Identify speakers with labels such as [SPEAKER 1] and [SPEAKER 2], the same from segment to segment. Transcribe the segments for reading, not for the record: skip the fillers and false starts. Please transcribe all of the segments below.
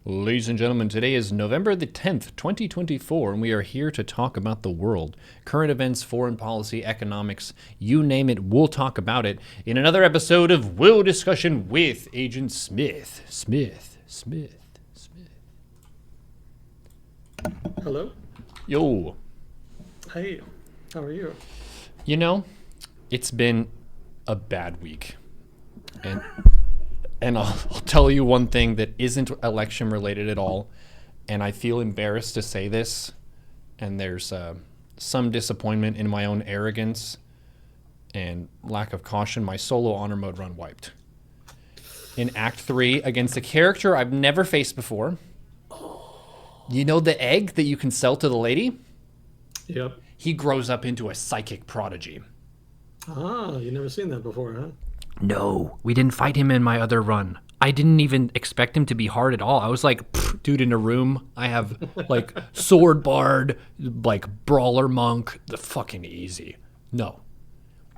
[SPEAKER 1] Ladies and gentlemen, today is November the 10th, 2024, and we are here to talk about the world. Current events, foreign policy, economics, you name it, we'll talk about it in another episode of Will Discussion with Agent Smith. Smith.
[SPEAKER 2] Hello.
[SPEAKER 1] Yo.
[SPEAKER 2] Hey, how are you?
[SPEAKER 1] You know, it's been a bad week. And I'll tell you one thing that isn't election related at all. And I feel embarrassed to say this. And there's some disappointment in my own arrogance and lack of caution. My solo honor mode run wiped. In Act 3 against a character I've never faced before. You know the egg that you can sell to the lady?
[SPEAKER 2] Yep.
[SPEAKER 1] He grows up into a psychic prodigy.
[SPEAKER 2] Ah, you never seen that before, huh?
[SPEAKER 1] No, we didn't fight him in my other run. I didn't even expect him to be hard at all. I was like, dude, in a room, I have like sword bard, like brawler monk, the fucking easy. No.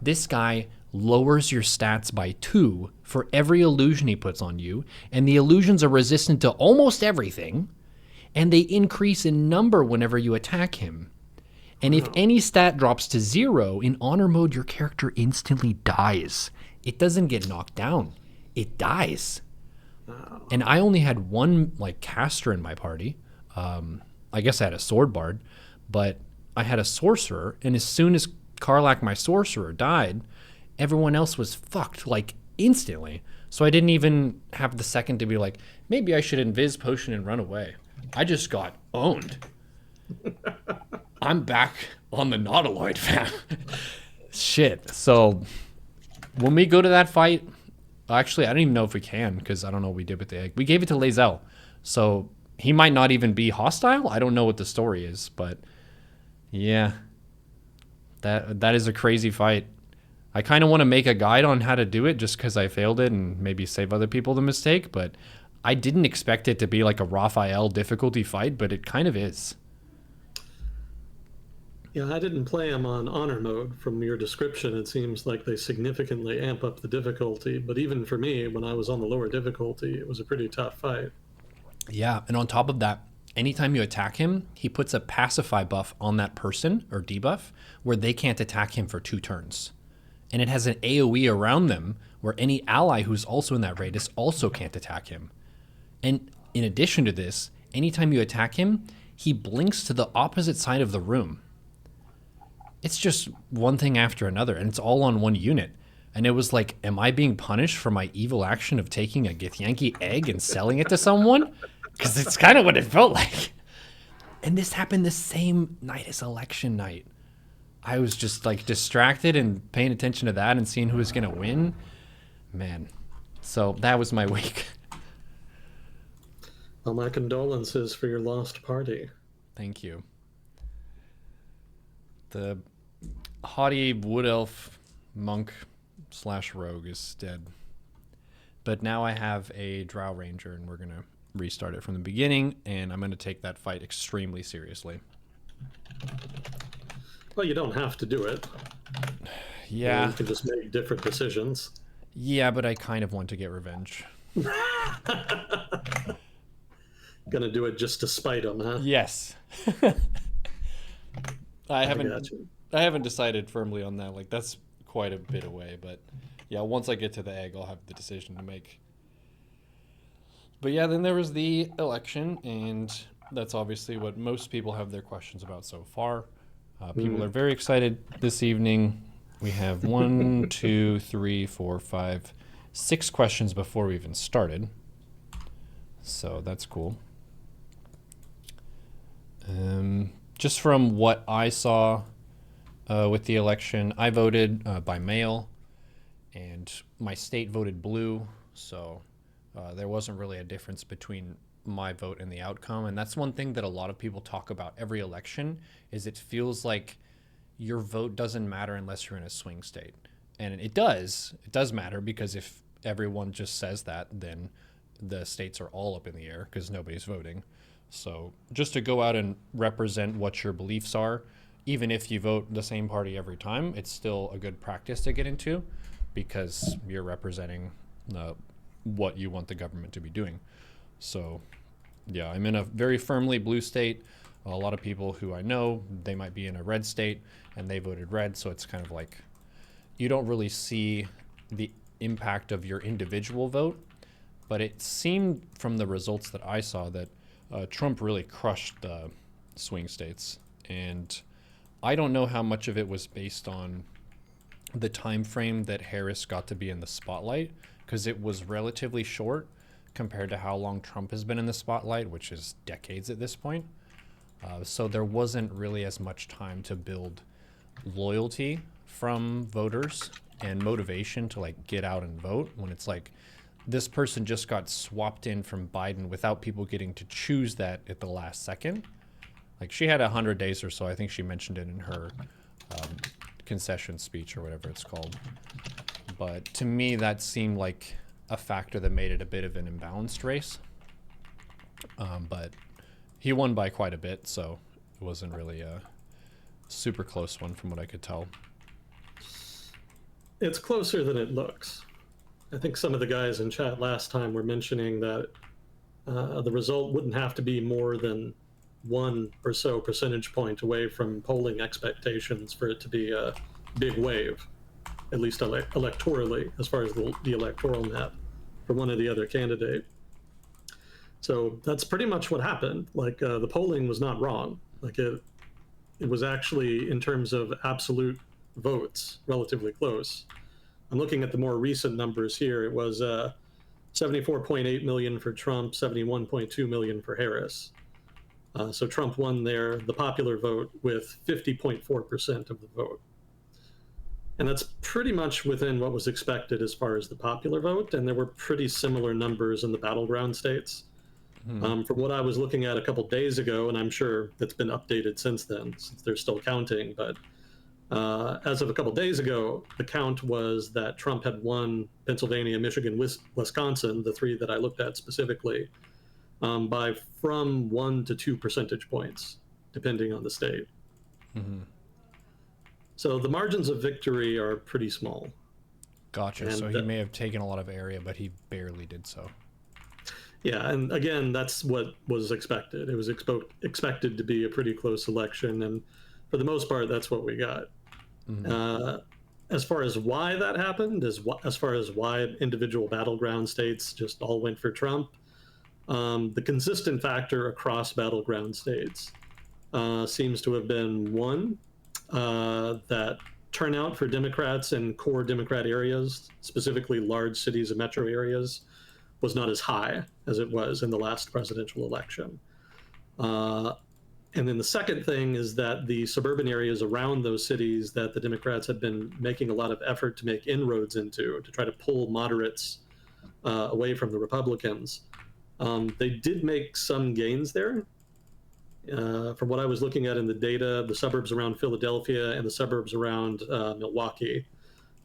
[SPEAKER 1] This guy lowers your stats by 2 for every illusion he puts on you, and the illusions are resistant to almost everything, and they increase in number whenever you attack him. And if any stat drops to 0, in honor mode, your character instantly dies. It doesn't get knocked down. It dies. And I only had one like caster in my party. I guess I had a sword bard, but I had a sorcerer. And as soon as Karlak, my sorcerer, died, everyone else was fucked like instantly. So I didn't even have the second to be like, maybe I should invis potion and run away. I just got owned. I'm back on the Nautiloid, fam. Shit. So when we go to that fight, actually, I don't even know if we can because I don't know what we did with the egg. We gave it to Lae'zel, so he might not even be hostile. I don't know what the story is, but yeah, that is a crazy fight. I kind of want to make a guide on how to do it just because I failed it and maybe save other people the mistake, but I didn't expect it to be like a Raphael difficulty fight, but it kind of is.
[SPEAKER 2] Yeah, I didn't play them on honor mode. From your description, it seems like they significantly amp up the difficulty. But even for me, when I was on the lower difficulty, it was a pretty tough fight.
[SPEAKER 1] Yeah, and on top of that, anytime you attack him, he puts a pacify buff on that person, or debuff, where they can't attack him for 2 turns. And it has an AoE around them, where any ally who's also in that radius also can't attack him. And in addition to this, anytime you attack him, he blinks to the opposite side of the room. It's just one thing after another, and it's all on one unit. And it was like, am I being punished for my evil action of taking a Githyanki egg and selling it to someone? Because it's kind of what it felt like. And this happened the same night as election night. I was just like distracted and paying attention to that and seeing who was going to win. Man. So that was my week.
[SPEAKER 2] Well, my condolences for your lost party.
[SPEAKER 1] Thank you. The haughty wood elf monk / rogue is dead. But now I have a drow ranger and we're going to restart it from the beginning, and I'm going to take that fight extremely seriously.
[SPEAKER 2] Well, you don't have to do it.
[SPEAKER 1] Yeah.
[SPEAKER 2] You can just make different decisions.
[SPEAKER 1] Yeah, but I kind of want to get revenge.
[SPEAKER 2] Gonna do it just to spite him, huh?
[SPEAKER 1] Yes. I haven't decided firmly on that. Like, that's quite a bit away, but yeah, once I get to the egg, I'll have the decision to make. But yeah, then there was the election, and that's obviously what most people have their questions about so far. People are very excited this evening. We have 1, 2, 3, 4, 5, 6 questions before we even started. So that's cool. Just from what I saw with the election, I voted by mail, and my state voted blue, so there wasn't really a difference between my vote and the outcome. And that's one thing that a lot of people talk about every election, is it feels like your vote doesn't matter unless you're in a swing state. And it does matter, because if everyone just says that, then the states are all up in the air because nobody's voting. So just to go out and represent what your beliefs are, even if you vote the same party every time, it's still a good practice to get into, because you're representing what you want the government to be doing. So Yeah, I'm in a very firmly blue state. A lot of people who I know, they might be in a red state and they voted red. So it's kind of like you don't really see the impact of your individual vote. But it seemed from the results that I saw that Trump really crushed the swing states. And I don't know how much of it was based on the time frame that Harris got to be in the spotlight, because it was relatively short compared to how long Trump has been in the spotlight, which is decades at this point. So there wasn't really as much time to build loyalty from voters and motivation to like get out and vote when it's like this person just got swapped in from Biden without people getting to choose that at the last second. Like she had 100 days or so. I think she mentioned it in her concession speech or whatever it's called. But to me, that seemed like a factor that made it a bit of an imbalanced race. But he won by quite a bit, so it wasn't really a super close one from what I could tell.
[SPEAKER 2] It's closer than it looks. I think some of the guys in chat last time were mentioning that the result wouldn't have to be more than 1 or so percentage point away from polling expectations for it to be a big wave, at least electorally, as far as the electoral map for one or the other candidate. So that's pretty much what happened. Like the polling was not wrong. Like it was actually, in terms of absolute votes, relatively close. I'm looking at the more recent numbers here. It was 74.8 million for Trump, 71.2 million for Harris. So Trump won there, the popular vote, with 50.4% of the vote. And that's pretty much within what was expected as far as the popular vote. And there were pretty similar numbers in the battleground states. From what I was looking at a couple days ago, and I'm sure it's been updated since then, since they're still counting, but as of a couple days ago, the count was that Trump had won Pennsylvania, Michigan, Wisconsin, the 3 that I looked at specifically, by from 1 to 2 percentage points, depending on the state.
[SPEAKER 1] Mm-hmm.
[SPEAKER 2] So the margins of victory are pretty small.
[SPEAKER 1] Gotcha.
[SPEAKER 2] And,
[SPEAKER 1] so he may have taken a lot of area, but he barely did so.
[SPEAKER 2] Yeah, and again, that's what was expected. It was expected to be a pretty close election, and for the most part, that's what we got. Mm-hmm. As far as why that happened, as far as why individual battleground states just all went for Trump, the consistent factor across battleground states seems to have been one, that turnout for Democrats in core Democrat areas, specifically large cities and metro areas, was not as high as it was in the last presidential election. And then the second thing is that the suburban areas around those cities that the Democrats had been making a lot of effort to make inroads into, to try to pull moderates away from the Republicans, they did make some gains there. From what I was looking at in the data, the suburbs around Philadelphia and the suburbs around Milwaukee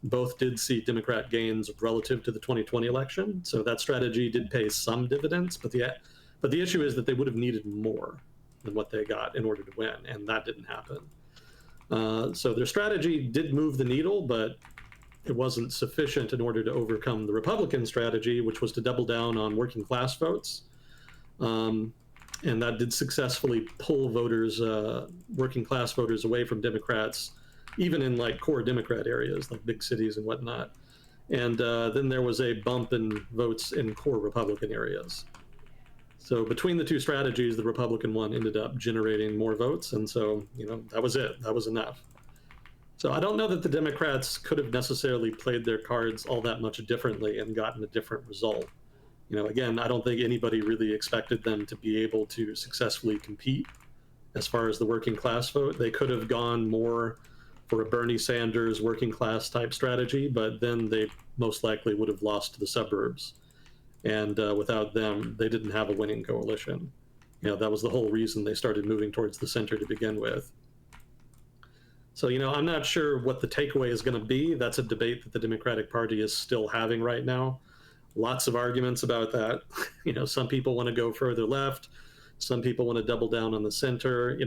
[SPEAKER 2] both did see Democrat gains relative to the 2020 election. So that strategy did pay some dividends, but the issue is that they would have needed more than what they got in order to win, and that didn't happen. So their strategy did move the needle, but it wasn't sufficient in order to overcome the Republican strategy, which was to double down on working class votes. And that did successfully pull voters, working class voters, away from Democrats, even in like core Democrat areas, like big cities and whatnot. And then there was a bump in votes in core Republican areas. So between the two strategies, the Republican one ended up generating more votes. And so, that was it. That was enough. So I don't know that the Democrats could have necessarily played their cards all that much differently and gotten a different result. Again, I don't think anybody really expected them to be able to successfully compete as far as the working class vote. They could have gone more for a Bernie Sanders working class type strategy, but then they most likely would have lost to the suburbs. And without them, they didn't have a winning coalition. That was the whole reason they started moving towards the center to begin with. So, I'm not sure what the takeaway is going to be. That's a debate that the Democratic Party is still having right now. Lots of arguments about that. Some people want to go further left. Some people want to double down on the center.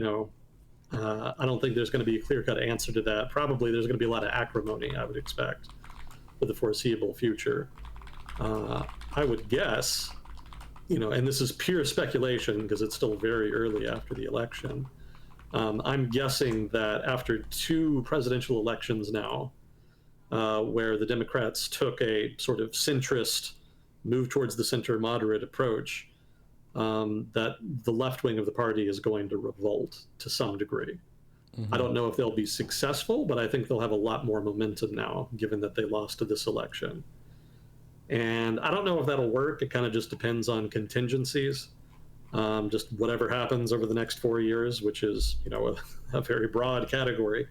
[SPEAKER 2] I don't think there's going to be a clear-cut answer to that. Probably there's going to be a lot of acrimony, I would expect, for the foreseeable future. I would guess, and this is pure speculation because it's still very early after the election. I'm guessing that after 2 presidential elections now, where the Democrats took a sort of centrist, move towards the center moderate approach, that the left wing of the party is going to revolt to some degree. I don't know if they'll be successful, but I think they'll have a lot more momentum now, given that they lost to this election. And I don't know if that'll work. It kind of just depends on contingencies. Just whatever happens over the next 4 years, which is, a very broad category.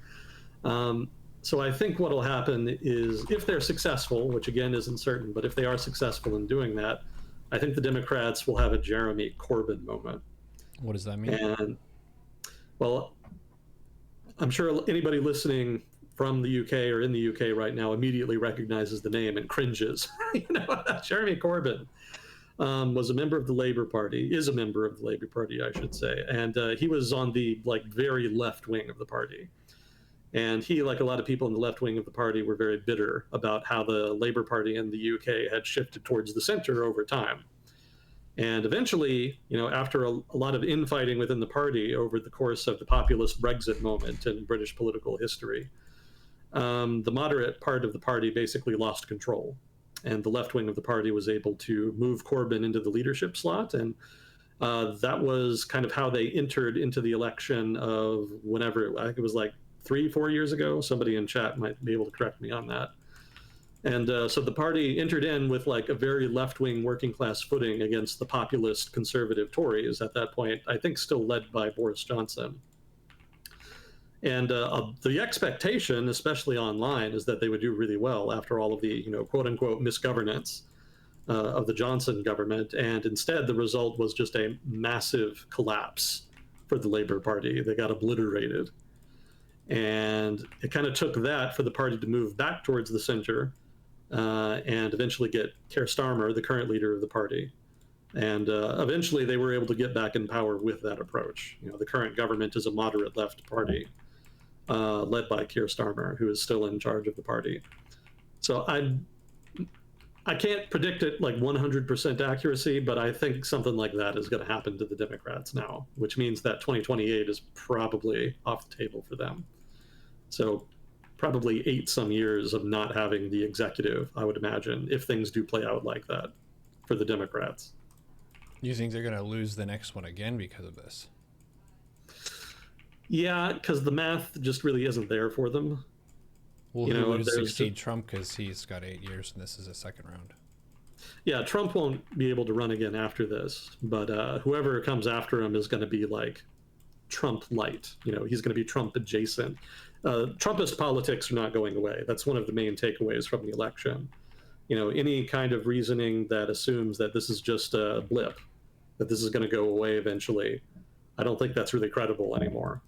[SPEAKER 2] So I think what'll happen is, if they're successful, which again isn't certain, but if they are successful in doing that, I think the Democrats will have a Jeremy Corbyn moment.
[SPEAKER 1] What does that mean?
[SPEAKER 2] And, well, I'm sure anybody listening from the UK or in the UK right now immediately recognizes the name and cringes. Jeremy Corbyn was a member of the Labour Party, is a member of the Labour Party, I should say. And he was on the very left wing of the party. And he, like a lot of people in the left wing of the party, were very bitter about how the Labour Party in the UK had shifted towards the center over time. And eventually, after a lot of infighting within the party over the course of the populist Brexit moment in British political history, the moderate part of the party basically lost control. And the left wing of the party was able to move Corbyn into the leadership slot. And that was kind of how they entered into the election of whenever, I think it was 3-4 years ago. Somebody in chat might be able to correct me on that. And so the party entered in with a very left-wing working class footing against the populist conservative Tories at that point, I think still led by Boris Johnson. And the expectation, especially online, is that they would do really well after all of the, quote-unquote misgovernance of the Johnson government. And instead, the result was just a massive collapse for the Labour Party. They got obliterated. And it kind of took that for the party to move back towards the center and eventually get Keir Starmer, the current leader of the party. And eventually they were able to get back in power with that approach. The current government is a moderate left party led by Keir Starmer, who is still in charge of the party. So I can't predict it 100% accuracy, but I think something like that is going to happen to the Democrats now, which means that 2028 is probably off the table for them. So probably 8 some years of not having the executive, I would imagine, if things do play out like that for the Democrats.
[SPEAKER 1] You think they're going to lose the next one again because of this?
[SPEAKER 2] Yeah, because the math just really isn't there for them.
[SPEAKER 1] Well, who would succeed Trump, because he's got 8 years and this is a second round?
[SPEAKER 2] Yeah, Trump won't be able to run again after this, but whoever comes after him is going to be Trump light. He's going to be Trump adjacent. Trumpist politics are not going away. That's one of the main takeaways from the election. Any kind of reasoning that assumes that this is just a blip, that this is going to go away eventually, I don't think that's really credible anymore.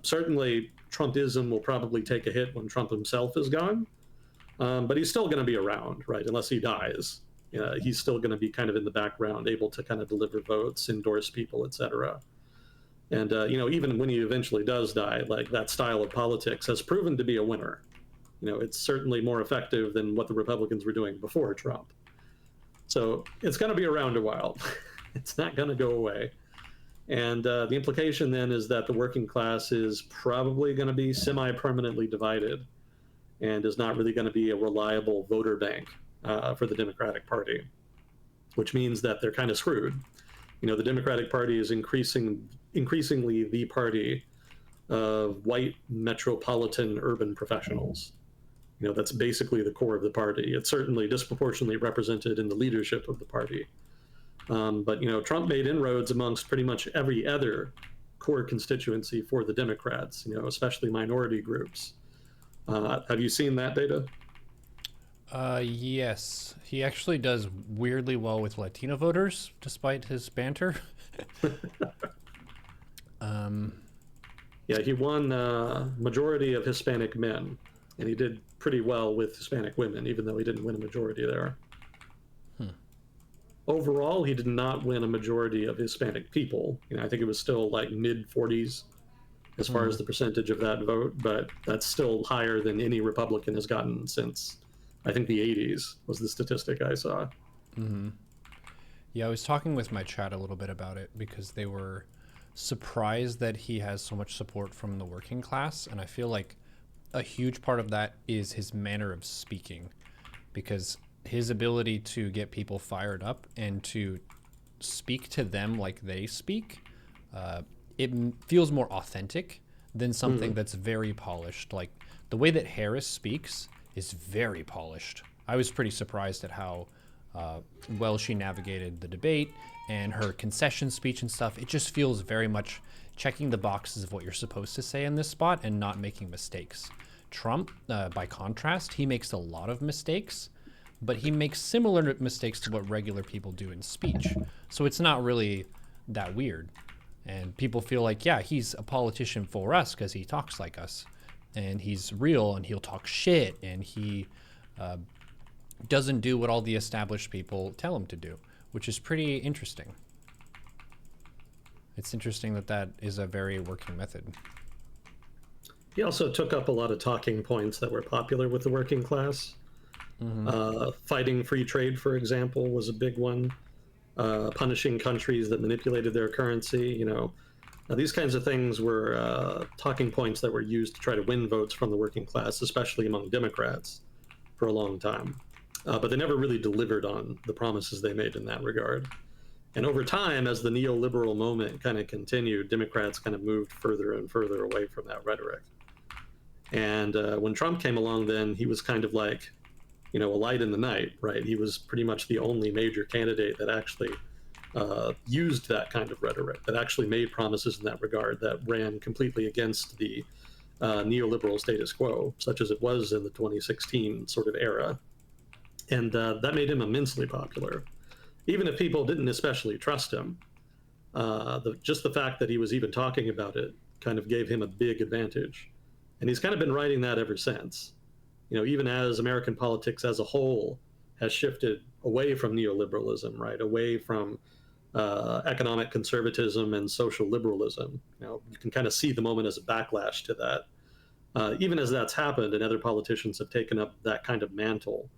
[SPEAKER 2] Certainly, Trumpism will probably take a hit when Trump himself is gone, but he's still going to be around, right? Unless he dies. He's still going to be kind of in the background, able to kind of deliver votes, endorse people, etc. And, even when he eventually does die, that style of politics has proven to be a winner. It's certainly more effective than what the Republicans were doing before Trump. So it's going to be around a while. It's not going to go away. And the implication then is that the working class is probably going to be semi-permanently divided and is not really going to be a reliable voter bank for the Democratic Party, which means that they're kind of screwed. The Democratic Party is increasingly the party of white metropolitan urban professionals. That's basically the core of the party. It's certainly disproportionately represented in the leadership of the party. But Trump made inroads amongst pretty much every other core constituency for the Democrats, especially minority groups. Have you seen that data?
[SPEAKER 1] Yes. He actually does weirdly well with Latino voters, despite his banter.
[SPEAKER 2] Yeah, he won majority of Hispanic men, and he did pretty well with Hispanic women, even though he didn't win a majority there. Overall, he did not win a majority of Hispanic people. I think it was still mid-40s as far as the percentage of that vote, but that's still higher than any Republican has gotten since, I think, the 80s was the statistic I saw.
[SPEAKER 1] Yeah, Yeah, I was talking with my chat a little bit about it because they were surprised that he has so much support from the working class. And I feel like a huge part of that is his manner of speaking, because his ability to get people fired up and to speak to them like they speak, it feels more authentic than something that's very polished. Like the way that Harris speaks is very polished. I was pretty surprised at how well she navigated the debate and her concession speech and stuff. It just feels very much checking the boxes of what you're supposed to say in this spot and not making mistakes. Trump, by contrast, he makes a lot of mistakes, but he makes similar mistakes to what regular people do in speech. So it's not really that weird. And people feel like, yeah, he's a politician for us because he talks like us. And he's real and he'll talk shit and he doesn't do what all the established people tell him to do, which is pretty interesting. It's interesting that that is a very working method.
[SPEAKER 2] He also took up a lot of talking points that were popular with the working class. Fighting free trade, for example, was a big one. Punishing countries that manipulated their currency. These kinds of things were talking points that were used to try to win votes from the working class, especially among Democrats, for a long time. But they never really delivered on the promises they made in that regard. And over time, as the neoliberal moment kind of continued, Democrats kind of moved further and further away from that rhetoric. And when Trump came along, then he was kind of like, a light in the night, right? He was pretty much the only major candidate that actually used that kind of rhetoric, that actually made promises in that regard, that ran completely against the neoliberal status quo, such as it was in the 2016 sort of era. And that made him immensely popular. Even if people didn't especially trust him, just the fact that he was even talking about it kind of gave him a big advantage. And he's kind of been riding that ever since. Even as American politics as a whole has shifted away from neoliberalism, right, away from economic conservatism and social liberalism. You can kind of see the moment as a backlash to that. Even as that's happened and other politicians have taken up that kind of mantle,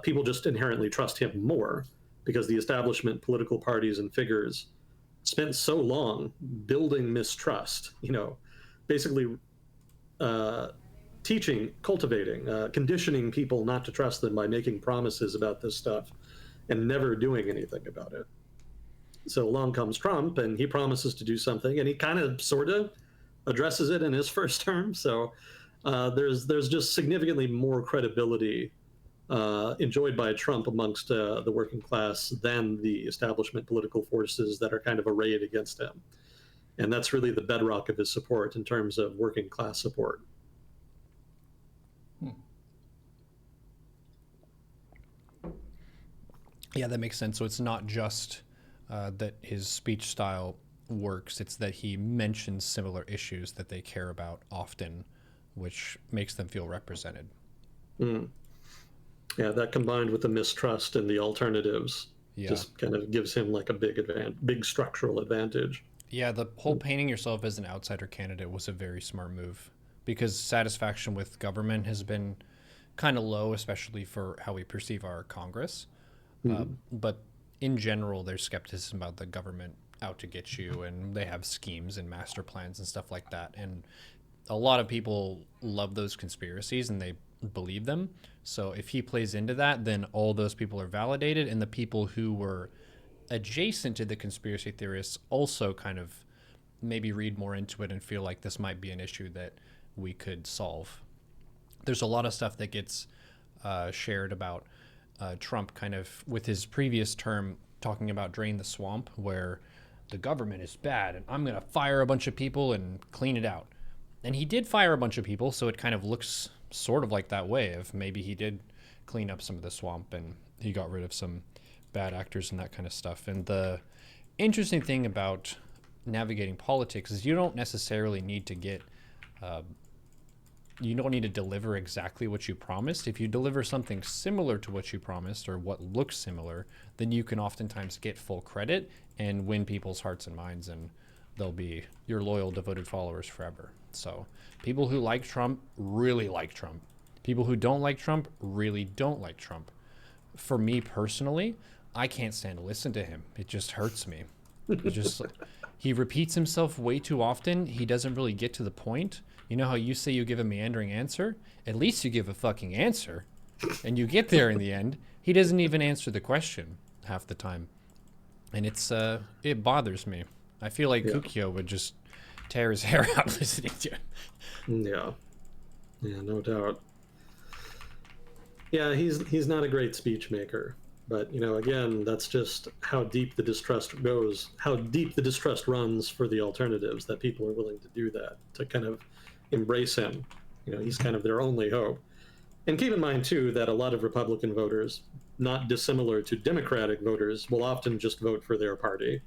[SPEAKER 2] people just inherently trust him more because the establishment, political parties, and figures spent so long building mistrust, basically teaching, cultivating, conditioning people not to trust them by making promises about this stuff and never doing anything about it. So along comes Trump, and he promises to do something, and he kind of, sort of, addresses it in his first term. So there's just significantly more credibility enjoyed by Trump amongst the working class than the establishment political forces that are kind of arrayed against him. And that's really the bedrock of his support in terms of working class support.
[SPEAKER 1] Yeah, that makes sense. So it's not just that his speech style works, it's that he mentions similar issues that they care about often, which makes them feel represented.
[SPEAKER 2] Yeah, that combined with the mistrust and the alternatives just kind of gives him like a big structural advantage.
[SPEAKER 1] Yeah, the whole painting yourself as an outsider candidate was a very smart move because satisfaction with government has been kind of low, especially for how we perceive our Congress. But in general, there's skepticism about the government out to get you, and they have schemes and master plans and stuff like that. And a lot of people love those conspiracies and they believe them. So if he plays into that, then all those people are validated, and the people who were adjacent to the conspiracy theorists also kind of maybe read more into it and feel like this might be an issue that we could solve. There's a lot of stuff that gets shared about Trump kind of with his previous term talking about drain the swamp, where the government is bad and I'm going to fire a bunch of people and clean it out. And he did fire a bunch of people, so it kind of looks sort of like that way of maybe he did clean up some of the swamp and he got rid of some bad actors and that kind of stuff. And the interesting thing about navigating politics is you don't necessarily need to get you don't need to deliver exactly what you promised. If you deliver something similar to what you promised or what looks similar, then you can oftentimes get full credit and win people's hearts and minds, and they'll be your loyal, devoted followers forever. So people who like Trump really like Trump. People who don't like Trump really don't like Trump. For me personally, I can't stand to listen to him. It just hurts me. It just he repeats himself way too often. He doesn't really get to the point. You know how you say you give a meandering answer? At least you give a fucking answer. And you get there in the end. He doesn't even answer the question half the time. And it bothers me. I feel like Kukio would just tear his hair out listening to it.
[SPEAKER 2] Yeah. Yeah, no doubt. Yeah, he's not a great speech maker. But, again, that's just how deep the distrust goes, how deep the distrust runs for the alternatives, that people are willing to do that, to kind of embrace him. He's kind of their only hope. And keep in mind, too, that a lot of Republican voters, not dissimilar to Democratic voters, will often just vote for their party.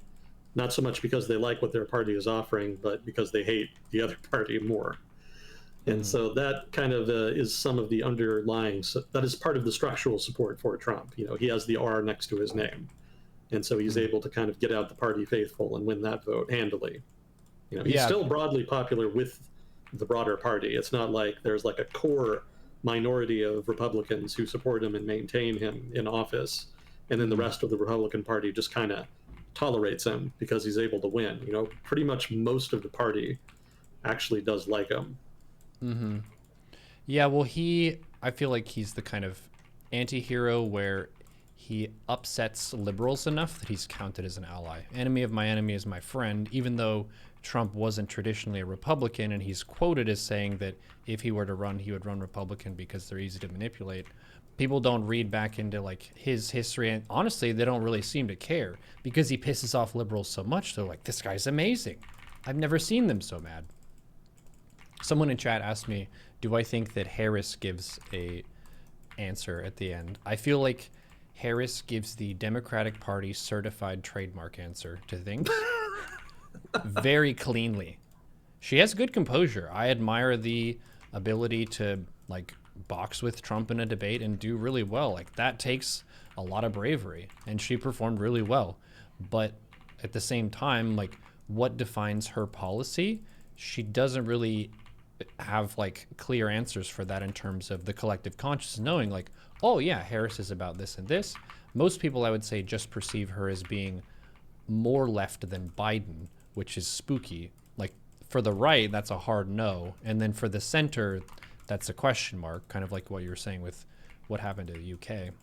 [SPEAKER 2] Not so much because they like what their party is offering, but because they hate the other party more. And so that kind of is some of the underlying, that is part of the structural support for Trump. He has the R next to his name. And so he's able to kind of get out the party faithful and win that vote handily. He's still broadly popular with the broader party. It's not like there's like a core minority of Republicans who support him and maintain him in office. And then the rest of the Republican Party just kind of tolerates him because he's able to win. Pretty much most of the party actually does like him.
[SPEAKER 1] Mm-hmm. Yeah, well, I feel like he's the kind of anti-hero where he upsets liberals enough that he's counted as an ally. Enemy of my enemy is my friend, even though Trump wasn't traditionally a Republican, and he's quoted as saying that if he were to run, he would run Republican because they're easy to manipulate. People don't read back into like his history, and honestly, they don't really seem to care because he pisses off liberals so much. They're like, this guy's amazing. I've never seen them so mad. Someone in chat asked me, do I think that Harris gives a answer at the end? I feel like Harris gives the Democratic Party certified trademark answer to things very cleanly. She has good composure. I admire the ability to like box with Trump in a debate and do really well. Like that takes a lot of bravery, and she performed really well. But at the same time, like what defines her policy, she doesn't really have like clear answers for that in terms of the collective consciousness, knowing like, oh yeah, Harris is about this and this. Most people, I would say, just perceive her as being more left than Biden, which is spooky. Like for the right, that's a hard no. And then for the center, that's a question mark, kind of like what you were saying with what happened to the UK.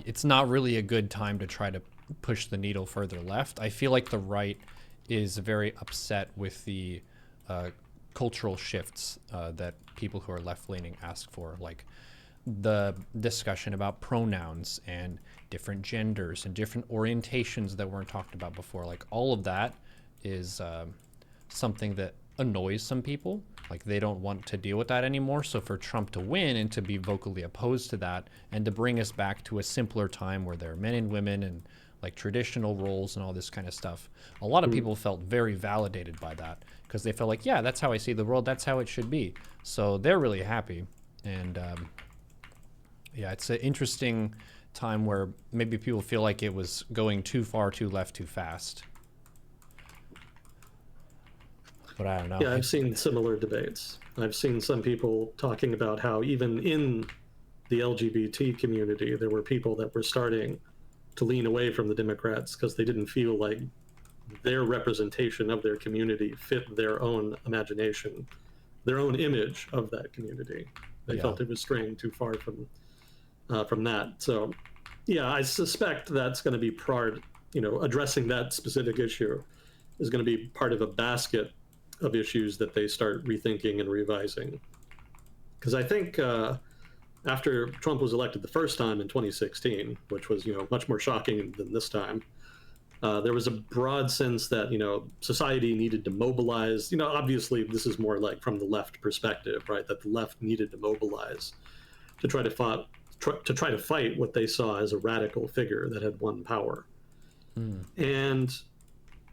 [SPEAKER 1] It's not really a good time to try to push the needle further left. I feel like the right is very upset with the cultural shifts that people who are left-leaning ask for, like the discussion about pronouns and different genders and different orientations that weren't talked about before. Like all of that is something that annoys some people. Like they don't want to deal with that anymore. So for Trump to win and to be vocally opposed to that and to bring us back to a simpler time where there are men and women and like traditional roles and all this kind of stuff, a lot of people felt very validated by that because they felt like, yeah, that's how I see the world. That's how it should be. So they're really happy. And yeah, it's an interesting time where maybe people feel like it was going too far, too left, too fast. But I don't know.
[SPEAKER 2] Yeah, I've seen similar debates. I've seen some people talking about how even in the LGBT community, there were people that were starting to lean away from the Democrats because they didn't feel like their representation of their community fit their own imagination, their own image of that community. They felt it was straying too far from that. So, yeah, I suspect that's going to be part, addressing that specific issue is going to be part of a basket of issues that they start rethinking and revising. Because I think after Trump was elected the first time in 2016, which was much more shocking than this time, there was a broad sense that society needed to mobilize. Obviously this is more like from the left perspective, right? That the left needed to mobilize to try to fight what they saw as a radical figure that had won power. And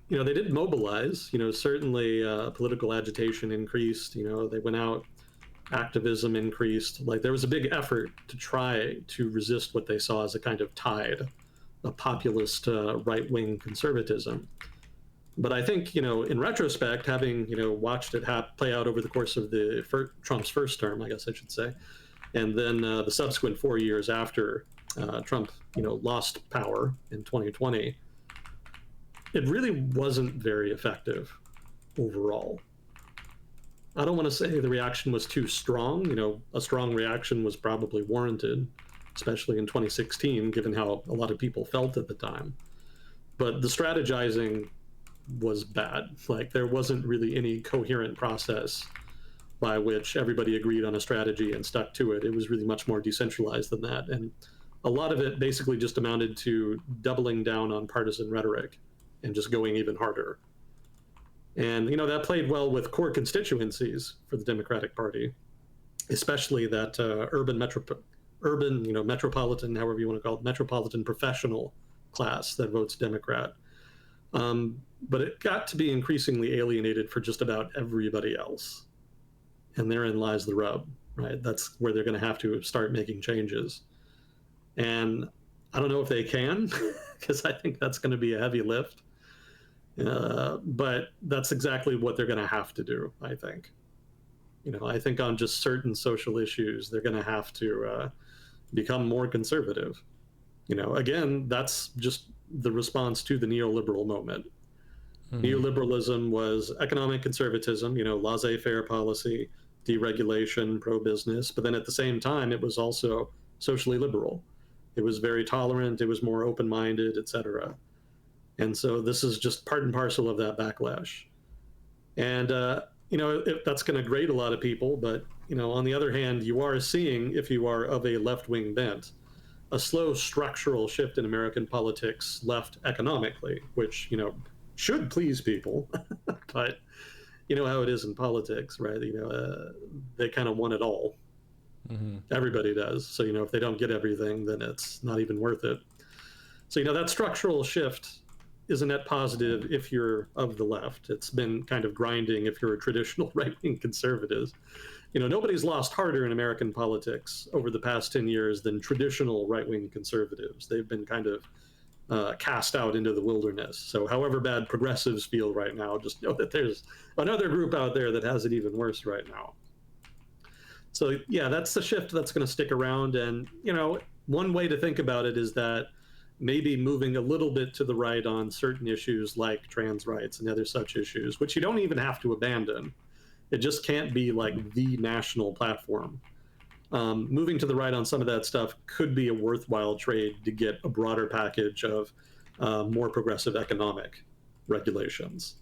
[SPEAKER 2] they did mobilize. Certainly political agitation increased. They went out. Activism increased. Like there was a big effort to try to resist what they saw as a kind of tide, a populist right-wing conservatism. But I think in retrospect, having watched it play out over the course of Trump's first term, I guess I should say, and then the subsequent 4 years after, Trump, lost power in 2020, it really wasn't very effective overall. I don't want to say the reaction was too strong. A strong reaction was probably warranted, especially in 2016, given how a lot of people felt at the time. But the strategizing was bad. Like, there wasn't really any coherent process by which everybody agreed on a strategy and stuck to it. It was really much more decentralized than that. And a lot of it basically just amounted to doubling down on partisan rhetoric and just going even harder. And, that played well with core constituencies for the Democratic Party, especially that urban, metropolitan, however you want to call it, metropolitan professional class that votes Democrat. But it got to be increasingly alienated for just about everybody else. And therein lies the rub, right? That's where they're going to have to start making changes. And I don't know if they can, because I think that's going to be a heavy lift. But that's exactly what they're going to have to do, I think. I think on just certain social issues, they're going to have to become more conservative. Again, that's just the response to the neoliberal moment. Neoliberalism was economic conservatism, laissez-faire policy, deregulation, pro-business, but then at the same time, it was also socially liberal. It was very tolerant, it was more open-minded, etc. And so this is just part and parcel of that backlash. And, that's going to grate a lot of people, but, on the other hand, you are seeing, if you are of a left-wing bent, a slow structural shift in American politics left economically, which, should please people, but you know how it is in politics, right? They kind of want it all. Mm-hmm. Everybody does. So, if they don't get everything, then it's not even worth it. So, that structural shift is a net positive if you're of the left. It's been kind of grinding if you're a traditional right-wing conservative. Nobody's lost harder in American politics over the past 10 years than traditional right-wing conservatives. They've been kind of cast out into the wilderness. So however bad progressives feel right now, just know that there's another group out there that has it even worse right now. So yeah, that's the shift that's going to stick around. And, one way to think about it is that maybe moving a little bit to the right on certain issues like trans rights and other such issues, which you don't even have to abandon. It just can't be like the national platform. Moving to the right on some of that stuff could be a worthwhile trade to get a broader package of more progressive economic regulations.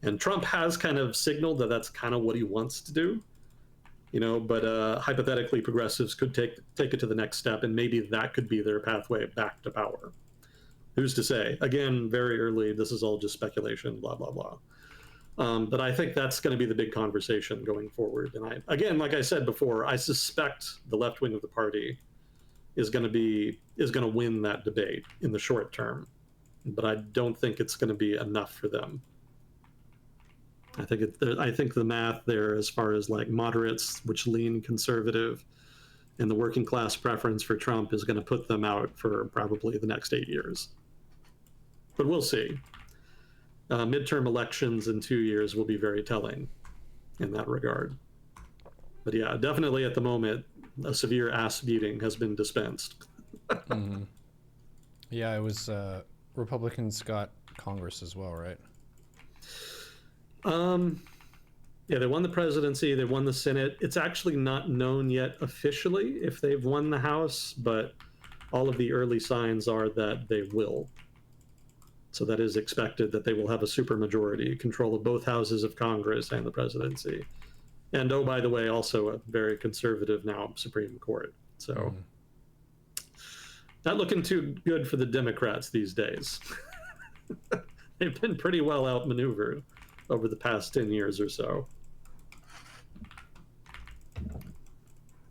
[SPEAKER 2] And Trump has kind of signaled that that's kind of what he wants to do, but hypothetically progressives could take it to the next step, and maybe that could be their pathway back to power. Who's to say? Again, very early, this is all just speculation, blah, blah, blah. But I think that's going to be the big conversation going forward. And again, like I said before, I suspect the left wing of the party is going to win that debate in the short term. But I don't think it's going to be enough for them. I think the math there, as far as like moderates, which lean conservative, and the working class preference for Trump is going to put them out for probably the next 8 years. But we'll see. Midterm elections in 2 years will be very telling in that regard. But yeah, definitely at the moment, a severe ass beating has been dispensed.
[SPEAKER 1] Mm-hmm. Yeah, it was Republicans got Congress as well, right?
[SPEAKER 2] Yeah, they won the presidency, they won the Senate. It's actually not known yet officially if they've won the House, but all of the early signs are that they will. So that is expected that they will have a supermajority, control of both houses of Congress and the presidency. And oh, by the way, also a very conservative now Supreme Court. So not looking too good for the Democrats these days. They've been pretty well outmaneuvered over the past 10 years or so.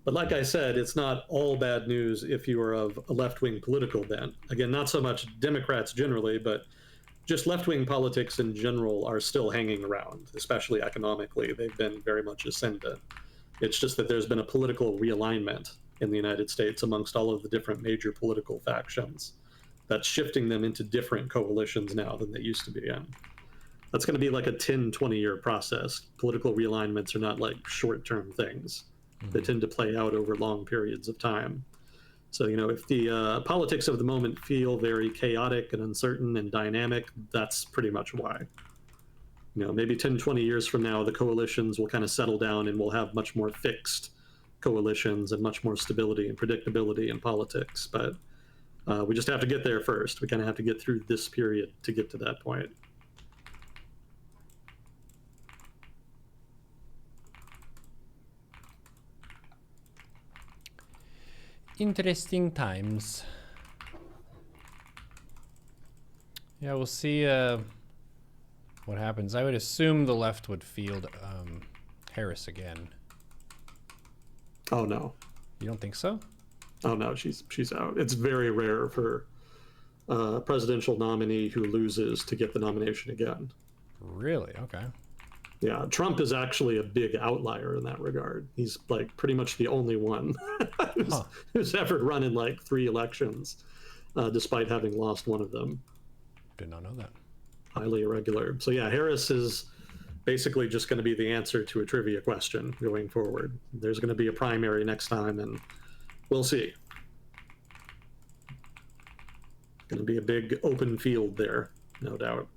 [SPEAKER 2] But like I said, it's not all bad news if you are of a left-wing political bent. Again, not so much Democrats generally, but just left-wing politics in general are still hanging around, especially economically. They've been very much ascendant. It's just that there's been a political realignment in the United States amongst all of the different major political factions that's shifting them into different coalitions now than they used to be in. That's going to be like a 10, 20-year process. Political realignments are not like short-term things. They tend to play out over long periods of time. So, if the politics of the moment feel very chaotic and uncertain and dynamic, that's pretty much why. Maybe 10, 20 years from now, the coalitions will kind of settle down and we'll have much more fixed coalitions and much more stability and predictability in politics. But we just have to get there first. We kind of have to get through this period to get to that point.
[SPEAKER 1] Interesting times. Yeah, we'll see what happens. I would assume the left would field Harris again.
[SPEAKER 2] Oh, no.
[SPEAKER 1] You don't think so?
[SPEAKER 2] Oh, no, she's out. It's very rare for a presidential nominee who loses to get the nomination again.
[SPEAKER 1] Really? Okay.
[SPEAKER 2] Yeah, Trump is actually a big outlier in that regard. He's like pretty much the only one who's ever run in like 3 elections, despite having lost one of them.
[SPEAKER 1] Did not know that.
[SPEAKER 2] Highly irregular. So yeah, Harris is basically just going to be the answer to a trivia question going forward. There's going to be a primary next time, and we'll see. Going to be a big open field there, no doubt.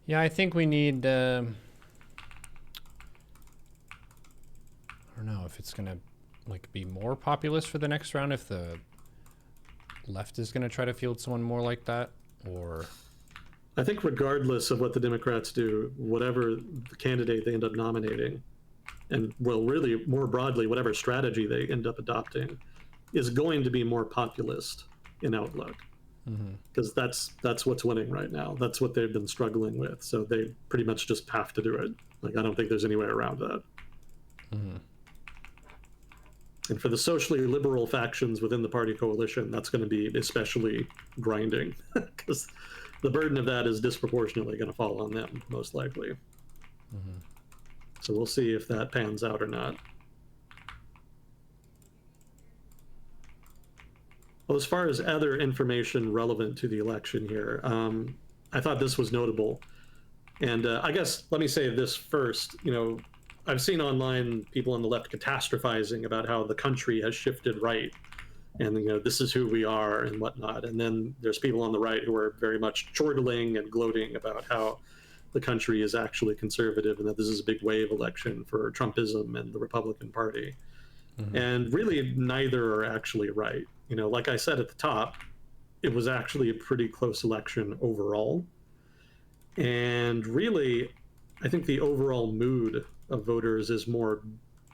[SPEAKER 1] Yeah, I think we need, I don't know if it's going to like be more populist for the next round, if the left is going to try to field someone more like that, or...
[SPEAKER 2] I think regardless of what the Democrats do, whatever the candidate they end up nominating, and well, really more broadly, whatever strategy they end up adopting, is going to be more populist in outlook. Because that's what's winning right now. That's what they've been struggling with. So they pretty much just have to do it. Like, I don't think there's any way around that. And for the socially liberal factions within the party coalition, that's going to be especially grinding, because the burden of that is disproportionately going to fall on them, most likely. So we'll see if that pans out or not. Well, as far as other information relevant to the election here, I thought this was notable. And I guess let me say this first. I've seen online people on the left catastrophizing about how the country has shifted right, and this is who we are and whatnot. And then there's people on the right who are very much chortling and gloating about how the country is actually conservative and that this is a big wave election for Trumpism and the Republican Party. And really, neither are actually right. Like I said at the top, it was actually a pretty close election overall. And really, I think the overall mood of voters is more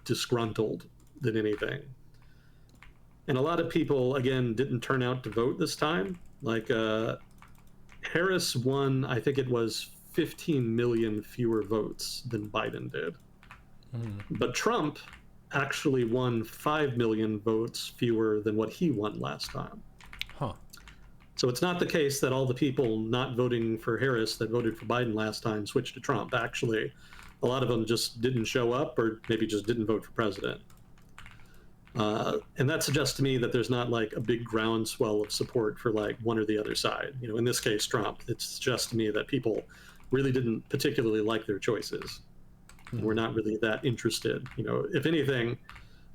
[SPEAKER 2] disgruntled than anything. And a lot of people, again, didn't turn out to vote this time. Like, Harris won, I think it was 15 million fewer votes than Biden did. But Trump actually won 5 million votes fewer than what he won last time. So it's not the case that all the people not voting for Harris that voted for Biden last time switched to Trump. Actually, a lot of them just didn't show up, or maybe just didn't vote for president. And that suggests to me that there's not like a big groundswell of support for like one or the other side. In this case, Trump. It suggests to me that people really didn't particularly like their choices. We're not really that interested. If anything,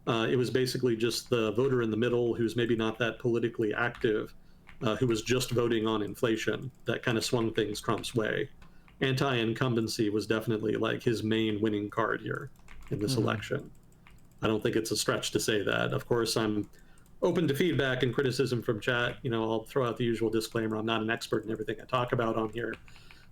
[SPEAKER 2] it was basically just the voter in the middle who's maybe not that politically active, who was just voting on inflation, that kind of swung things Trump's way. Anti-incumbency was definitely like his main winning card here in this election. I don't think it's a stretch to say that. Of course, I'm open to feedback and criticism from chat. I'll throw out the usual disclaimer. I'm not an expert in everything I talk about on here.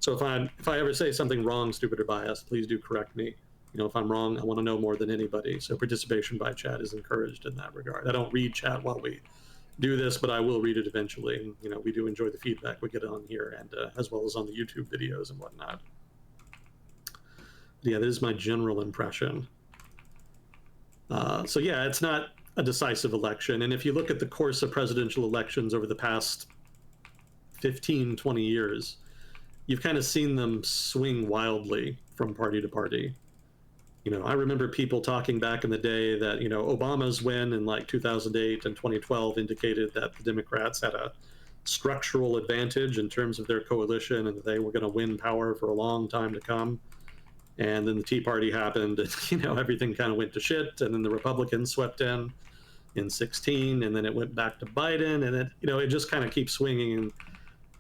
[SPEAKER 2] So if I ever say something wrong, stupid, or biased, please do correct me. If I'm wrong, I want to know more than anybody. So participation by chat is encouraged in that regard. I don't read chat while we do this, but I will read it eventually. And, we do enjoy the feedback we get on here, and as well as on the YouTube videos and whatnot. But yeah, that is my general impression. So yeah, it's not a decisive election. And if you look at the course of presidential elections over the past 15, 20 years, you've kind of seen them swing wildly from party to party. I remember people talking back in the day that, Obama's win in like 2008 and 2012 indicated that the Democrats had a structural advantage in terms of their coalition and that they were going to win power for a long time to come. And then the Tea Party happened, and everything kind of went to shit. And then the Republicans swept in 16, and then it went back to Biden, and it just kind of keeps swinging. And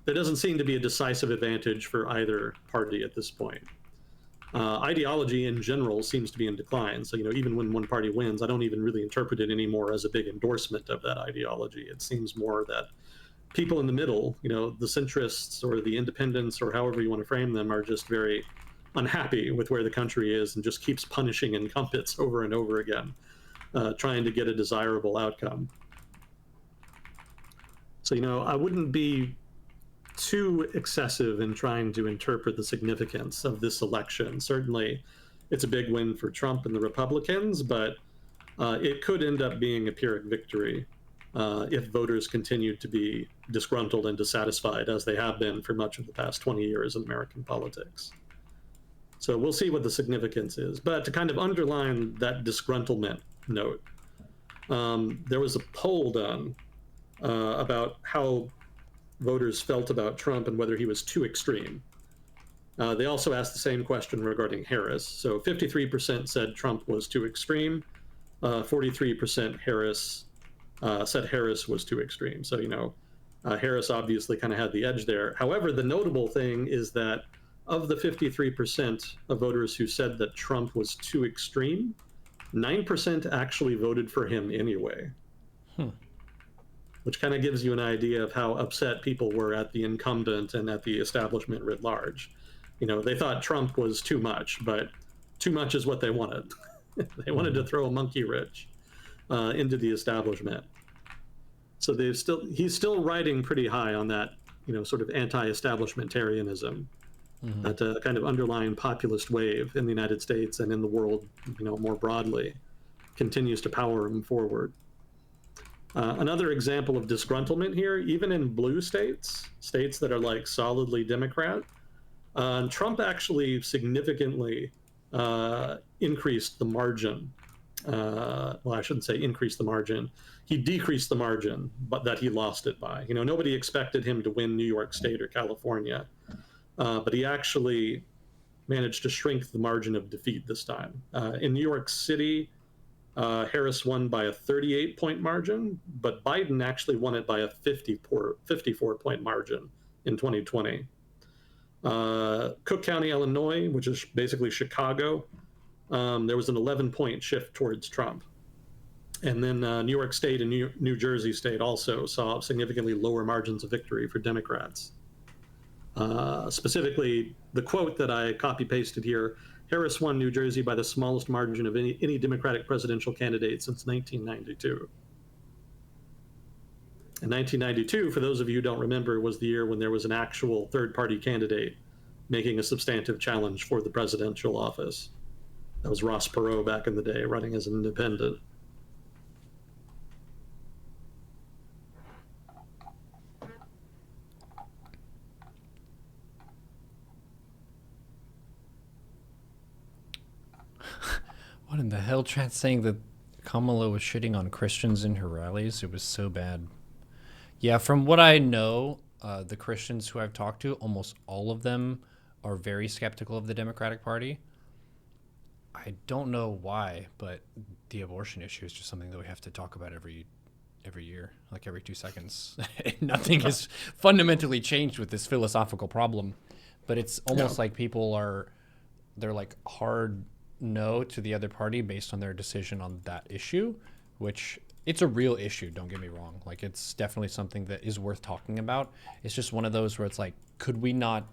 [SPEAKER 2] there doesn't seem to be a decisive advantage for either party at this point. Ideology in general seems to be in decline. So, even when one party wins, I don't even really interpret it anymore as a big endorsement of that ideology. It seems more that people in the middle, the centrists or the independents or however you want to frame them, are just very unhappy with where the country is and just keeps punishing incumbents over and over again, trying to get a desirable outcome. So, I wouldn't be too excessive in trying to interpret the significance of this election. Certainly, it's a big win for Trump and the Republicans, but it could end up being a Pyrrhic victory if voters continue to be disgruntled and dissatisfied, as they have been for much of the past 20 years in American politics. So we'll see what the significance is. But to kind of underline that disgruntlement note, there was a poll done about how voters felt about Trump and whether he was too extreme. They also asked the same question regarding Harris. So 53% said Trump was too extreme. 43% said Harris was too extreme. So, Harris obviously kind of had the edge there. However, the notable thing is that of the 53% of voters who said that Trump was too extreme, 9% actually voted for him anyway. Which kind of gives you an idea of how upset people were at the incumbent and at the establishment writ large. They thought Trump was too much, but too much is what they wanted. They wanted to throw a monkey wrench into the establishment. So he's still riding pretty high on that, sort of anti-establishmentarianism, that kind of underlying populist wave in the United States and in the world, more broadly, continues to power him forward. Another example of disgruntlement here, even in blue states that are like solidly Democrat, Trump actually significantly increased the margin. Well, I shouldn't say increased the margin. He decreased the margin, but that he lost it by. Nobody expected him to win New York State or California, but he actually managed to shrink the margin of defeat this time. In New York City, Harris won by a 38-point margin, but Biden actually won it by a 54-point margin in 2020. Cook County, Illinois, which is basically Chicago, there was an 11-point shift towards Trump. And then New York State and New Jersey State also saw significantly lower margins of victory for Democrats. Specifically, the quote that I copy-pasted here, Harris won New Jersey by the smallest margin of any Democratic presidential candidate since 1992. And 1992, for those of you who don't remember, was the year when there was an actual third-party candidate making a substantive challenge for the presidential office. That was Ross Perot back in the day, running as an independent.
[SPEAKER 1] What in the hell? Chat saying that Kamala was shitting on Christians in her rallies. It was so bad. Yeah, from what I know, the Christians who I've talked to, almost all of them are very skeptical of the Democratic Party. I don't know why, but the abortion issue is just something that we have to talk about every year, like every 2 seconds. Nothing has fundamentally changed with this philosophical problem, but it's almost like they're like hard no to the other party based on their decision on that issue, which it's a real issue, don't get me wrong. Like, it's definitely something that is worth talking about. It's just one of those where it's like, could we not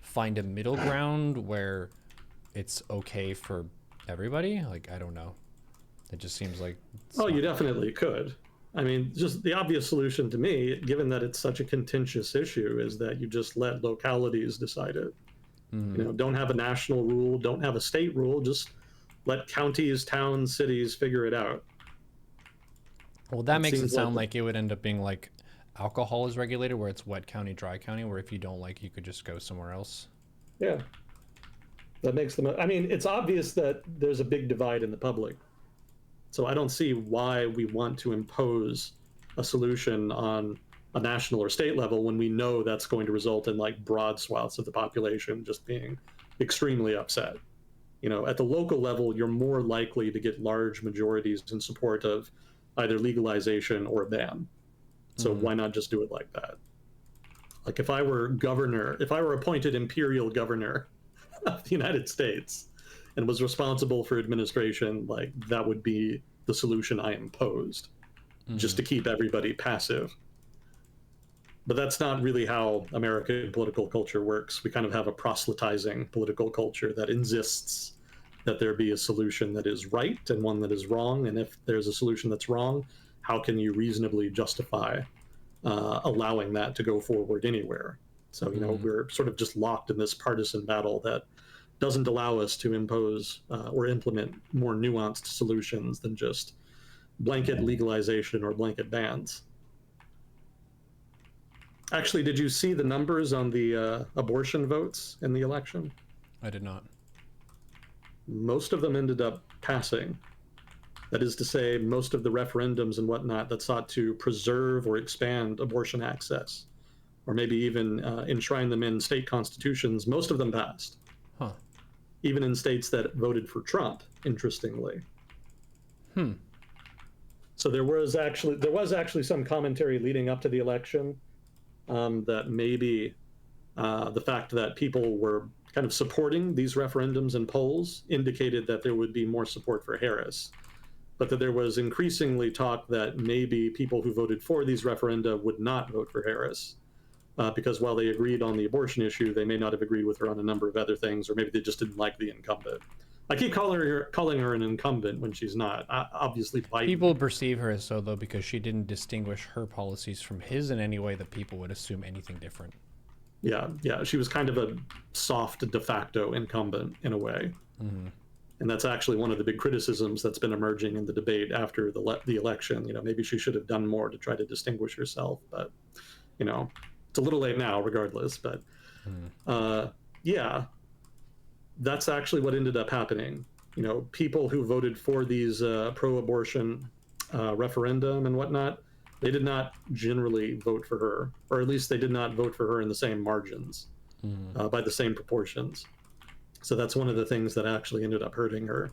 [SPEAKER 1] find a middle ground where it's okay for everybody? Like, I don't know. It just seems like...
[SPEAKER 2] Oh, you definitely could. I mean, just the obvious solution to me, given that it's such a contentious issue, is that you just let localities decide it. Don't have a national rule, don't have a state rule, just let counties, towns, cities figure it out.
[SPEAKER 1] Well, that makes it sound like it would end up being like alcohol is regulated, where it's wet county, dry county, where if you don't like, you could just go somewhere else.
[SPEAKER 2] Yeah. That makes them... I mean, it's obvious that there's a big divide in the public. So I don't see why we want to impose a solution on a national or state level when we know that's going to result in like broad swaths of the population just being extremely upset. At the local level, you're more likely to get large majorities in support of either legalization or a ban. So why not just do it like that? Like if I were appointed imperial governor of the United States and was responsible for administration, like that would be the solution I imposed, just to keep everybody passive. But that's not really how American political culture works. We kind of have a proselytizing political culture that insists that there be a solution that is right and one that is wrong. And if there's a solution that's wrong, how can you reasonably justify allowing that to go forward anywhere? So, we're sort of just locked in this partisan battle that doesn't allow us to impose or implement more nuanced solutions than just blanket legalization or blanket bans. Actually, did you see the numbers on the abortion votes in the election?
[SPEAKER 1] I did not.
[SPEAKER 2] Most of them ended up passing. That is to say, most of the referendums and whatnot that sought to preserve or expand abortion access, or maybe even enshrine them in state constitutions, most of them passed.
[SPEAKER 1] Huh.
[SPEAKER 2] Even in states that voted for Trump, interestingly. So there was actually some commentary leading up to the election that maybe the fact that people were kind of supporting these referendums and polls indicated that there would be more support for Harris, but that there was increasingly talk that maybe people who voted for these referenda would not vote for Harris because while they agreed on the abortion issue, they may not have agreed with her on a number of other things, or maybe they just didn't like the incumbent. I keep calling her an incumbent when she's not. Obviously, Biden.
[SPEAKER 1] People perceive her as so, though, because she didn't distinguish her policies from his in any way that people would assume anything different.
[SPEAKER 2] Yeah, she was kind of a soft de facto incumbent in a way. And that's actually one of the big criticisms that's been emerging in the debate after the election. Maybe she should have done more to try to distinguish herself, but it's a little late now regardless. But yeah, that's actually what ended up happening. People who voted for these pro-abortion referendum and whatnot, they did not generally vote for her, or at least they did not vote for her in the same margins, by the same proportions. So that's one of the things that actually ended up hurting her.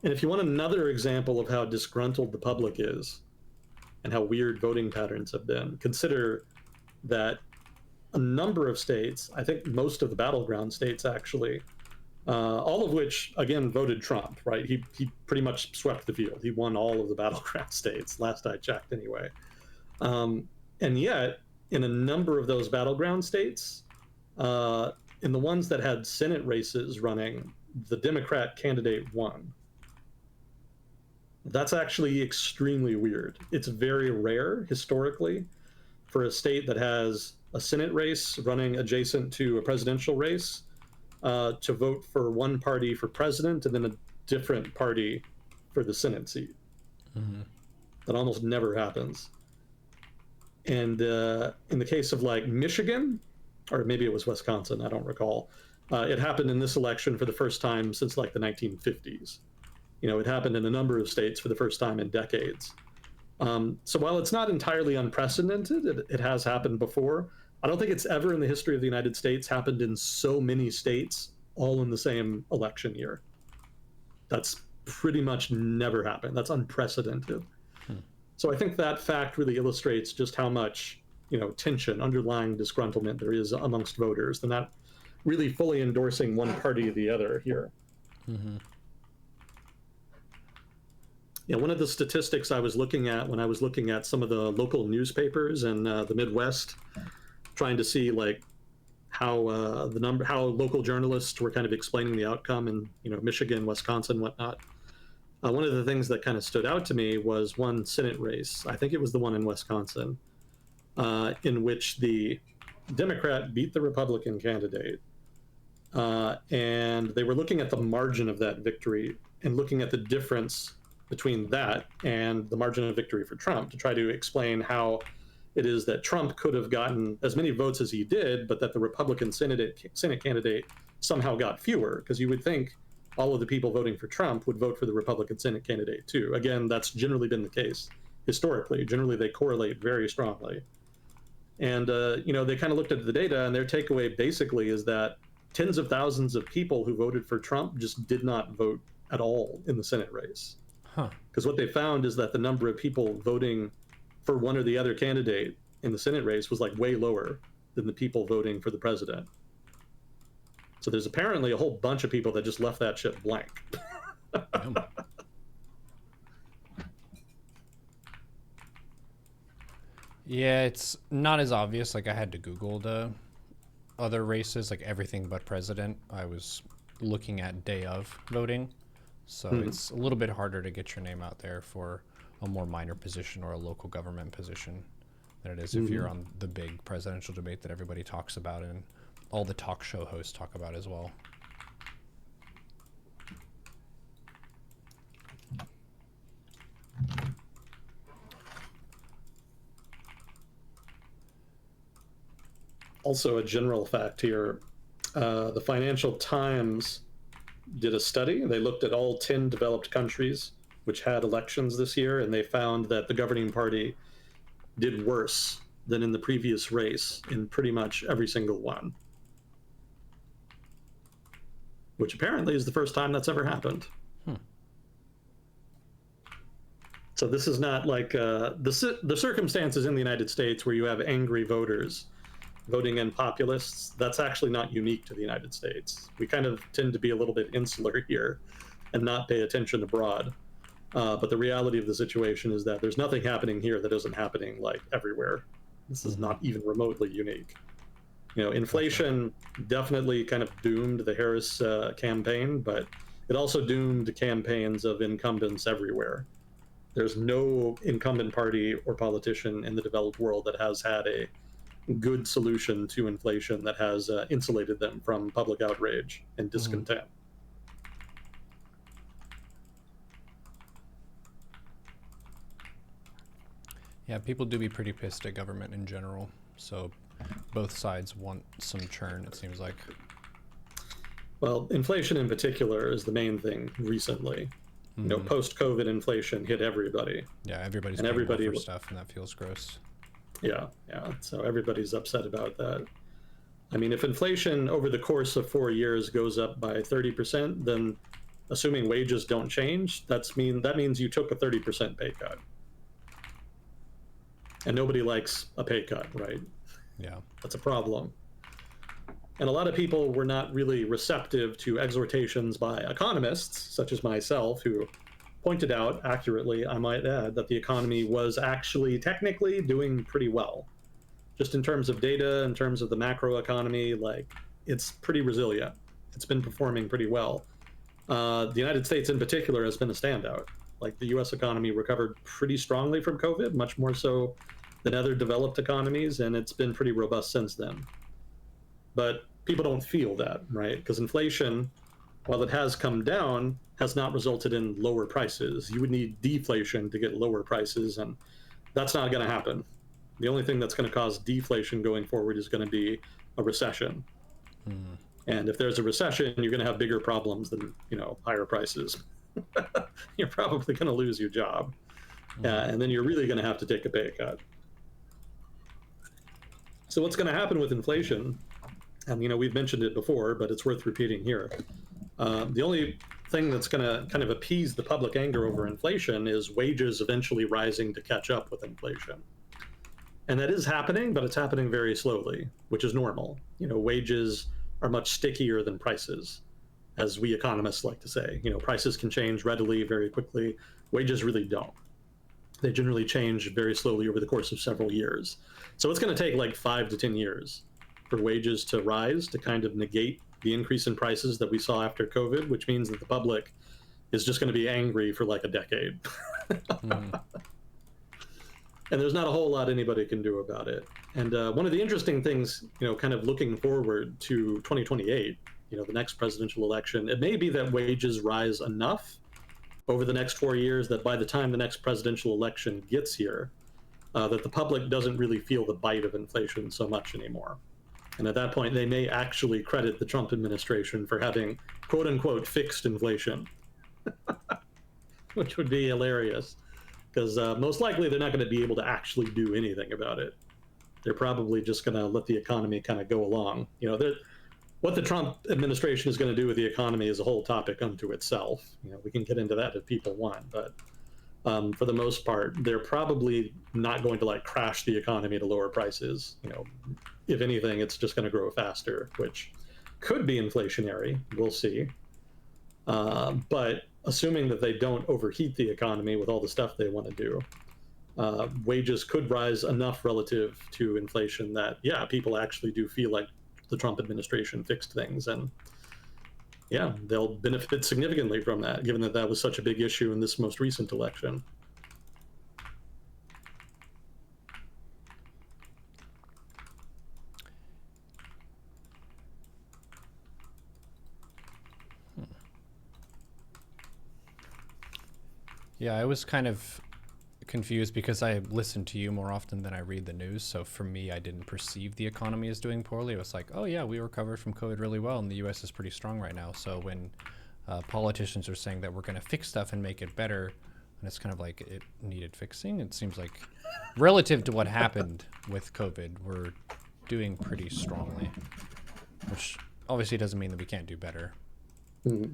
[SPEAKER 2] And if you want another example of how disgruntled the public is and how weird voting patterns have been, consider that a number of states, I think most of the battleground states actually, all of which, again, voted Trump, right? He pretty much swept the field. He won all of the battleground states, last I checked anyway. And yet, in a number of those battleground states, in the ones that had Senate races running, the Democrat candidate won. That's actually extremely weird. It's very rare, historically, for a state that has a Senate race running adjacent to a presidential race to vote for one party for president and then a different party for the Senate seat. That almost never happens. And in the case of like Michigan, or maybe it was Wisconsin, I don't recall, it happened in this election for the first time since like the 1950s. It happened in a number of states for the first time in decades. So while it's not entirely unprecedented, it has happened before. I don't think it's ever in the history of the United States happened in so many states all in the same election year. That's pretty much never happened. That's unprecedented. So I think that fact really illustrates just how much tension, underlying disgruntlement there is amongst voters. They're not really fully endorsing one party or the other here. One of the statistics I was looking at when I was looking at some of the local newspapers in the Midwest, trying to see like how local journalists were kind of explaining the outcome in Michigan, Wisconsin, whatnot. One of the things that kind of stood out to me was one Senate race. I think it was the one in Wisconsin, in which the Democrat beat the Republican candidate. And they were looking at the margin of that victory and looking at the difference between that and the margin of victory for Trump to try to explain how it is that Trump could have gotten as many votes as he did, but that the Republican Senate candidate somehow got fewer, because you would think all of the people voting for Trump would vote for the Republican Senate candidate too. Again, that's generally been the case historically. Generally, they correlate very strongly. And, they kind of looked at the data, and their takeaway basically is that tens of thousands of people who voted for Trump just did not vote at all in the Senate race. Because what they found is that the number of people voting for one or the other candidate in the Senate race was like way lower than the people voting for the president. So there's apparently a whole bunch of people that just left that shit blank.
[SPEAKER 1] Yeah, it's not as obvious. Like, I had to Google the other races, like everything but president. I was looking at day of voting. So it's a little bit harder to get your name out there for a more minor position or a local government position than it is if you're on the big presidential debate that everybody talks about and all the talk show hosts talk about as well.
[SPEAKER 2] Also, a general fact here, the Financial Times did a study. They looked at all 10 developed countries which had elections this year, and they found that the governing party did worse than in the previous race in pretty much every single one, which apparently is the first time that's ever happened. So this is not like the circumstances in the United States where you have angry voters voting in populists. That's actually not unique to the United States. We kind of tend to be a little bit insular here and not pay attention abroad. But the reality of the situation is that there's nothing happening here that isn't happening like everywhere. This is not even remotely unique. You know, inflation definitely kind of doomed the Harris campaign, but it also doomed campaigns of incumbents everywhere. There's no incumbent party or politician in the developed world that has had a good solution to inflation that has insulated them from public outrage and discontent.
[SPEAKER 1] Yeah, people do be pretty pissed at government in general. So both sides want some churn, it seems like.
[SPEAKER 2] Well, inflation in particular is the main thing recently. You know, post-COVID inflation hit everybody.
[SPEAKER 1] Yeah, everybody's paying more for stuff, and that feels gross.
[SPEAKER 2] Yeah. So everybody's upset about that. I mean, if inflation over the course of 4 years goes up by 30%, then assuming wages don't change, that means you took a 30% pay cut. And nobody likes a pay cut, right?
[SPEAKER 1] Yeah.
[SPEAKER 2] That's a problem. And a lot of people were not really receptive to exhortations by economists, such as myself, who pointed out accurately, I might add, that the economy was actually technically doing pretty well. Just in terms of data, in terms of the macro economy, like, it's pretty resilient. It's been performing pretty well. The United States in particular has been a standout. Like, the US economy recovered pretty strongly from COVID, much more so than other developed economies, and it's been pretty robust since then. But people don't feel that, right? Because inflation, while it has come down, has not resulted in lower prices. You would need deflation to get lower prices, and that's not going to happen. The only thing that's going to cause deflation going forward is going to be a recession. And if there's a recession, you're going to have bigger problems than, you know, higher prices. You're probably going to lose your job. And then you're really going to have to take a pay cut. So what's going to happen with inflation? And, you know, we've mentioned it before, but it's worth repeating here. The only thing that's going to kind of appease the public anger over inflation is wages eventually rising to catch up with inflation. And that is happening, but it's happening very slowly, which is normal. You know, wages are much stickier than prices, as we economists like to say. You know, prices can change readily, very quickly. Wages really don't. They generally change very slowly over the course of several years. So it's going to take like 5 to 10 years for wages to rise to kind of negate the increase in prices that we saw after COVID, which means that the public is just going to be angry for like a decade. And there's not a whole lot anybody can do about it. And one of the interesting things, you know, kind of looking forward to 2028, you know, the next presidential election, it may be that wages rise enough over the next 4 years that by the time the next presidential election gets here, that the public doesn't really feel the bite of inflation so much anymore. And at that point, they may actually credit the Trump administration for having, quote unquote, fixed inflation, which would be hilarious. Because most likely they're not going to be able to actually do anything about it. They're probably just going to let the economy kind of go along. You know, what the Trump administration is going to do with the economy is a whole topic unto itself. We can get into that if people want, but for the most part, they're probably not going to like crash the economy to lower prices. If anything, it's just going to grow faster, which could be inflationary. We'll see. But assuming that they don't overheat the economy with all the stuff they want to do, wages could rise enough relative to inflation that, yeah, people actually do feel like the Trump administration fixed things, and yeah, they'll benefit significantly from that, given that that was such a big issue in this most recent election.
[SPEAKER 1] Yeah, I was kind of confused because I listen to you more often than I read the news. So for me, I didn't perceive the economy as doing poorly. It was like, oh yeah, we recovered from COVID really well, and the U.S. is pretty strong right now. So when politicians are saying that we're going to fix stuff and make it better, and it's kind of like it needed fixing, it seems like relative to what happened with COVID, we're doing pretty strongly, which obviously doesn't mean that we can't do better.
[SPEAKER 2] Mm-hmm.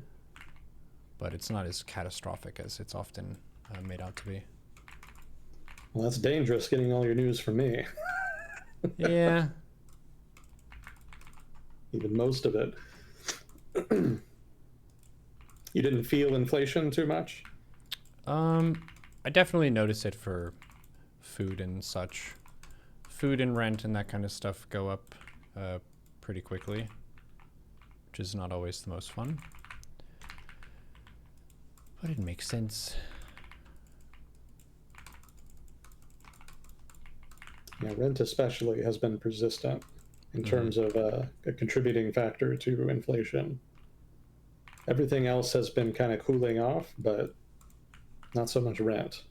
[SPEAKER 1] But it's not as catastrophic as it's often made out to be.
[SPEAKER 2] Well, that's dangerous, getting all your news from me.
[SPEAKER 1] Yeah.
[SPEAKER 2] Even most of it. You didn't feel inflation too much?
[SPEAKER 1] I definitely notice it for food and such. Food and rent and that kind of stuff go up pretty quickly, which is not always the most fun. But it makes sense.
[SPEAKER 2] Yeah, rent especially has been persistent in terms of a contributing factor to inflation. Everything else has been kind of cooling off, but not so much rent.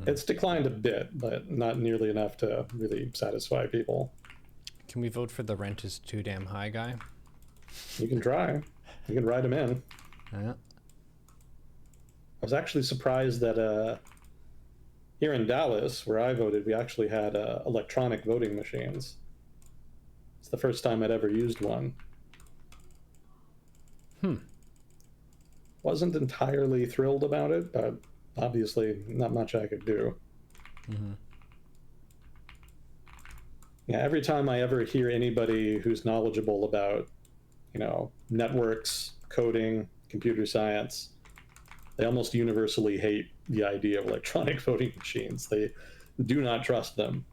[SPEAKER 2] It's declined a bit, but not nearly enough to really satisfy people.
[SPEAKER 1] Can we vote for the rent is too damn high guy?
[SPEAKER 2] You can try. You can write them in.
[SPEAKER 1] Yeah.
[SPEAKER 2] I was actually surprised that here in Dallas, where I voted, we actually had electronic voting machines. It's the first time I'd ever used one. Wasn't entirely thrilled about it, but obviously not much I could do. Yeah, every time I ever hear anybody who's knowledgeable about, networks, coding, computer science, they almost universally hate the idea of electronic voting machines. They do not trust them.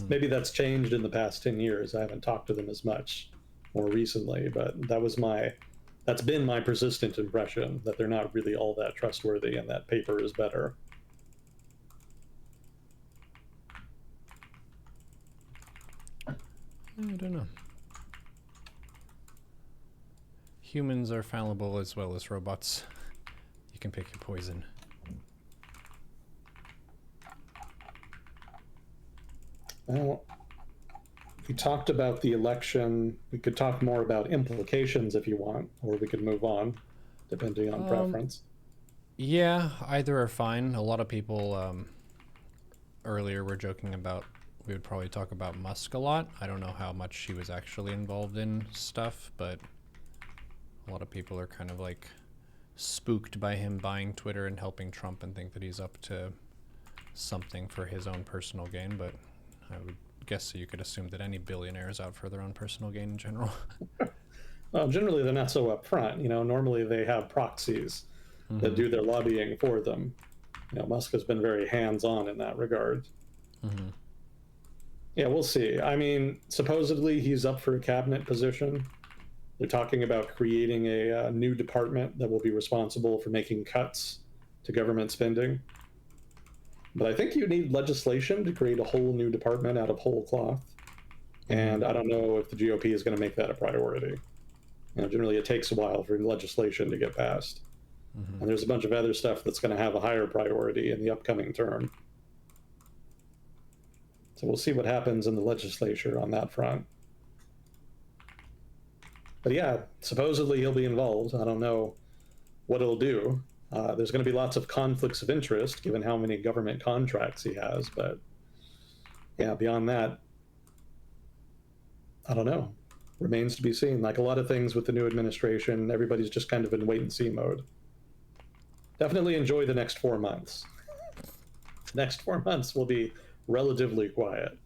[SPEAKER 2] Maybe that's changed in the past 10 years. I haven't talked to them as much more recently, but that's been my persistent impression, that they're not really all that trustworthy and that paper is better.
[SPEAKER 1] I don't know. Humans are fallible as well as robots. You can pick your poison.
[SPEAKER 2] Well, we talked about the election. We could talk more about implications if you want, or we could move on, depending on preference.
[SPEAKER 1] Yeah, either are fine. A lot of people earlier were joking about we would probably talk about Musk a lot. I don't know how much he was actually involved in stuff, but a lot of people are kind of like spooked by him buying Twitter and helping Trump and think that he's up to something for his own personal gain, but I would guess you could assume that any billionaire is out for their own personal gain in general.
[SPEAKER 2] Well, generally they're not so upfront. Normally they have proxies that do their lobbying for them. Musk has been very hands-on in that regard. Yeah, we'll see. I mean, supposedly he's up for a cabinet position. They're talking about creating a new department that will be responsible for making cuts to government spending. But I think you need legislation to create a whole new department out of whole cloth. And I don't know if the GOP is going to make that a priority. Generally it takes a while for legislation to get passed. And there's a bunch of other stuff that's going to have a higher priority in the upcoming term. So we'll see what happens in the legislature on that front. But yeah, supposedly he'll be involved. I don't know what he'll do. There's going to be lots of conflicts of interest given how many government contracts he has. But yeah, beyond that, I don't know. Remains to be seen. Like a lot of things with the new administration, everybody's just kind of in wait and see mode. Definitely enjoy the next 4 months. The next 4 months will be relatively quiet.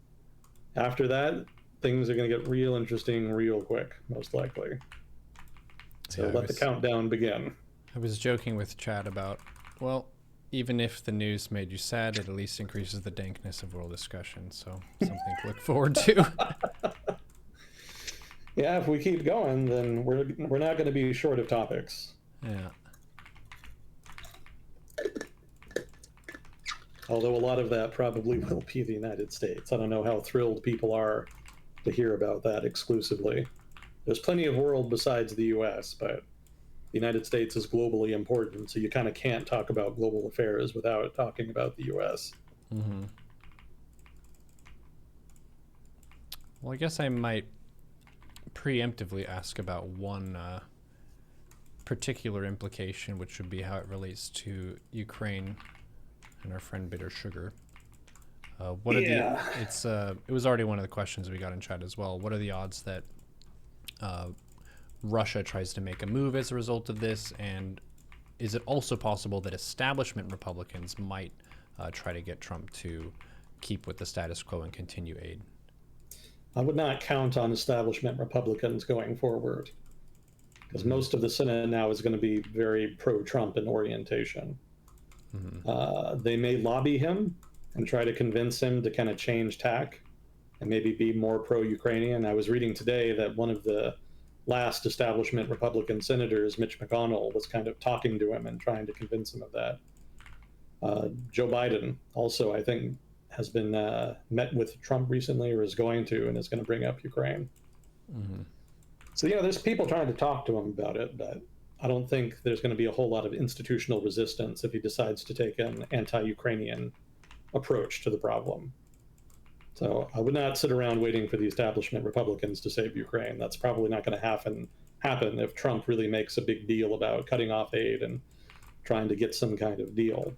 [SPEAKER 2] After that, things are going to get real interesting real quick, most likely. So let the countdown begin.
[SPEAKER 1] I was joking with Chad about, well, even if the news made you sad, it at least increases the dankness of world discussion. So something to look forward to.
[SPEAKER 2] Yeah, if we keep going, then we're not going to be short of topics.
[SPEAKER 1] Yeah.
[SPEAKER 2] Although a lot of that probably will be the United States. I don't know how thrilled people are to hear about that exclusively. There's plenty of world besides the US, but the United States is globally important, so you kind of can't talk about global affairs without talking about the US.
[SPEAKER 1] Mm-hmm. Well, I guess I might preemptively ask about one particular implication, which would be how it relates to Ukraine and our friend Bitter Sugar. What are it was already one of the questions we got in chat as well. What are the odds that Russia tries to make a move as a result of this, and is it also possible that establishment Republicans might try to get Trump to keep with the status quo and continue aid?
[SPEAKER 2] I would not count on establishment Republicans going forward, because most of the Senate now is going to be very pro-Trump in orientation. Mm-hmm. They may lobby him and try to convince him to kind of change tack and maybe be more pro-Ukrainian. I was reading today that one of the last establishment Republican senators, Mitch McConnell, was kind of talking to him and trying to convince him of that. Joe Biden also, I think, has been met with Trump recently, or is going to, and is going to bring up Ukraine. Mm-hmm. So, there's people trying to talk to him about it, but I don't think there's going to be a whole lot of institutional resistance if he decides to take an anti-Ukrainian approach to the problem. So I would not sit around waiting for the establishment Republicans to save Ukraine. That's probably not going to happen if Trump really makes a big deal about cutting off aid and trying to get some kind of deal.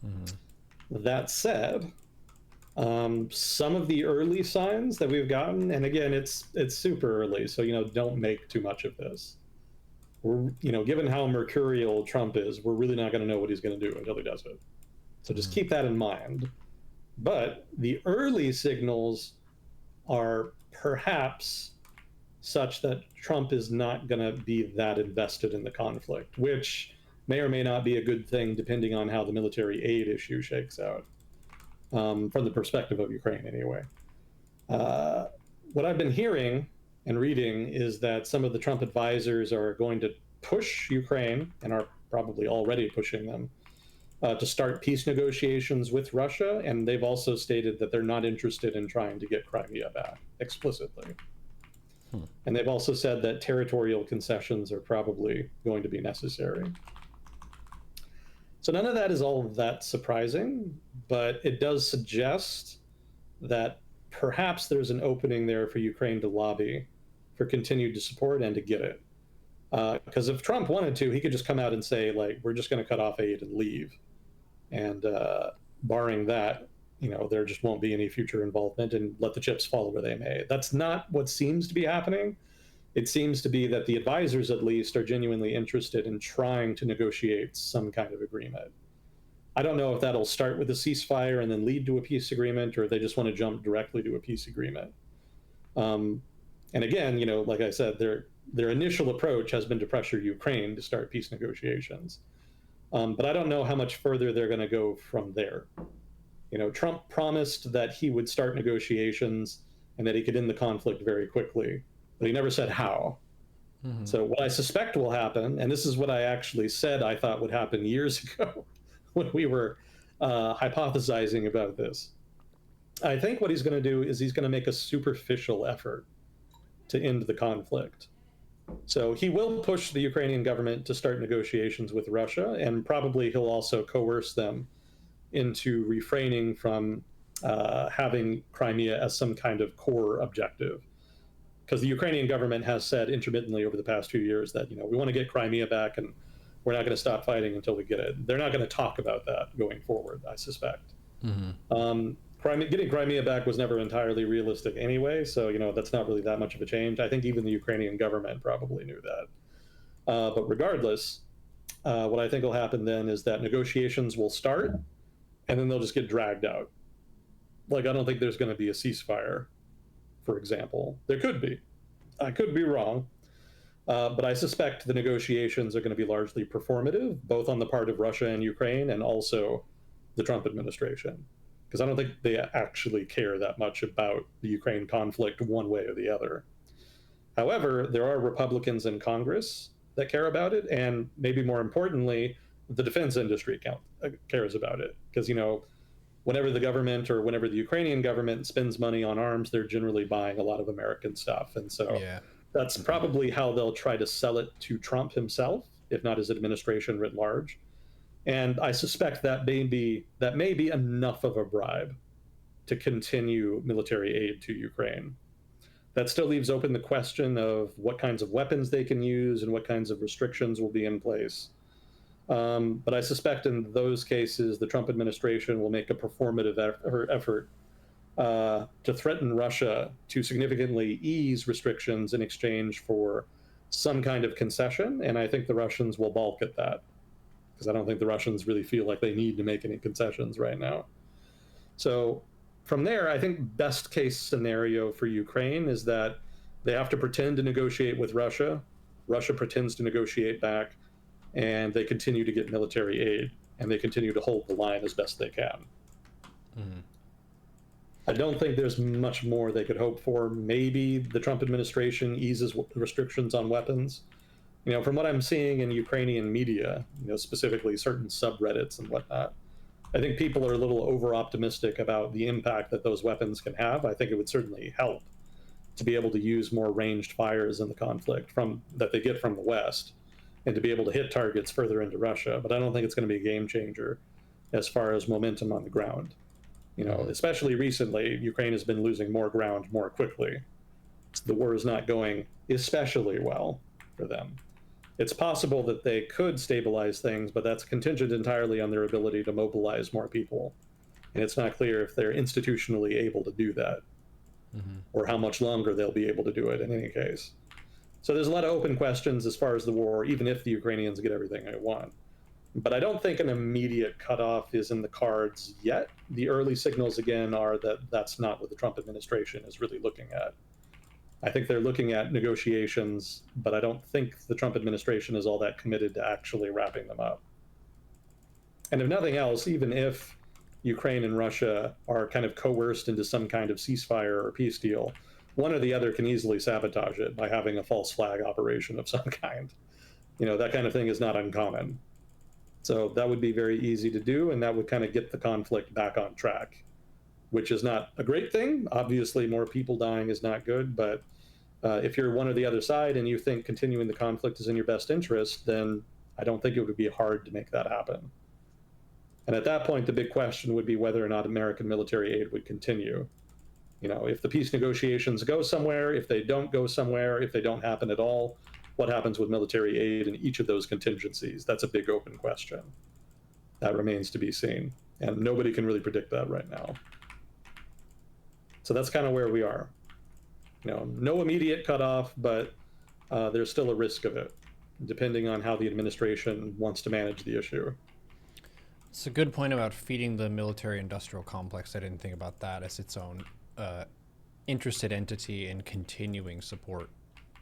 [SPEAKER 2] Mm-hmm. That said, some of the early signs that we've gotten, and again, it's super early, so don't make too much of this. We're given how mercurial Trump is, we're really not going to know what he's going to do until he does it. So just keep that in mind. But the early signals are perhaps such that Trump is not going to be that invested in the conflict, which may or may not be a good thing depending on how the military aid issue shakes out, from the perspective of Ukraine anyway. What I've been hearing and reading is that some of the Trump advisors are going to push Ukraine, and are probably already pushing them, to start peace negotiations with Russia, and they've also stated that they're not interested in trying to get Crimea back, explicitly. And they've also said that territorial concessions are probably going to be necessary. So none of that is all that surprising, but it does suggest that perhaps there's an opening there for Ukraine to lobby for continued support and to get it. Because if Trump wanted to, he could just come out and say, like, we're just going to cut off aid and leave. And barring that, there just won't be any future involvement, and let the chips fall where they may. That's not what seems to be happening. It seems to be that the advisors, at least, are genuinely interested in trying to negotiate some kind of agreement. I don't know if that'll start with a ceasefire and then lead to a peace agreement, or if they just want to jump directly to a peace agreement. And again, like I said, their initial approach has been to pressure Ukraine to start peace negotiations. But I don't know how much further they're going to go from there. Trump promised that he would start negotiations and that he could end the conflict very quickly, but he never said how. Mm-hmm. So what I suspect will happen, and this is what I actually said I thought would happen years ago when we were hypothesizing about this, I think what he's going to do is he's going to make a superficial effort to end the conflict. So he will push the Ukrainian government to start negotiations with Russia, and probably he'll also coerce them into refraining from having Crimea as some kind of core objective. Because the Ukrainian government has said intermittently over the past few years that, we want to get Crimea back and we're not going to stop fighting until we get it. They're not going to talk about that going forward, I suspect. Mm-hmm. getting Crimea back was never entirely realistic anyway, so that's not really that much of a change. I think even the Ukrainian government probably knew that. But regardless, what I think will happen then is that negotiations will start, and then they'll just get dragged out. Like, I don't think there's going to be a ceasefire, for example. There could be. I could be wrong. But I suspect the negotiations are going to be largely performative, both on the part of Russia and Ukraine and also the Trump administration. Because I don't think they actually care that much about the Ukraine conflict one way or the other. However, there are Republicans in Congress that care about it, and maybe more importantly, the defense industry cares about it. Because, whenever the government or whenever the Ukrainian government spends money on arms, they're generally buying a lot of American stuff. And so that's probably how they'll try to sell it to Trump himself, if not his administration writ large. And I suspect that may be enough of a bribe to continue military aid to Ukraine. That still leaves open the question of what kinds of weapons they can use and what kinds of restrictions will be in place. But I suspect in those cases, the Trump administration will make a performative effort to threaten Russia to significantly ease restrictions in exchange for some kind of concession. And I think the Russians will balk at that, because I don't think the Russians really feel like they need to make any concessions right now. So from there, I think best case scenario for Ukraine is that they have to pretend to negotiate with Russia. Russia pretends to negotiate back, and they continue to get military aid, and they continue to hold the line as best they can. Mm-hmm. I don't think there's much more they could hope for. Maybe the Trump administration eases restrictions on weapons. From what I'm seeing in Ukrainian media, specifically certain subreddits and whatnot, I think people are a little over-optimistic about the impact that those weapons can have. I think it would certainly help to be able to use more ranged fires in the conflict that they get from the West, and to be able to hit targets further into Russia. But I don't think it's going to be a game changer as far as momentum on the ground. Especially recently, Ukraine has been losing more ground more quickly. The war is not going especially well for them. It's possible that they could stabilize things, but that's contingent entirely on their ability to mobilize more people. And it's not clear if they're institutionally able to do that, or how much longer they'll be able to do it in any case. So there's a lot of open questions as far as the war, even if the Ukrainians get everything they want. But I don't think an immediate cutoff is in the cards yet. The early signals, again, are that that's not what the Trump administration is really looking at. I think they're looking at negotiations, but I don't think the Trump administration is all that committed to actually wrapping them up. And if nothing else, even if Ukraine and Russia are kind of coerced into some kind of ceasefire or peace deal, one or the other can easily sabotage it by having a false flag operation of some kind. That kind of thing is not uncommon. So that would be very easy to do, and that would kind of get the conflict back on track, which is not a great thing. Obviously, more people dying is not good, but if you're one or the other side and you think continuing the conflict is in your best interest, then I don't think it would be hard to make that happen. And at that point, the big question would be whether or not American military aid would continue. If the peace negotiations go somewhere, if they don't go somewhere, if they don't happen at all, what happens with military aid in each of those contingencies? That's a big open question. That remains to be seen. And nobody can really predict that right now. So that's kind of where we are. No immediate cutoff, but there's still a risk of it, depending on how the administration wants to manage the issue.
[SPEAKER 1] It's a good point about feeding the military-industrial complex. I didn't think about that as its own interested entity in continuing support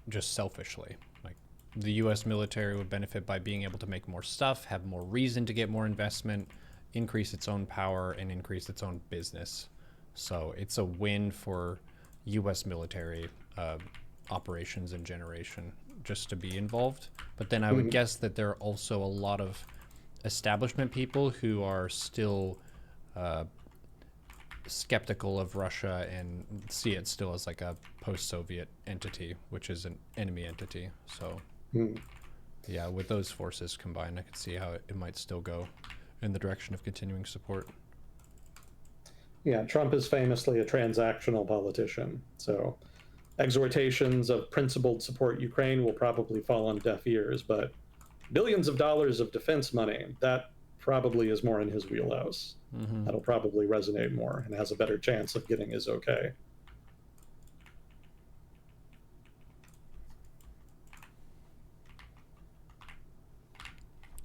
[SPEAKER 1] just selfishly. Like, the U.S. military would benefit by being able to make more stuff, have more reason to get more investment, increase its own power, and increase its own business. So it's a win for U.S. military operations and generation just to be involved. But then I would guess that there are also a lot of establishment people who are still skeptical of Russia and see it still as like a post-Soviet entity, which is an enemy entity. So yeah, with those forces combined, I could see how it might still go in the direction of continuing support.
[SPEAKER 2] Yeah, Trump is famously a transactional politician. So exhortations of principled support Ukraine will probably fall on deaf ears, but billions of dollars of defense money, that probably is more in his wheelhouse. That'll probably resonate more and has a better chance of getting his okay.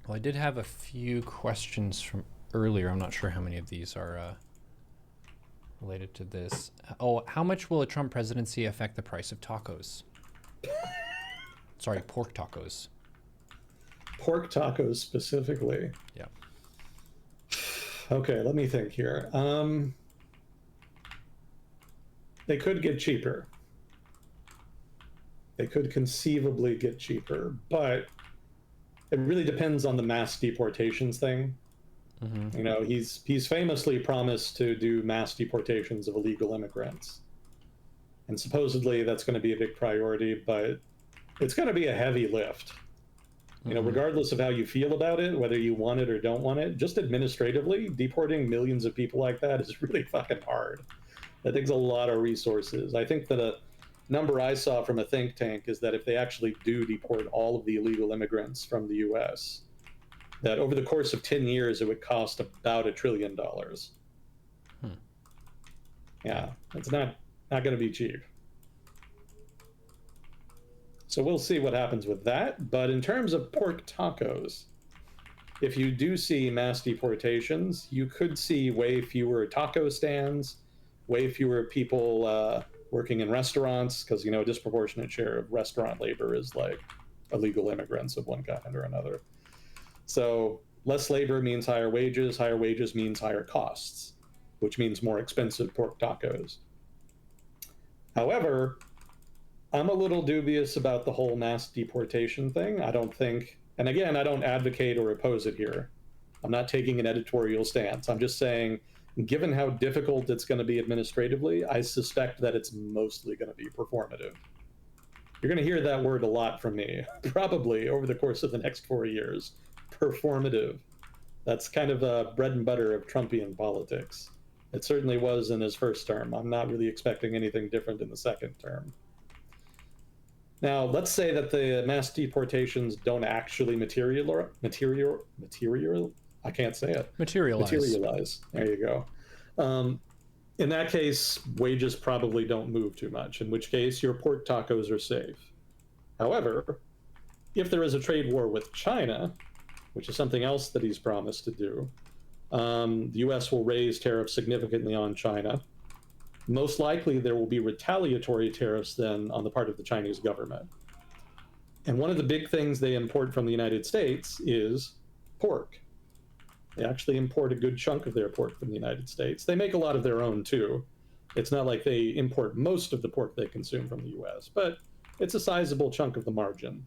[SPEAKER 1] Well, I did have a few questions from earlier. I'm not sure how many of these are related to this. Oh, how much will a Trump presidency affect the price of tacos? Sorry, pork tacos.
[SPEAKER 2] Pork tacos specifically.
[SPEAKER 1] Yeah.
[SPEAKER 2] Okay, let me think here. They could get cheaper. They could conceivably get cheaper, but it really depends on the mass deportations thing. You know, he's famously promised to do mass deportations of illegal immigrants. And supposedly that's going to be a big priority, but it's going to be a heavy lift. You know, regardless of how you feel about it, whether you want it or don't want it, just administratively, deporting millions of people like that is really fucking hard. That takes a lot of resources. I think that a number I saw from a think tank is that if they actually do deport all of the illegal immigrants from the US, that over the course of 10 years, it would cost about $1 trillion. Yeah, it's not going to be cheap. So we'll see what happens with that. But in terms of pork tacos, if you do see mass deportations, you could see way fewer taco stands, way fewer people working in restaurants, because, you know, a disproportionate share of restaurant labor is like illegal immigrants of one kind or another. So less labor means higher wages means higher costs, which means more expensive pork tacos. However, I'm a little dubious about the whole mass deportation thing. I don't think, and again, I don't advocate or oppose it here. I'm not taking an editorial stance. I'm just saying, given how difficult it's going to be administratively, I suspect that it's mostly going to be performative. You're going to hear that word a lot from me, probably over the course of the next 4 years. Performative. That's kind of a bread and butter of Trumpian politics. It certainly was in his first term. I'm not really expecting anything different in the second term. Now, let's say that the mass deportations don't actually materialize. I can't say it. Materialize. There you go. In that case, wages probably don't move too much, in which case your pork tacos are safe. However, if there is a trade war with China, which is something else that he's promised to do, the US will raise tariffs significantly on China. Most likely, there will be retaliatory tariffs then on the part of the Chinese government. And one of the big things they import from the United States is pork. They actually import a good chunk of their pork from the United States. They make a lot of their own, too. It's not like they import most of the pork they consume from the US, but it's a sizable chunk of the margin.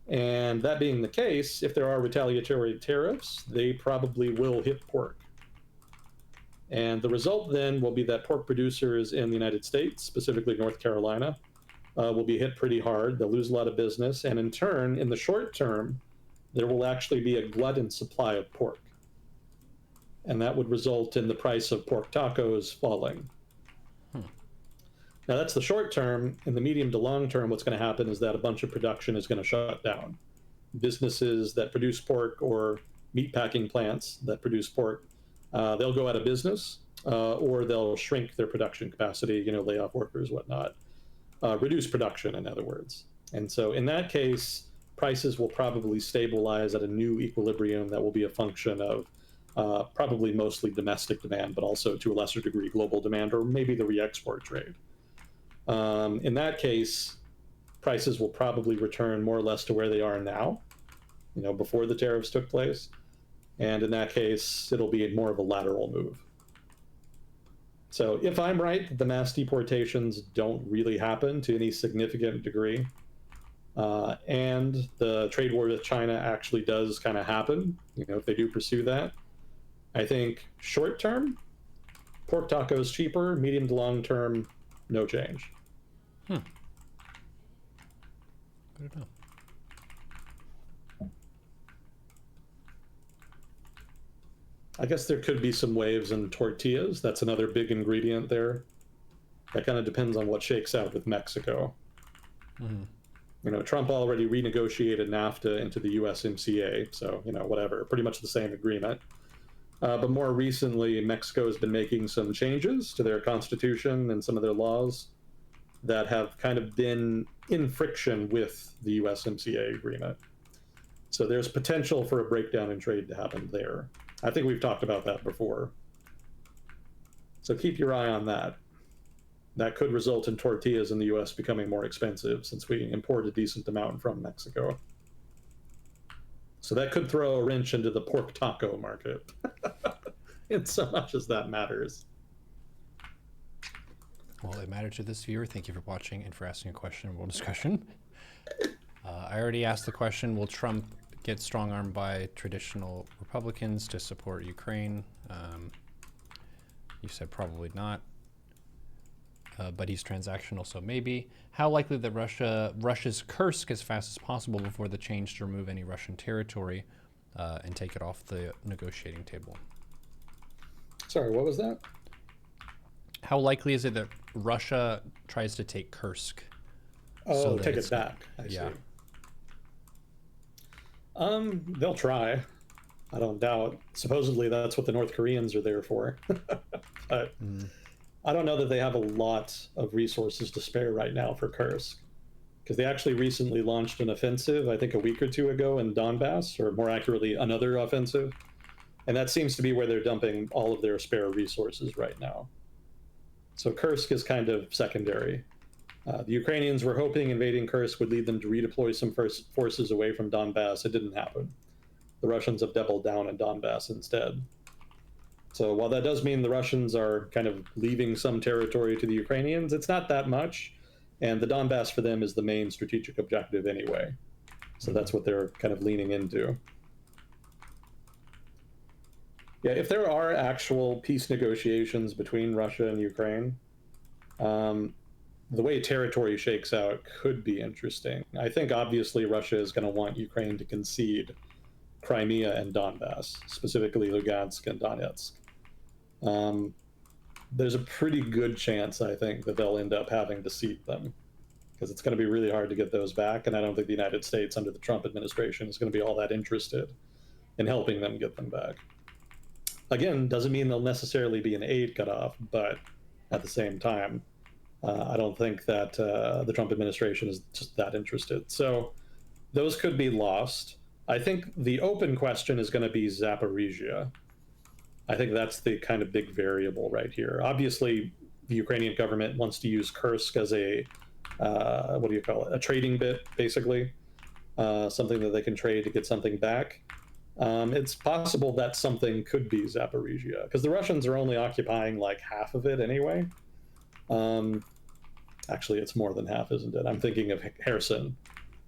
[SPEAKER 2] And that being the case, if there are retaliatory tariffs, they probably will hit pork. And the result then will be that pork producers in the United States, specifically North Carolina, will be hit pretty hard. They'll lose a lot of business. And in turn, in the short term, there will actually be a glut in supply of pork. And that would result in the price of pork tacos falling. Now, that's the short term. In the medium to long term, what's going to happen is that a bunch of production is going to shut down. Businesses that produce pork or meatpacking plants that produce pork, they'll go out of business, or they'll shrink their production capacity, you know, lay off workers, whatnot. Reduce production, in other words. And so in that case, prices will probably stabilize at a new equilibrium that will be a function of probably mostly domestic demand, but also to a lesser degree global demand, or maybe the re-export trade. In that case, prices will probably return more or less to where they are now, you know, before the tariffs took place. And in that case, it'll be more of a lateral move. So if I'm right that the mass deportations don't really happen to any significant degree, and the trade war with China actually does kind of happen, you know, if they do pursue that, I think short term, pork tacos cheaper, medium to long term, no change.
[SPEAKER 1] Good enough.
[SPEAKER 2] I guess there could be some waves in tortillas. That's another big ingredient there. That kind of depends on what shakes out with Mexico. Trump already renegotiated NAFTA into the USMCA, so whatever, pretty much the same agreement. But more recently, Mexico has been making some changes to their constitution and some of their laws that have kind of been in friction with the USMCA agreement. So there's potential for a breakdown in trade to happen there. I think we've talked about that before. So keep your eye on that. That could result in tortillas in the US becoming more expensive since we import a decent amount from Mexico. So that could throw a wrench into the pork taco market, in so much as that matters.
[SPEAKER 1] Well, it mattered to this viewer. Thank you for watching and for asking a question. We'll discussion. I already asked the question, will Trump get strong-armed by traditional Republicans to support Ukraine? You said probably not. But he's transactional, so maybe. How likely that Russia rushes Kursk as fast as possible before the change to remove any Russian territory and take it off the negotiating table?
[SPEAKER 2] Sorry, what was that?
[SPEAKER 1] How likely is it that Russia tries to take Kursk?
[SPEAKER 2] Oh, take it back. I see. They'll try. I don't doubt. Supposedly that's what the North Koreans are there for. But I don't know that they have a lot of resources to spare right now for Kursk, because they actually recently launched an offensive, I think a week or two ago, in Donbass, or more accurately, another offensive. And that seems to be where they're dumping all of their spare resources right now. So Kursk is kind of secondary. The Ukrainians were hoping invading Kursk would lead them to redeploy some forces away from Donbass. It didn't happen. The Russians have doubled down in Donbass instead. So while that does mean the Russians are kind of leaving some territory to the Ukrainians, it's not that much. And the Donbass for them is the main strategic objective anyway. So that's what they're kind of leaning into. Yeah, if there are actual peace negotiations between Russia and Ukraine, the way territory shakes out could be interesting. I think obviously Russia is going to want Ukraine to concede Crimea and Donbass, specifically Lugansk and Donetsk. There's a pretty good chance, I think, that they'll end up having to cede them, because it's going to be really hard to get those back, and I don't think the United States under the Trump administration is going to be all that interested in helping them get them back. Again, doesn't mean there'll necessarily be an aid cutoff, but at the same time, I don't think that the Trump administration is just that interested. So those could be lost. I think the open question is going to be Zaporizhia. I think that's the kind of big variable right here. Obviously, the Ukrainian government wants to use Kursk as a, what do you call it, a trading bit, basically, something that they can trade to get something back. It's possible that something could be Zaporizhia, because the Russians are only occupying like half of it anyway. Actually, it's more than half, isn't it? I'm thinking of Kherson.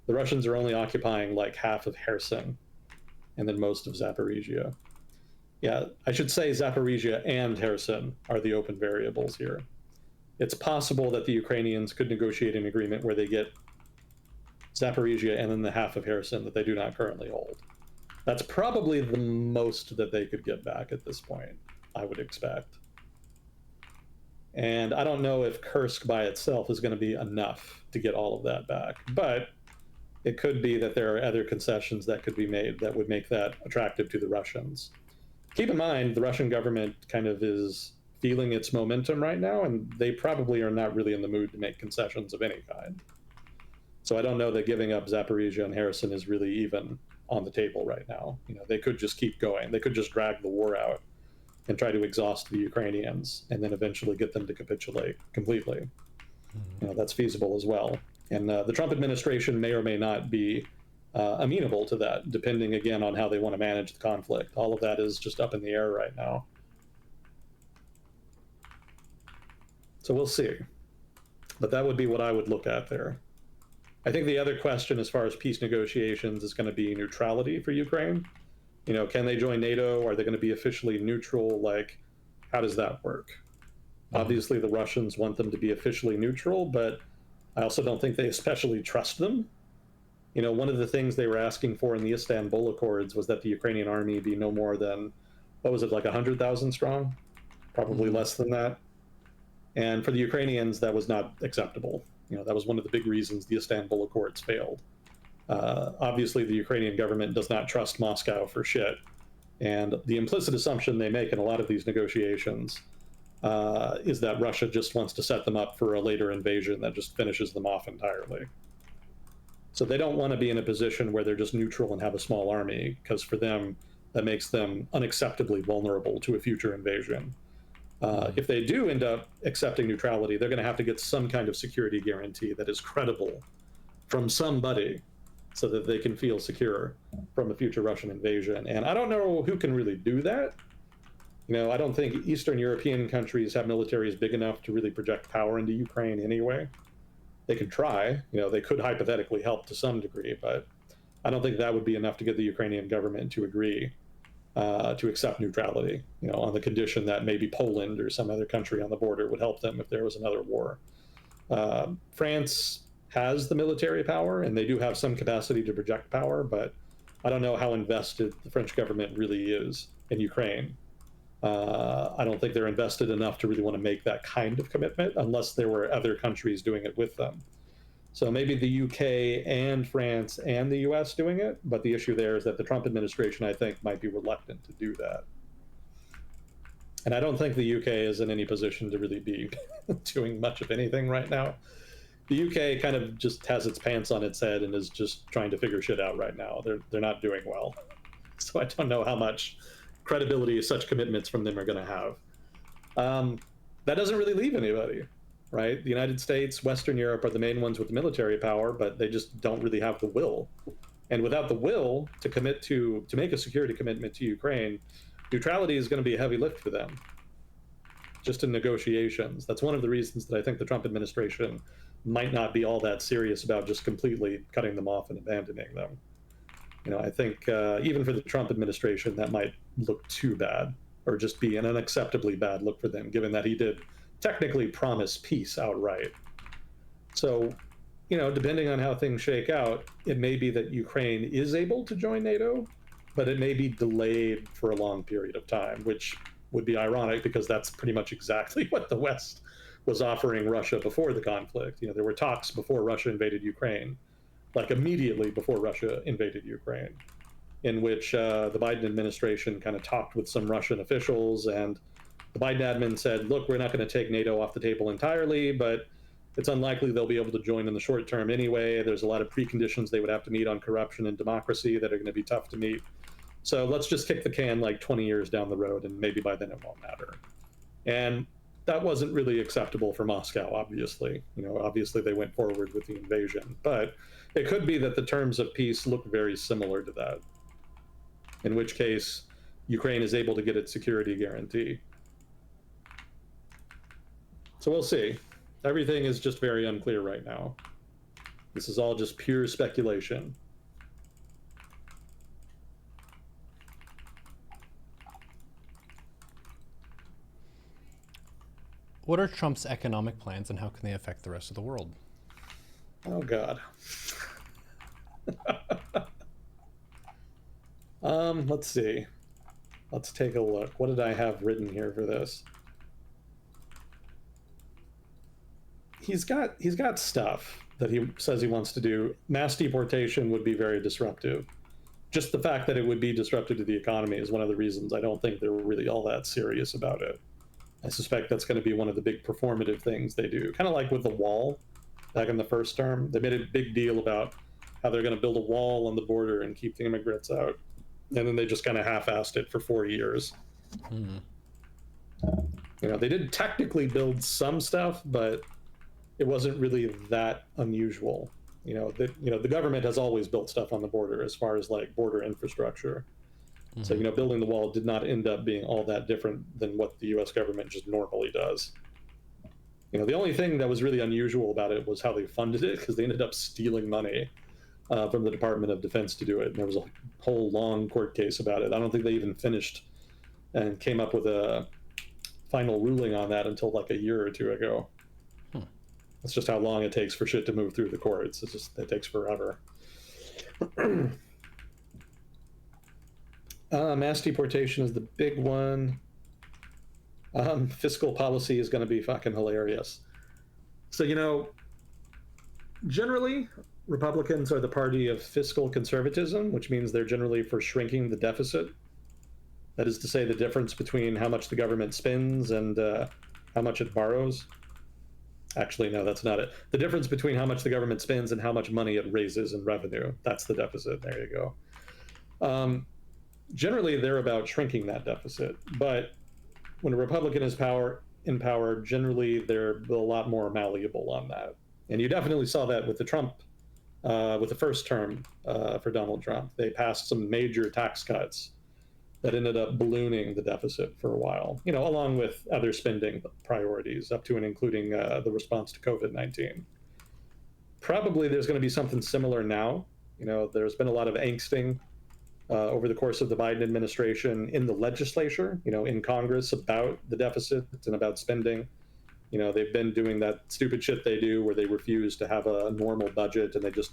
[SPEAKER 2] The Russians are only occupying like half of Kherson, and then most of Zaporizhia. Yeah, I should say Zaporizhia and Kherson are the open variables here. It's possible that the Ukrainians could negotiate an agreement where they get Zaporizhia and then the half of Kherson that they do not currently hold. That's probably the most that they could get back at this point, I would expect. And I don't know if Kursk by itself is going to be enough to get all of that back, but it could be that there are other concessions that could be made that would make that attractive to the Russians. Keep in mind, the Russian government kind of is feeling its momentum right now, and they probably are not really in the mood to make concessions of any kind. So I don't know that giving up Zaporizhia and Kherson is really even on the table right now. They could just keep going. They could just drag the war out and try to exhaust the Ukrainians and then eventually get them to capitulate completely. That's feasible as well. And the Trump administration may or may not be amenable to that, depending, again, on how they want to manage the conflict. All of that is just up in the air right now. So we'll see. But that would be what I would look at there. I think the other question as far as peace negotiations is going to be neutrality for Ukraine. Can they join NATO? Are they going to be officially neutral? Like, how does that work? Obviously, the Russians want them to be officially neutral, but I also don't think they especially trust them. One of the things they were asking for in the Istanbul Accords was that the Ukrainian army be no more than, what was it, like 100,000 strong? Probably less than that. And for the Ukrainians, that was not acceptable. That was one of the big reasons the Istanbul Accords failed. Obviously, the Ukrainian government does not trust Moscow for shit. And the implicit assumption they make in a lot of these negotiations is that Russia just wants to set them up for a later invasion that just finishes them off entirely. So they don't want to be in a position where they're just neutral and have a small army, because for them, that makes them unacceptably vulnerable to a future invasion. If they do end up accepting neutrality, they're going to have to get some kind of security guarantee that is credible from somebody so that they can feel secure from a future Russian invasion. And I don't know who can really do that. I don't think Eastern European countries have militaries big enough to really project power into Ukraine anyway. They could try, they could hypothetically help to some degree, but I don't think that would be enough to get the Ukrainian government to agree to accept neutrality, on the condition that maybe Poland or some other country on the border would help them if there was another war. France has the military power, and they do have some capacity to project power, but I don't know how invested the French government really is in Ukraine. I don't think they're invested enough to really want to make that kind of commitment unless there were other countries doing it with them. So maybe the UK and France and the US doing it, but the issue there is that the Trump administration, I think, might be reluctant to do that. And I don't think the UK is in any position to really be doing much of anything right now. The UK kind of just has its pants on its head and is just trying to figure shit out right now. They're not doing well. So I don't know how much credibility such commitments from them are going to have. That doesn't really leave anybody. Right? The United States, Western Europe are the main ones with the military power, but they just don't really have the will. And without the will to commit to make a security commitment to Ukraine, neutrality is going to be a heavy lift for them, just in negotiations. That's one of the reasons that I think the Trump administration might not be all that serious about just completely cutting them off and abandoning them. I think even for the Trump administration, that might look too bad, or just be an unacceptably bad look for them, given that he did technically promise peace outright. So, depending on how things shake out, it may be that Ukraine is able to join NATO, but it may be delayed for a long period of time, which would be ironic because that's pretty much exactly what the West was offering Russia before the conflict. There were talks before Russia invaded Ukraine, like immediately before Russia invaded Ukraine, in which the Biden administration kind of talked with some Russian officials, and the Biden admin said, look, we're not going to take NATO off the table entirely, but it's unlikely they'll be able to join in the short term anyway. There's a lot of preconditions they would have to meet on corruption and democracy that are going to be tough to meet. So let's just kick the can like 20 years down the road, and maybe by then it won't matter. And that wasn't really acceptable for Moscow, obviously. Obviously they went forward with the invasion, but it could be that the terms of peace look very similar to that, in which case Ukraine is able to get its security guarantee. So we'll see. Everything is just very unclear right now. This is all just pure speculation.
[SPEAKER 1] What are Trump's economic plans and how can they affect the rest of the world?
[SPEAKER 2] Oh, God. Let's see. Let's take a look. What did I have written here for this? He's got stuff that he says he wants to do. Mass deportation would be very disruptive. Just the fact that it would be disruptive to the economy is one of the reasons I don't think they're really all that serious about it. I suspect that's going to be one of the big performative things they do. Kind of like with the wall back in the first term. They made a big deal about how they're going to build a wall on the border and keep the immigrants out. And then they just kind of half-assed it for 4 years. They did technically build some stuff, but it wasn't really that unusual. The government has always built stuff on the border as far as like border infrastructure. So, building the wall did not end up being all that different than what the U.S. government just normally does. The only thing that was really unusual about it was how they funded it, because they ended up stealing money from the Department of Defense to do it. And there was a whole long court case about it. I don't think they even finished and came up with a final ruling on that until like a year or two ago. That's just how long it takes for shit to move through the courts. It takes forever. Mass deportation is the big one. Fiscal policy is going to be fucking hilarious. So, Generally, Republicans are the party of fiscal conservatism, which means they're generally for shrinking the deficit. That is to say, the difference between how much the government spends and how much it borrows. Actually, no, that's not it. The difference between how much the government spends and how much money it raises in revenue. That's the deficit. There you go. Generally, they're about shrinking that deficit. But when a Republican is in power, generally they're a lot more malleable on that. And you definitely saw that with with the first term for Donald Trump. They passed some major tax cuts that ended up ballooning the deficit for a while, along with other spending priorities, up to and including the response to COVID-19. Probably there's going to be something similar now. There's been a lot of angsting over the course of the Biden administration in the legislature, in Congress about the deficit and about spending. They've been doing that stupid shit they do where they refuse to have a normal budget and they just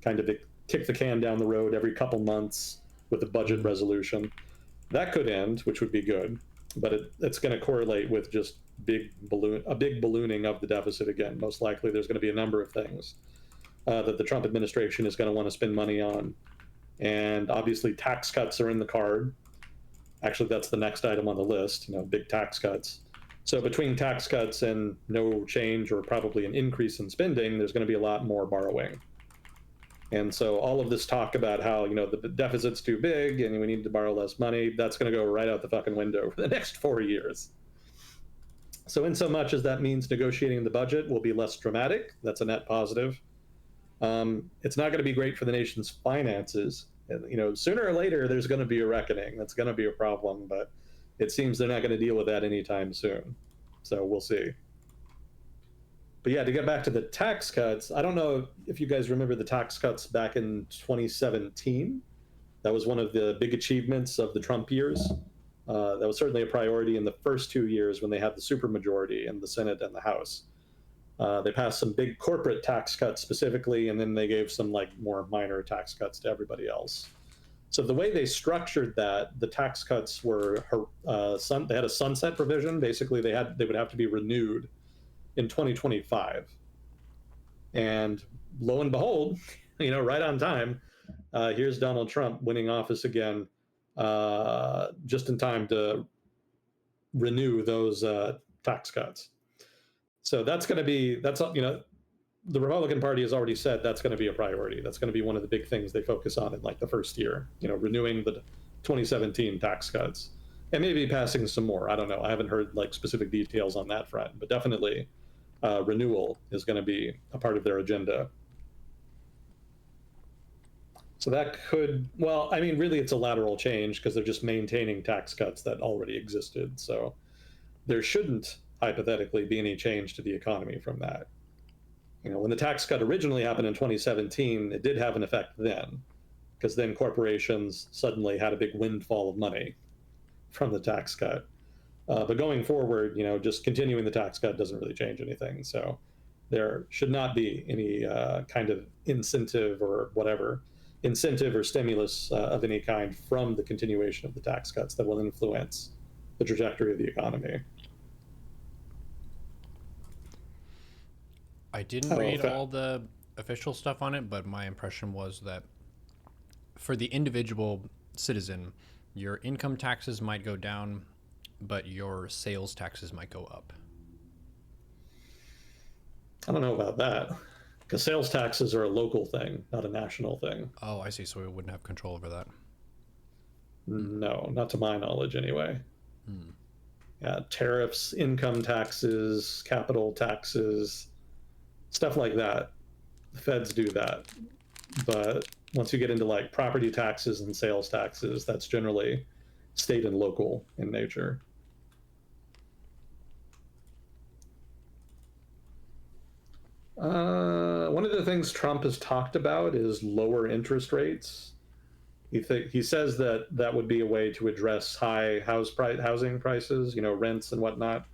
[SPEAKER 2] kind of kick the can down the road every couple months with a budget resolution. That could end, which would be good, but it's going to correlate with just a big ballooning of the deficit again. Most likely there's going to be a number of things that the Trump administration is going to want to spend money on. And obviously tax cuts are in the card. Actually, that's the next item on the list, big tax cuts. So between tax cuts and no change or probably an increase in spending, there's going to be a lot more borrowing. And so all of this talk about how, the deficit's too big and we need to borrow less money, that's going to go right out the fucking window for the next 4 years. So in so much as that means negotiating the budget will be less dramatic, that's a net positive. It's not going to be great for the nation's finances. Sooner or later, there's going to be a reckoning. That's going to be a problem, but it seems they're not going to deal with that anytime soon. So we'll see. But yeah, to get back to the tax cuts, I don't know if you guys remember the tax cuts back in 2017. That was one of the big achievements of the Trump years. That was certainly a priority in the first 2 years when they had the supermajority in the Senate and the House. They passed some big corporate tax cuts specifically, and then they gave some more minor tax cuts to everybody else. So the way they structured that, the tax cuts were they had a sunset provision. Basically, they would have to be renewed in 2025. And lo and behold, right on time, here's Donald Trump winning office again, just in time to renew those tax cuts. So the Republican Party has already said that's going to be a priority. That's going to be one of the big things they focus on in the first year, renewing the 2017 tax cuts and maybe passing some more. I don't know. I haven't heard specific details on that front, but definitely renewal is going to be a part of their agenda. So that could, really it's a lateral change because they're just maintaining tax cuts that already existed. So there shouldn't hypothetically be any change to the economy from that. When the tax cut originally happened in 2017, it did have an effect then, because then corporations suddenly had a big windfall of money from the tax cut. But going forward, just continuing the tax cut doesn't really change anything. So there should not be any kind of incentive or stimulus of any kind from the continuation of the tax cuts that will influence the trajectory of the economy.
[SPEAKER 1] I didn't read all the official stuff on it, but my impression was that for the individual citizen, your income taxes might go down, but your sales taxes might go up.
[SPEAKER 2] I don't know about that, because sales taxes are a local thing, not a national thing.
[SPEAKER 1] Oh, I see. So we wouldn't have control over that.
[SPEAKER 2] No, not to my knowledge anyway. Yeah, tariffs, income taxes, capital taxes, stuff like that. The feds do that. But once you get into property taxes and sales taxes, that's generally state and local in nature. One of the things Trump has talked about is lower interest rates. He says that would be a way to address high housing prices, rents and whatnot.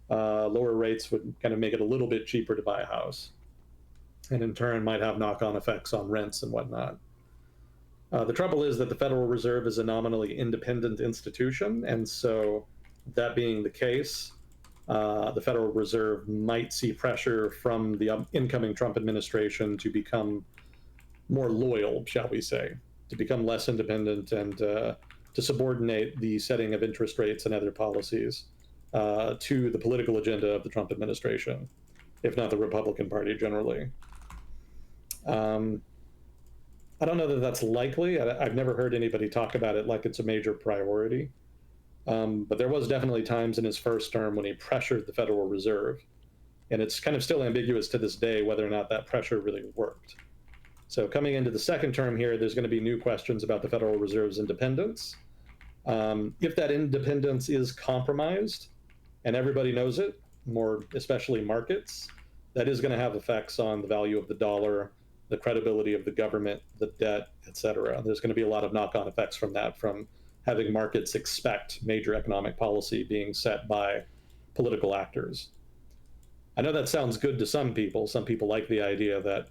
[SPEAKER 2] Lower rates would kind of make it a little bit cheaper to buy a house, and in turn might have knock-on effects on rents and whatnot. The trouble is that the Federal Reserve is a nominally independent institution, and so that being the case, the Federal Reserve might see pressure from the incoming Trump administration to become more loyal, shall we say, to become less independent and to subordinate the setting of interest rates and other policies to the political agenda of the Trump administration, if not the Republican Party generally. I don't know that that's likely. I've never heard anybody talk about it like it's a major priority. But there was definitely times in his first term when he pressured the Federal Reserve. And it's kind of still ambiguous to this day whether or not that pressure really worked. So coming into the second term here, there's going to be new questions about the Federal Reserve's independence. If that independence is compromised, and everybody knows it, more especially markets, that is going to have effects on the value of the dollar, the credibility of the government, the debt, etc. There's going to be a lot of knock-on effects from that, from having markets expect major economic policy being set by political actors. I know that sounds good to some people. Some people like the idea that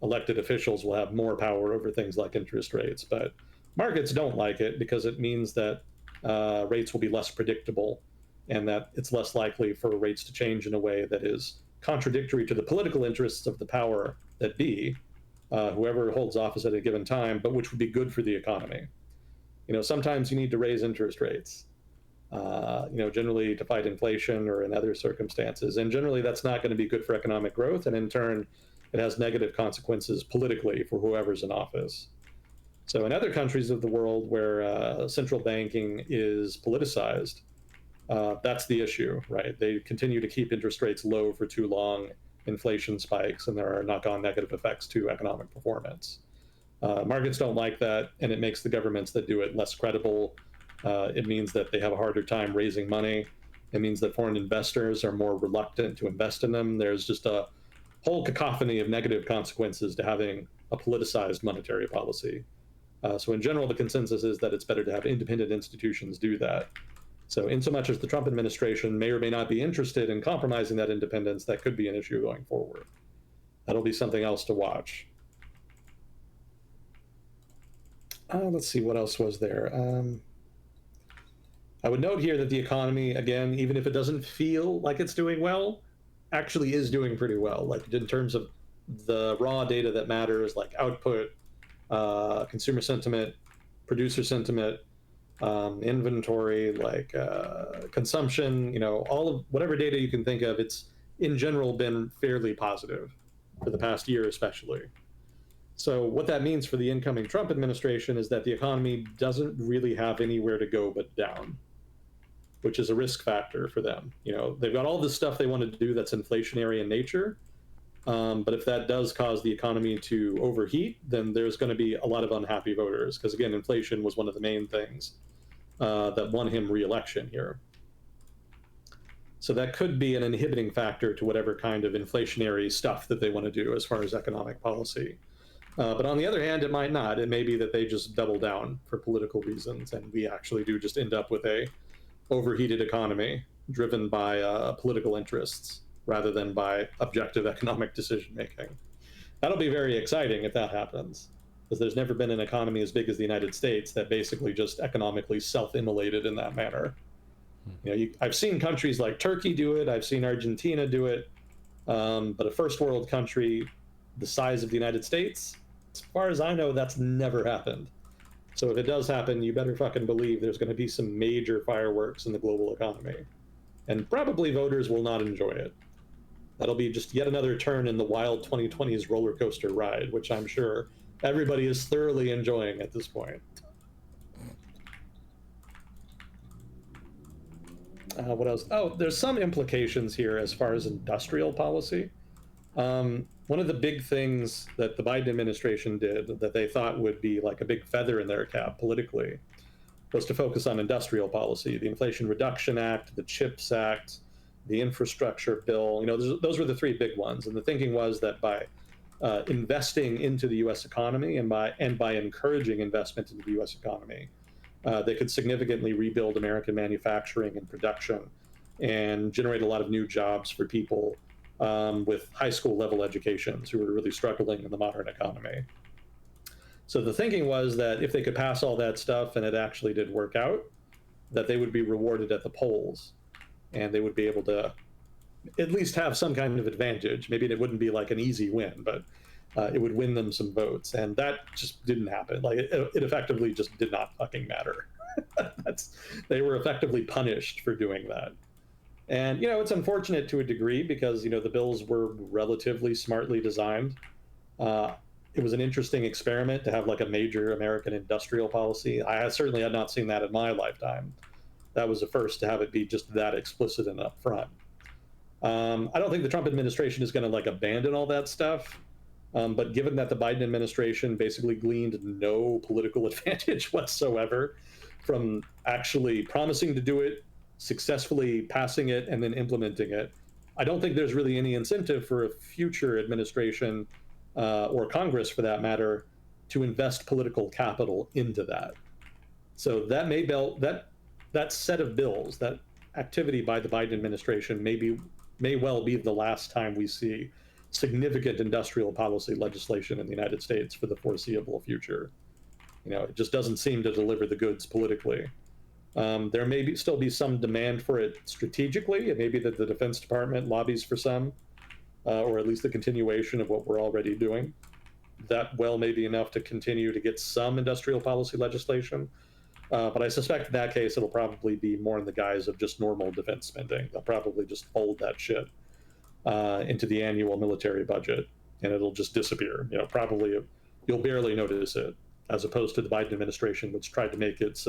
[SPEAKER 2] elected officials will have more power over things like interest rates, but markets don't like it because it means that rates will be less predictable and that it's less likely for rates to change in a way that is contradictory to the political interests of the power that be, whoever holds office at a given time, but which would be good for the economy. Sometimes you need to raise interest rates, generally to fight inflation or in other circumstances. And generally that's not going to be good for economic growth. And in turn, it has negative consequences politically for whoever's in office. So in other countries of the world where central banking is politicized, that's the issue, right? They continue to keep interest rates low for too long, inflation spikes, and there are knock-on negative effects to economic performance. Markets don't like that, and it makes the governments that do it less credible. It means that they have a harder time raising money. It means that foreign investors are more reluctant to invest in them. There's just a whole cacophony of negative consequences to having a politicized monetary policy. So in general, the consensus is that it's better to have independent institutions do that. So in so much as the Trump administration may or may not be interested in compromising that independence, that could be an issue going forward. That'll be something else to watch. Let's see, what else was there? I would note here that the economy, again, even if it doesn't feel like it's doing well, actually is doing pretty well. Like in terms of the raw data that matters, like output, consumer sentiment, producer sentiment, inventory, like consumption, all of whatever data you can think of, it's in general been fairly positive for the past year especially. So what that means for the incoming Trump administration is that the economy doesn't really have anywhere to go but down, which is a risk factor for them. They've got all this stuff they want to do that's inflationary in nature, but if that does cause the economy to overheat, then there's going to be a lot of unhappy voters, because again, inflation was one of the main things that won him re-election here. So that could be an inhibiting factor to whatever kind of inflationary stuff that they want to do as far as economic policy. But on the other hand, it might not. It may be that they just double down for political reasons, and we actually do just end up with a overheated economy driven by political interests rather than by objective economic decision making. That'll be very exciting if that happens, because there's never been an economy as big as the United States that basically just economically self-immolated in that manner. I've seen countries like Turkey do it. I've seen Argentina do it. But a first world country the size of the United States, as far as I know, that's never happened. So if it does happen, you better fucking believe there's going to be some major fireworks in the global economy. And probably voters will not enjoy it. That'll be just yet another turn in the wild 2020s roller coaster ride, which I'm sure everybody is thoroughly enjoying at this point. What else? Oh, there's some implications here as far as industrial policy. One of the big things that the Biden administration did that they thought would be like a big feather in their cap politically was to focus on industrial policy. The Inflation Reduction Act, the CHIPS Act, the infrastructure bill, those were the three big ones. And the thinking was that by investing into the U.S. economy and by encouraging investment into the U.S. economy, they could significantly rebuild American manufacturing and production and generate a lot of new jobs for people with high school level educations who were really struggling in the modern economy. So the thinking was that if they could pass all that stuff and it actually did work out, that they would be rewarded at the polls. and they would be able to at least have some kind of advantage. Maybe it wouldn't be like an easy win, but it would win them some votes, and that just didn't happen. Like it effectively just did not fucking matter. They were effectively punished for doing that. And it's unfortunate to a degree because the bills were relatively smartly designed. Uh, it was an interesting experiment to have like a major American industrial policy. I certainly had not seen that in my lifetime. That was the first to have it be just that explicit and upfront. I don't think the Trump administration is going to like abandon all that stuff. But given that the Biden administration basically gleaned no political advantage whatsoever from actually promising to do it, successfully passing it, and then implementing it, I don't think there's really any incentive for a future administration or Congress, for that matter, to invest political capital into that. So that that set of bills, that activity by the Biden administration, may well be the last time we see significant industrial policy legislation in the United States for the foreseeable future. It just doesn't seem to deliver the goods politically. There may still be some demand for it strategically. It may be that the Defense Department lobbies for some, or at least the continuation of what we're already doing. That well may be enough to continue to get some industrial policy legislation. But I suspect in that case, it'll probably be more in the guise of just normal defense spending. They'll probably just fold that shit into the annual military budget, and it'll just disappear. Probably you'll barely notice it, as opposed to the Biden administration, which tried to make its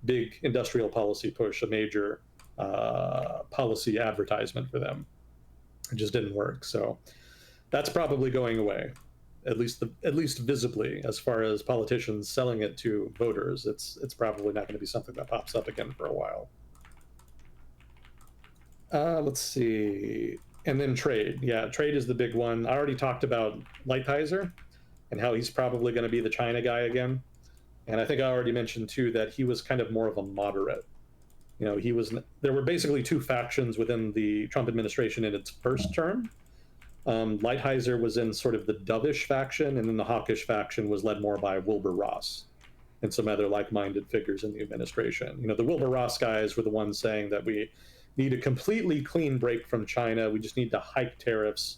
[SPEAKER 2] big industrial policy push a major policy advertisement for them. It just didn't work. So that's probably going away, at least visibly. As far as politicians selling it to voters, it's probably not going to be something that pops up again for a while. Let's see. And then trade. Yeah, trade is the big one. I already talked about Lighthizer and how he's probably going to be the China guy again. And I think I already mentioned too that he was kind of more of a moderate. There were basically two factions within the Trump administration in its first term. Lighthizer was in sort of the dovish faction, and then the hawkish faction was led more by Wilbur Ross and some other like-minded figures in the administration. The Wilbur Ross guys were the ones saying that we need a completely clean break from China. We just need to hike tariffs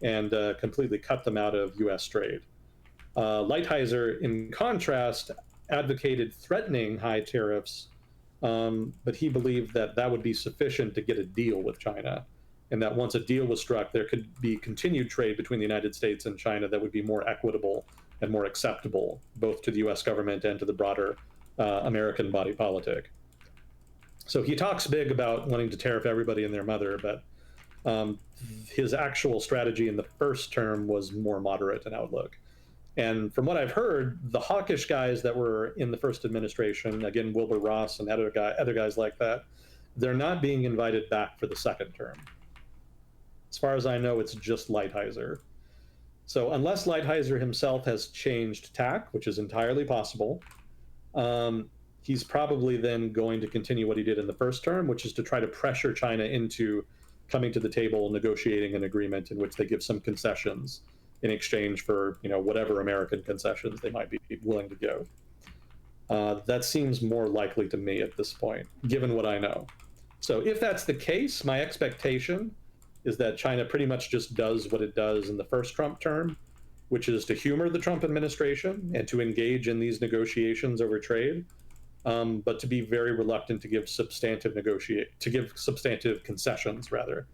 [SPEAKER 2] and completely cut them out of U.S. trade. Lighthizer, in contrast, advocated threatening high tariffs, but he believed that that would be sufficient to get a deal with China, and that once a deal was struck, there could be continued trade between the United States and China that would be more equitable and more acceptable, both to the U.S. government and to the broader American body politic. So he talks big about wanting to tariff everybody and their mother, but his actual strategy in the first term was more moderate in outlook. And from what I've heard, the hawkish guys that were in the first administration, again, Wilbur Ross and other guys like that, they're not being invited back for the second term. As far as I know, it's just Lighthizer. So unless Lighthizer himself has changed tack, which is entirely possible, he's probably then going to continue what he did in the first term, which is to try to pressure China into coming to the table, negotiating an agreement in which they give some concessions in exchange for whatever American concessions they might be willing to give. That seems more likely to me at this point, given what I know. So if that's the case, my expectation is that China pretty much just does what it does in the first Trump term, which is to humor the Trump administration and to engage in these negotiations over trade, but to be very reluctant to give substantive concessions, rather,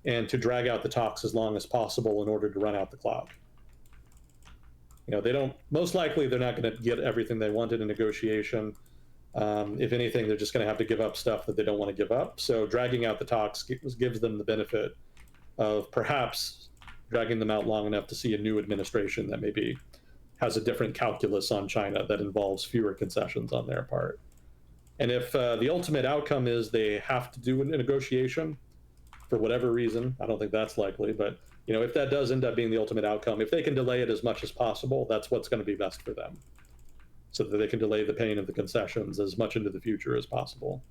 [SPEAKER 2] and to drag out the talks as long as possible in order to run out the clock. Most likely they're not going to get everything they want in a negotiation. If anything, they're just going to have to give up stuff that they don't want to give up. So dragging out the talks gives them the benefit of perhaps dragging them out long enough to see a new administration that maybe has a different calculus on China that involves fewer concessions on their part. And if the ultimate outcome is they have to do a negotiation for whatever reason, I don't think that's likely, but if that does end up being the ultimate outcome, if they can delay it as much as possible, that's what's going to be best for them, so that they can delay the pain of the concessions as much into the future as possible.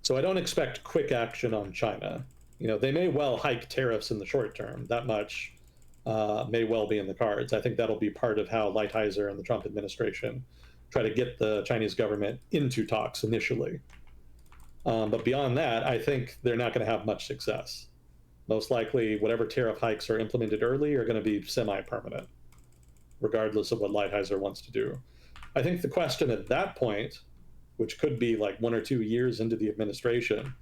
[SPEAKER 2] So I don't expect quick action on China. They may well hike tariffs in the short term. That much may well be in the cards. I think that'll be part of how Lighthizer and the Trump administration try to get the Chinese government into talks initially. But beyond that, I think they're not going to have much success. Most likely, whatever tariff hikes are implemented early are going to be semi-permanent, regardless of what Lighthizer wants to do. I think the question at that point, which could be like 1 or 2 years into the administration,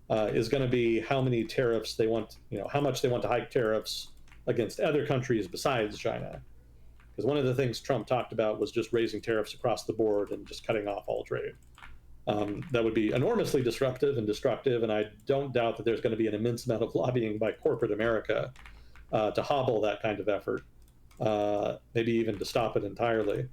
[SPEAKER 2] is going to be how many tariffs they want, how much they want to hike tariffs against other countries besides China. Because one of the things Trump talked about was just raising tariffs across the board and just cutting off all trade. That would be enormously disruptive and destructive, and I don't doubt that there's going to be an immense amount of lobbying by corporate America to hobble that kind of effort, maybe even to stop it entirely.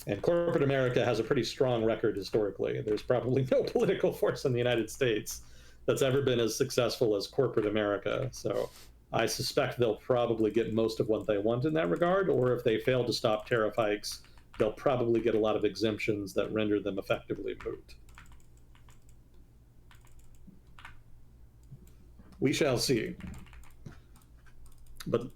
[SPEAKER 2] And corporate America has a pretty strong record historically. There's probably no political force in the United States that's ever been as successful as corporate America. So I suspect they'll probably get most of what they want in that regard, or if they fail to stop tariff hikes, they'll probably get a lot of exemptions that render them effectively moot. We shall see. But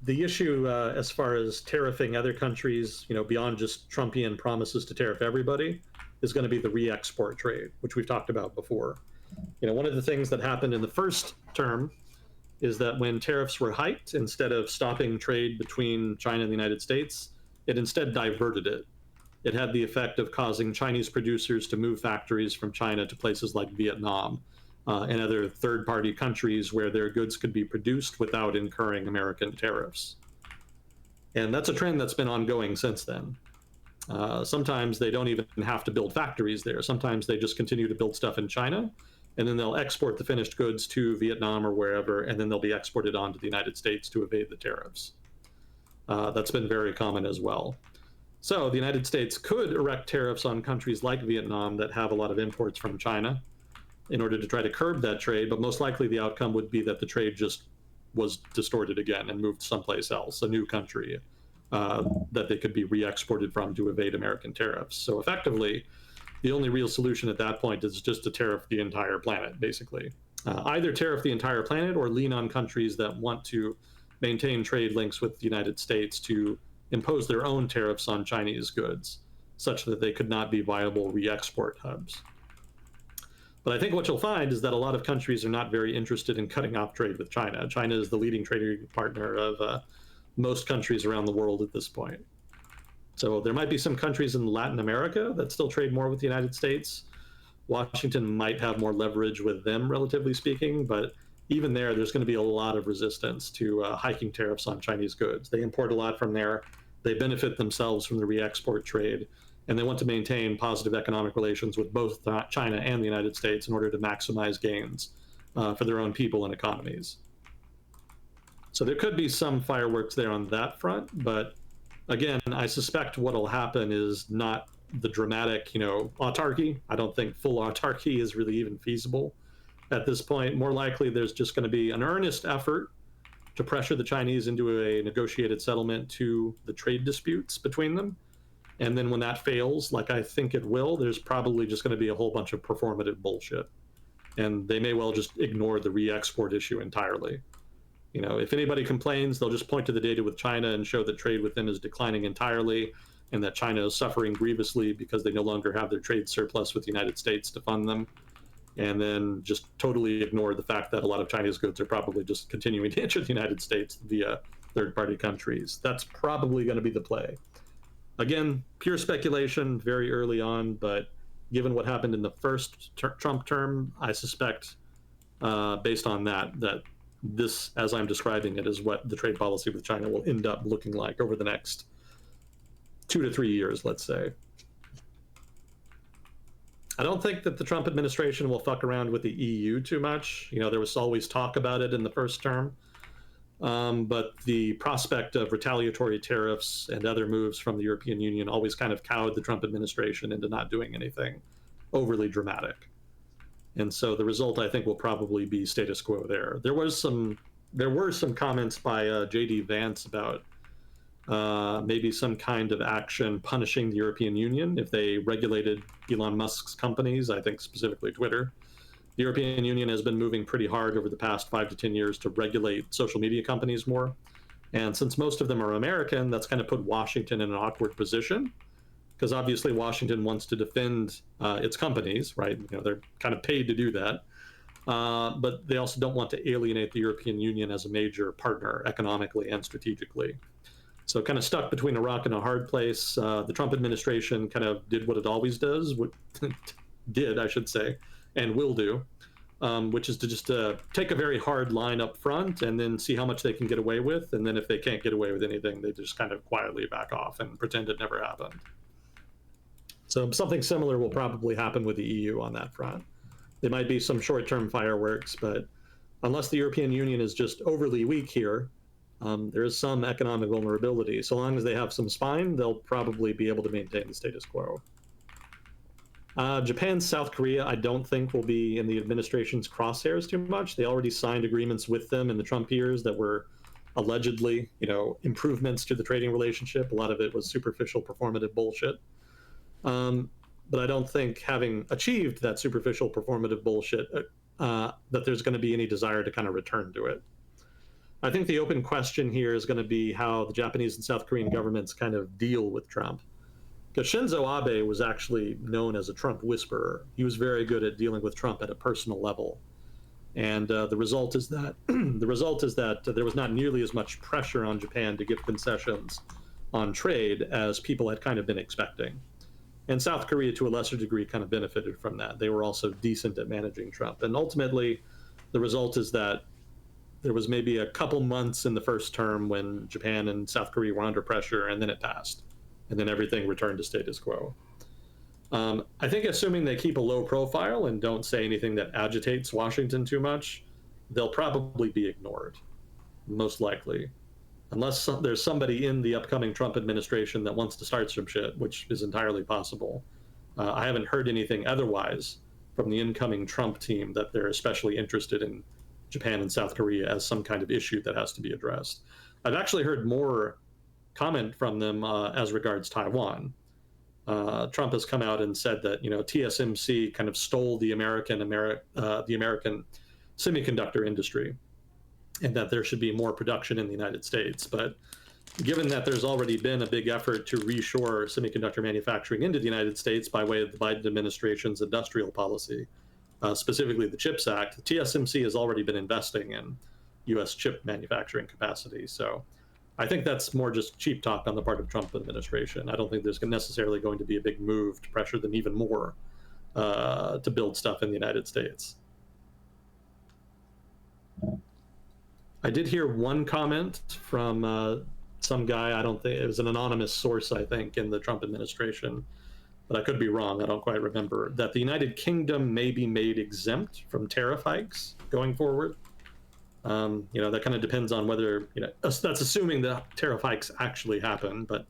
[SPEAKER 2] the issue as far as tariffing other countries, beyond just Trumpian promises to tariff everybody, is going to be the re-export trade, which we've talked about before. One of the things that happened in the first term is that when tariffs were hiked, instead of stopping trade between China and the United States, it instead diverted it. It had the effect of causing Chinese producers to move factories from China to places like Vietnam and other third-party countries where their goods could be produced without incurring American tariffs. And that's a trend that's been ongoing since then. Sometimes they don't even have to build factories there. Sometimes they just continue to build stuff in China, and then they'll export the finished goods to Vietnam or wherever, and then they'll be exported on to the United States to evade the tariffs. That's been very common as well. So the United States could erect tariffs on countries like Vietnam that have a lot of imports from China in order to try to curb that trade, but most likely the outcome would be that the trade just was distorted again and moved someplace else, a new country that they could be re-exported from to evade American tariffs. So effectively, the only real solution at that point is just to tariff the entire planet, basically. Either tariff the entire planet or lean on countries that want to maintain trade links with the United States to impose their own tariffs on Chinese goods, such that they could not be viable re-export hubs. But I think what you'll find is that a lot of countries are not very interested in cutting off trade with China. China is the leading trading partner of most countries around the world at this point. So there might be some countries in Latin America that still trade more with the United States. Washington might have more leverage with them, relatively speaking, but even there's going to be a lot of resistance to hiking tariffs on Chinese goods. They import a lot from there. They benefit themselves from the re-export trade, and they want to maintain positive economic relations with both China and the United States in order to maximize gains for their own people and economies. So there could be some fireworks there on that front, but again, I suspect what will happen is not the dramatic, autarky. I don't think full autarky is really even feasible at this point. More likely, there's just going to be an earnest effort to pressure the Chinese into a negotiated settlement to the trade disputes between them. And then when that fails, like I think it will, there's probably just going to be a whole bunch of performative bullshit. And they may well just ignore the re-export issue entirely. If anybody complains, they'll just point to the data with China and show that trade with them is declining entirely and that China is suffering grievously because they no longer have their trade surplus with the United States to fund them. And then just totally ignore the fact that a lot of Chinese goods are probably just continuing to enter the United States via third-party countries. That's probably going to be the play. Again, pure speculation very early on, but given what happened in the first Trump term, I suspect, based on that this, as I'm describing it, is what the trade policy with China will end up looking like over the next 2 to 3 years, let's say. I don't think that the Trump administration will fuck around with the EU too much. There was always talk about it in the first term. But the prospect of retaliatory tariffs and other moves from the European Union always kind of cowed the Trump administration into not doing anything overly dramatic. And so the result, I think, will probably be status quo there. There were some comments by J.D. Vance about maybe some kind of action punishing the European Union if they regulated Elon Musk's companies, I think specifically Twitter. The European Union has been moving pretty hard over the past 5 to 10 years to regulate social media companies more. And since most of them are American, that's kind of put Washington in an awkward position because obviously Washington wants to defend its companies, right? They're kind of paid to do that. But they also don't want to alienate the European Union as a major partner economically and strategically. So kind of stuck between a rock and a hard place. The Trump administration kind of did what it always does, I should say, and will do, which is to just take a very hard line up front and then see how much they can get away with. And then if they can't get away with anything, they just kind of quietly back off and pretend it never happened. So something similar will probably happen with the EU on that front. There might be some short-term fireworks, but unless the European Union is just overly weak here, there is some economic vulnerability. So long as they have some spine, they'll probably be able to maintain the status quo. Japan, South Korea, I don't think will be in the administration's crosshairs too much. They already signed agreements with them in the Trump years that were allegedly, improvements to the trading relationship. A lot of it was superficial performative bullshit. But I don't think, having achieved that superficial performative bullshit, that there's going to be any desire to kind of return to it. I think the open question here is going to be how the Japanese and South Korean governments kind of deal with Trump. Because Shinzo Abe was actually known as a Trump whisperer. He was very good at dealing with Trump at a personal level. And the result is that there was not nearly as much pressure on Japan to give concessions on trade as people had kind of been expecting. And South Korea, to a lesser degree, kind of benefited from that. They were also decent at managing Trump. And ultimately, the result is that there was maybe a couple months in the first term when Japan and South Korea were under pressure, and then it passed. And then everything returned to status quo. I think assuming they keep a low profile and don't say anything that agitates Washington too much, they'll probably be ignored, most likely. Unless there's somebody in the upcoming Trump administration that wants to start some shit, which is entirely possible. I haven't heard anything otherwise from the incoming Trump team that they're especially interested in Japan and South Korea as some kind of issue that has to be addressed. I've actually heard more comment from them as regards Taiwan. Trump has come out and said that TSMC kind of stole the American semiconductor industry, and that there should be more production in the United States. But given that there's already been a big effort to reshore semiconductor manufacturing into the United States by way of the Biden administration's industrial policy, specifically the CHIPS Act, TSMC has already been investing in U.S. chip manufacturing capacity. So I think that's more just cheap talk on the part of the Trump administration. I don't think there's necessarily going to be a big move to pressure them even more to build stuff in the United States. I did hear one comment from some guy, I don't think, it was an anonymous source, I think, in the Trump administration, but I could be wrong, I don't quite remember, that the United Kingdom may be made exempt from tariff hikes going forward. That kind of depends on whether, that's assuming the tariff hikes actually happen, but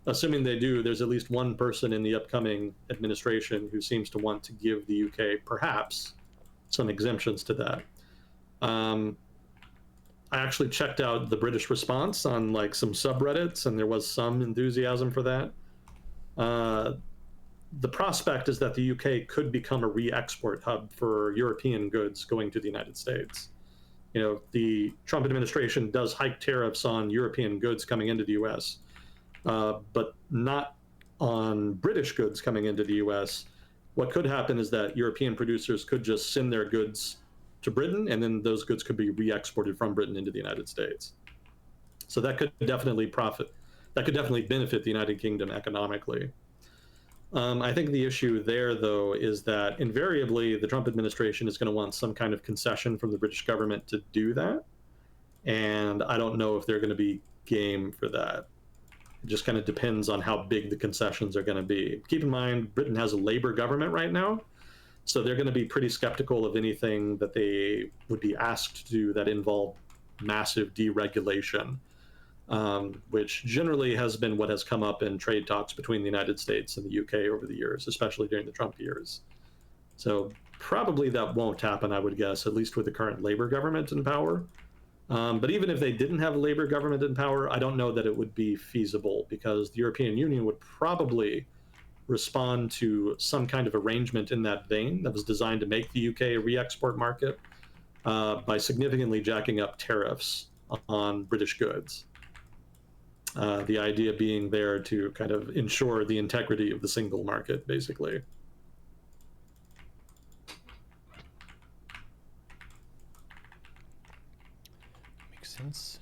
[SPEAKER 2] assuming they do, there's at least one person in the upcoming administration who seems to want to give the UK perhaps some exemptions to that. I actually checked out the British response on some subreddits, and there was some enthusiasm for that. The prospect is that the UK could become a re-export hub for European goods going to the United States. The Trump administration does hike tariffs on European goods coming into the US, but not on British goods coming into the US. What could happen is that European producers could just send their goods to Britain, and then those goods could be re-exported from Britain into the United States. So that could definitely benefit the United Kingdom economically. I think the issue there, though, is that invariably the Trump administration is going to want some kind of concession from the British government to do that. And I don't know if they're going to be game for that. It just kind of depends on how big the concessions are going to be. Keep in mind, Britain has a Labour government right now, so they're going to be pretty skeptical of anything that they would be asked to do that involve massive deregulation, which generally has been what has come up in trade talks between the United States and the UK over the years, especially during the Trump years. So probably that won't happen, I would guess, at least with the current Labour government in power. But even if they didn't have a Labour government in power, I don't know that it would be feasible, because the European Union would probably respond to some kind of arrangement in that vein that was designed to make the UK a re-export market by significantly jacking up tariffs on British goods. The idea being there to kind of ensure the integrity of the single market, basically.
[SPEAKER 1] Makes sense.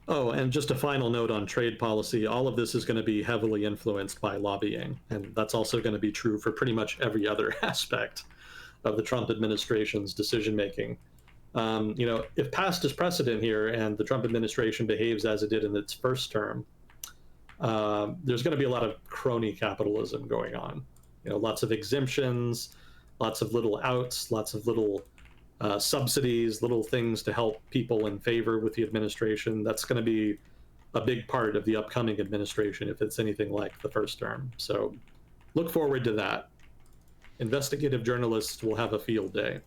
[SPEAKER 2] Oh, and just a final note on trade policy. All of this is going to be heavily influenced by lobbying. And that's also going to be true for pretty much every other aspect of the Trump administration's decision making. If past is precedent here and the Trump administration behaves as it did in its first term, there's going to be a lot of crony capitalism going on. Lots of exemptions, lots of little outs, lots of little subsidies, little things to help people in favor with the administration. That's going to be a big part of the upcoming administration if it's anything like the first term. So look forward to that. Investigative journalists will have a field day.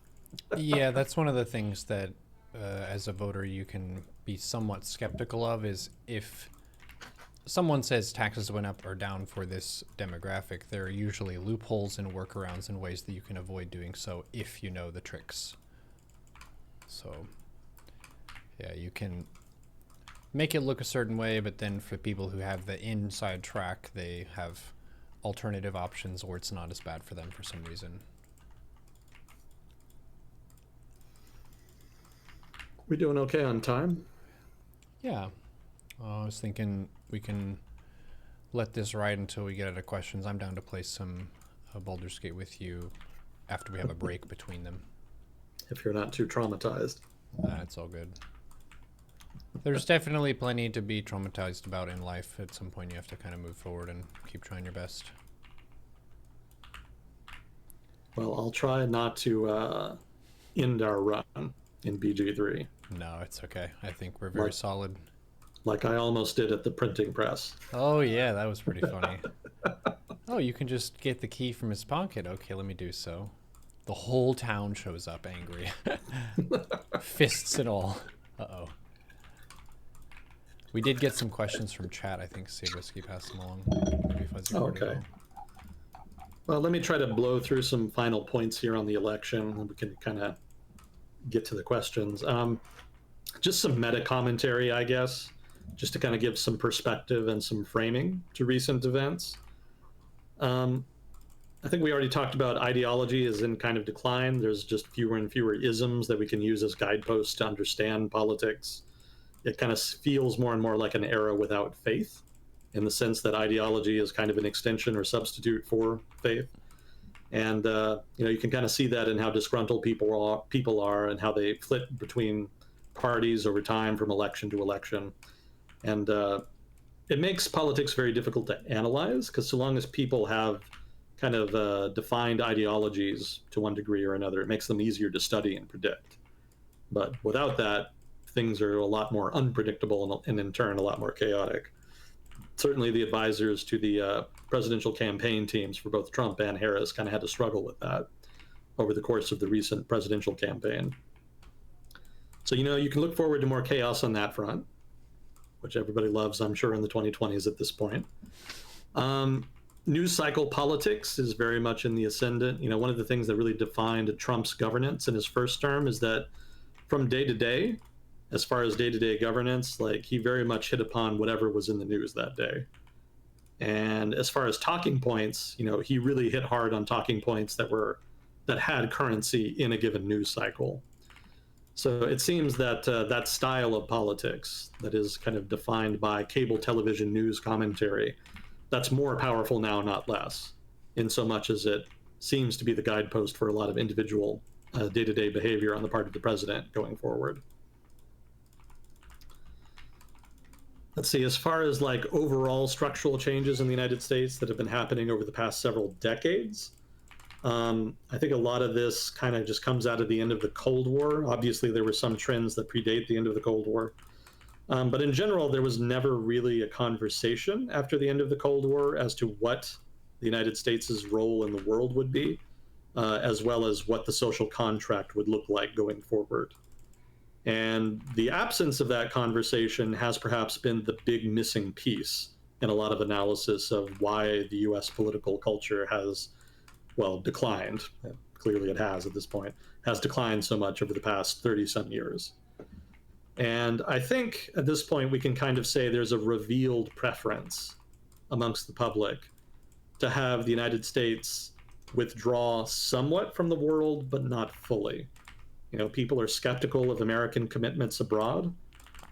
[SPEAKER 1] Yeah, that's one of the things that as a voter you can be somewhat skeptical of, is if someone says taxes went up or down for this demographic, there are usually loopholes and workarounds and ways that you can avoid doing so if you know the tricks. So yeah, you can make it look a certain way, but then for people who have the inside track, they have alternative options, or it's not as bad for them for some reason.
[SPEAKER 2] We doing okay on time?
[SPEAKER 1] Yeah. I was thinking we can let this ride until we get out of questions. I'm down to play some Baldur's Gate with you after we have a break between them.
[SPEAKER 2] If you're not too traumatized.
[SPEAKER 1] It's all good. There's definitely plenty to be traumatized about in life. At some point you have to kind of move forward and keep trying your best.
[SPEAKER 2] Well, I'll try not to end our run in BG3.
[SPEAKER 1] No, it's okay. I think we're very solid.
[SPEAKER 2] Like I almost did at the printing press.
[SPEAKER 1] Oh yeah, that was pretty funny. Oh, you can just get the key from his pocket. Okay, let me do so. The whole town shows up angry. Fists and all. Uh-oh. We did get some questions from chat. I think Sabrisky passed them along. Maybe Fuzzy
[SPEAKER 2] Okay. Well, let me try to blow through some final points here on the election, and we can kind of get to the questions. Just some meta commentary, I guess, just to kind of give some perspective and some framing to recent events. I think we already talked about ideology is in kind of decline. There's just fewer and fewer isms that we can use as guideposts to understand politics. It kind of feels more and more like an era without faith, in the sense that ideology is kind of an extension or substitute for faith. And you can kind of see that in how disgruntled people are and how they flit between parties over time from election to election. And it makes politics very difficult to analyze, because so long as people have kind of defined ideologies to one degree or another, it makes them easier to study and predict. But without that, things are a lot more unpredictable and in turn a lot more chaotic. Certainly the advisors to the presidential campaign teams for both Trump and Harris kind of had to struggle with that over the course of the recent presidential campaign. So, you can look forward to more chaos on that front, which everybody loves, I'm sure, in the 2020s at this point. News cycle politics is very much in the ascendant. One of the things that really defined Trump's governance in his first term is that from day to day, as far as day-to-day governance, he very much hit upon whatever was in the news that day. And as far as talking points, he really hit hard on talking points that had currency in a given news cycle. So it seems that that style of politics that is kind of defined by cable television news commentary, that's more powerful now, not less, in so much as it seems to be the guidepost for a lot of individual day-to-day behavior on the part of the president going forward. Let's see, as far as overall structural changes in the United States that have been happening over the past several decades, I think a lot of this kind of just comes out of the end of the Cold War. Obviously, there were some trends that predate the end of the Cold War. But in general, there was never really a conversation after the end of the Cold War as to what the United States' role in the world would be, as well as what the social contract would look like going forward. And the absence of that conversation has perhaps been the big missing piece in a lot of analysis of why the US political culture has, declined. Clearly it has at this point, has declined so much over the past 30 some years. And I think at this point we can kind of say there's a revealed preference amongst the public to have the United States withdraw somewhat from the world, but not fully. People are skeptical of American commitments abroad,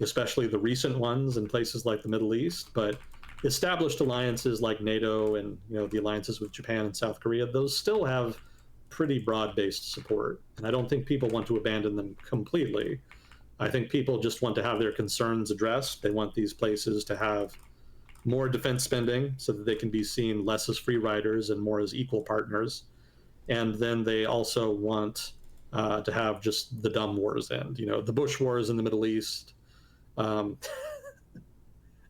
[SPEAKER 2] especially the recent ones in places like the Middle East, but established alliances like NATO and the alliances with Japan and South Korea, those still have pretty broad-based support. And I don't think people want to abandon them completely. I think people just want to have their concerns addressed. They want these places to have more defense spending so that they can be seen less as free riders and more as equal partners. And then they also want to have just the dumb wars end. The Bush wars in the Middle East.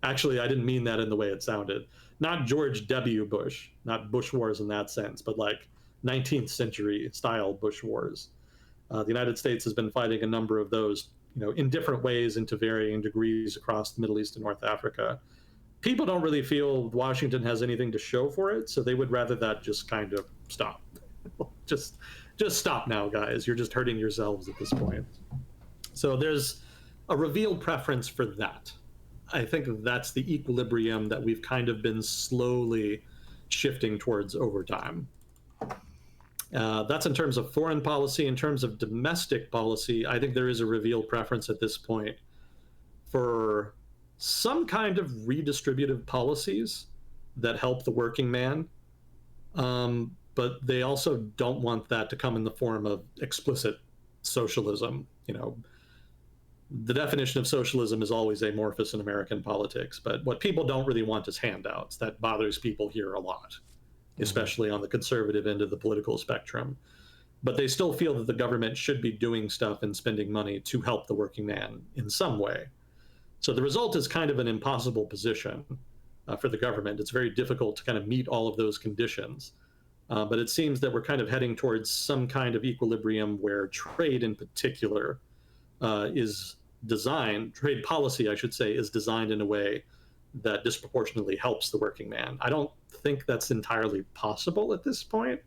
[SPEAKER 2] Actually, I didn't mean that in the way it sounded. Not George W. Bush, not Bush wars in that sense, but like 19th century style Bush wars. The United States has been fighting a number of those, in different ways and to varying degrees across the Middle East and North Africa. People don't really feel Washington has anything to show for it, so they would rather that just kind of stop. just stop now, guys. You're just hurting yourselves at this point. So there's a revealed preference for that. I think that's the equilibrium that we've kind of been slowly shifting towards over time. That's in terms of foreign policy. In terms of domestic policy, I think there is a revealed preference at this point for some kind of redistributive policies that help the working man. But they also don't want that to come in the form of explicit socialism. The definition of socialism is always amorphous in American politics, but what people don't really want is handouts. That bothers people here a lot, especially on the conservative end of the political spectrum. But they still feel that the government should be doing stuff and spending money to help the working man in some way. So the result is kind of an impossible position for the government. It's very difficult to kind of meet all of those conditions. But it seems that we're kind of heading towards some kind of equilibrium where trade in particular is designed, trade policy, I should say, is designed in a way that disproportionately helps the working man. I don't think that's entirely possible at this point,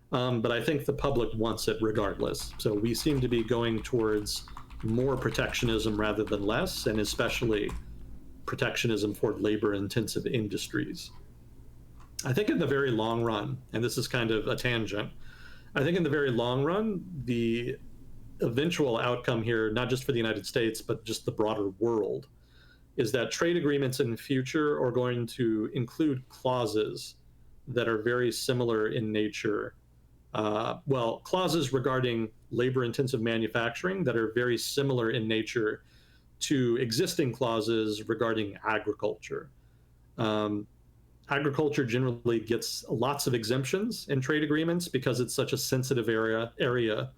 [SPEAKER 2] but I think the public wants it regardless. So we seem to be going towards more protectionism rather than less, and especially protectionism for labor-intensive industries. I think in the very long run, and this is kind of a tangent, I think in the very long run, the eventual outcome here, not just for the United States, but just the broader world, is that trade agreements in the future are going to include clauses that are very similar in nature. Clauses regarding labor-intensive manufacturing that are very similar in nature to existing clauses regarding agriculture. Agriculture generally gets lots of exemptions in trade agreements because it's such a sensitive area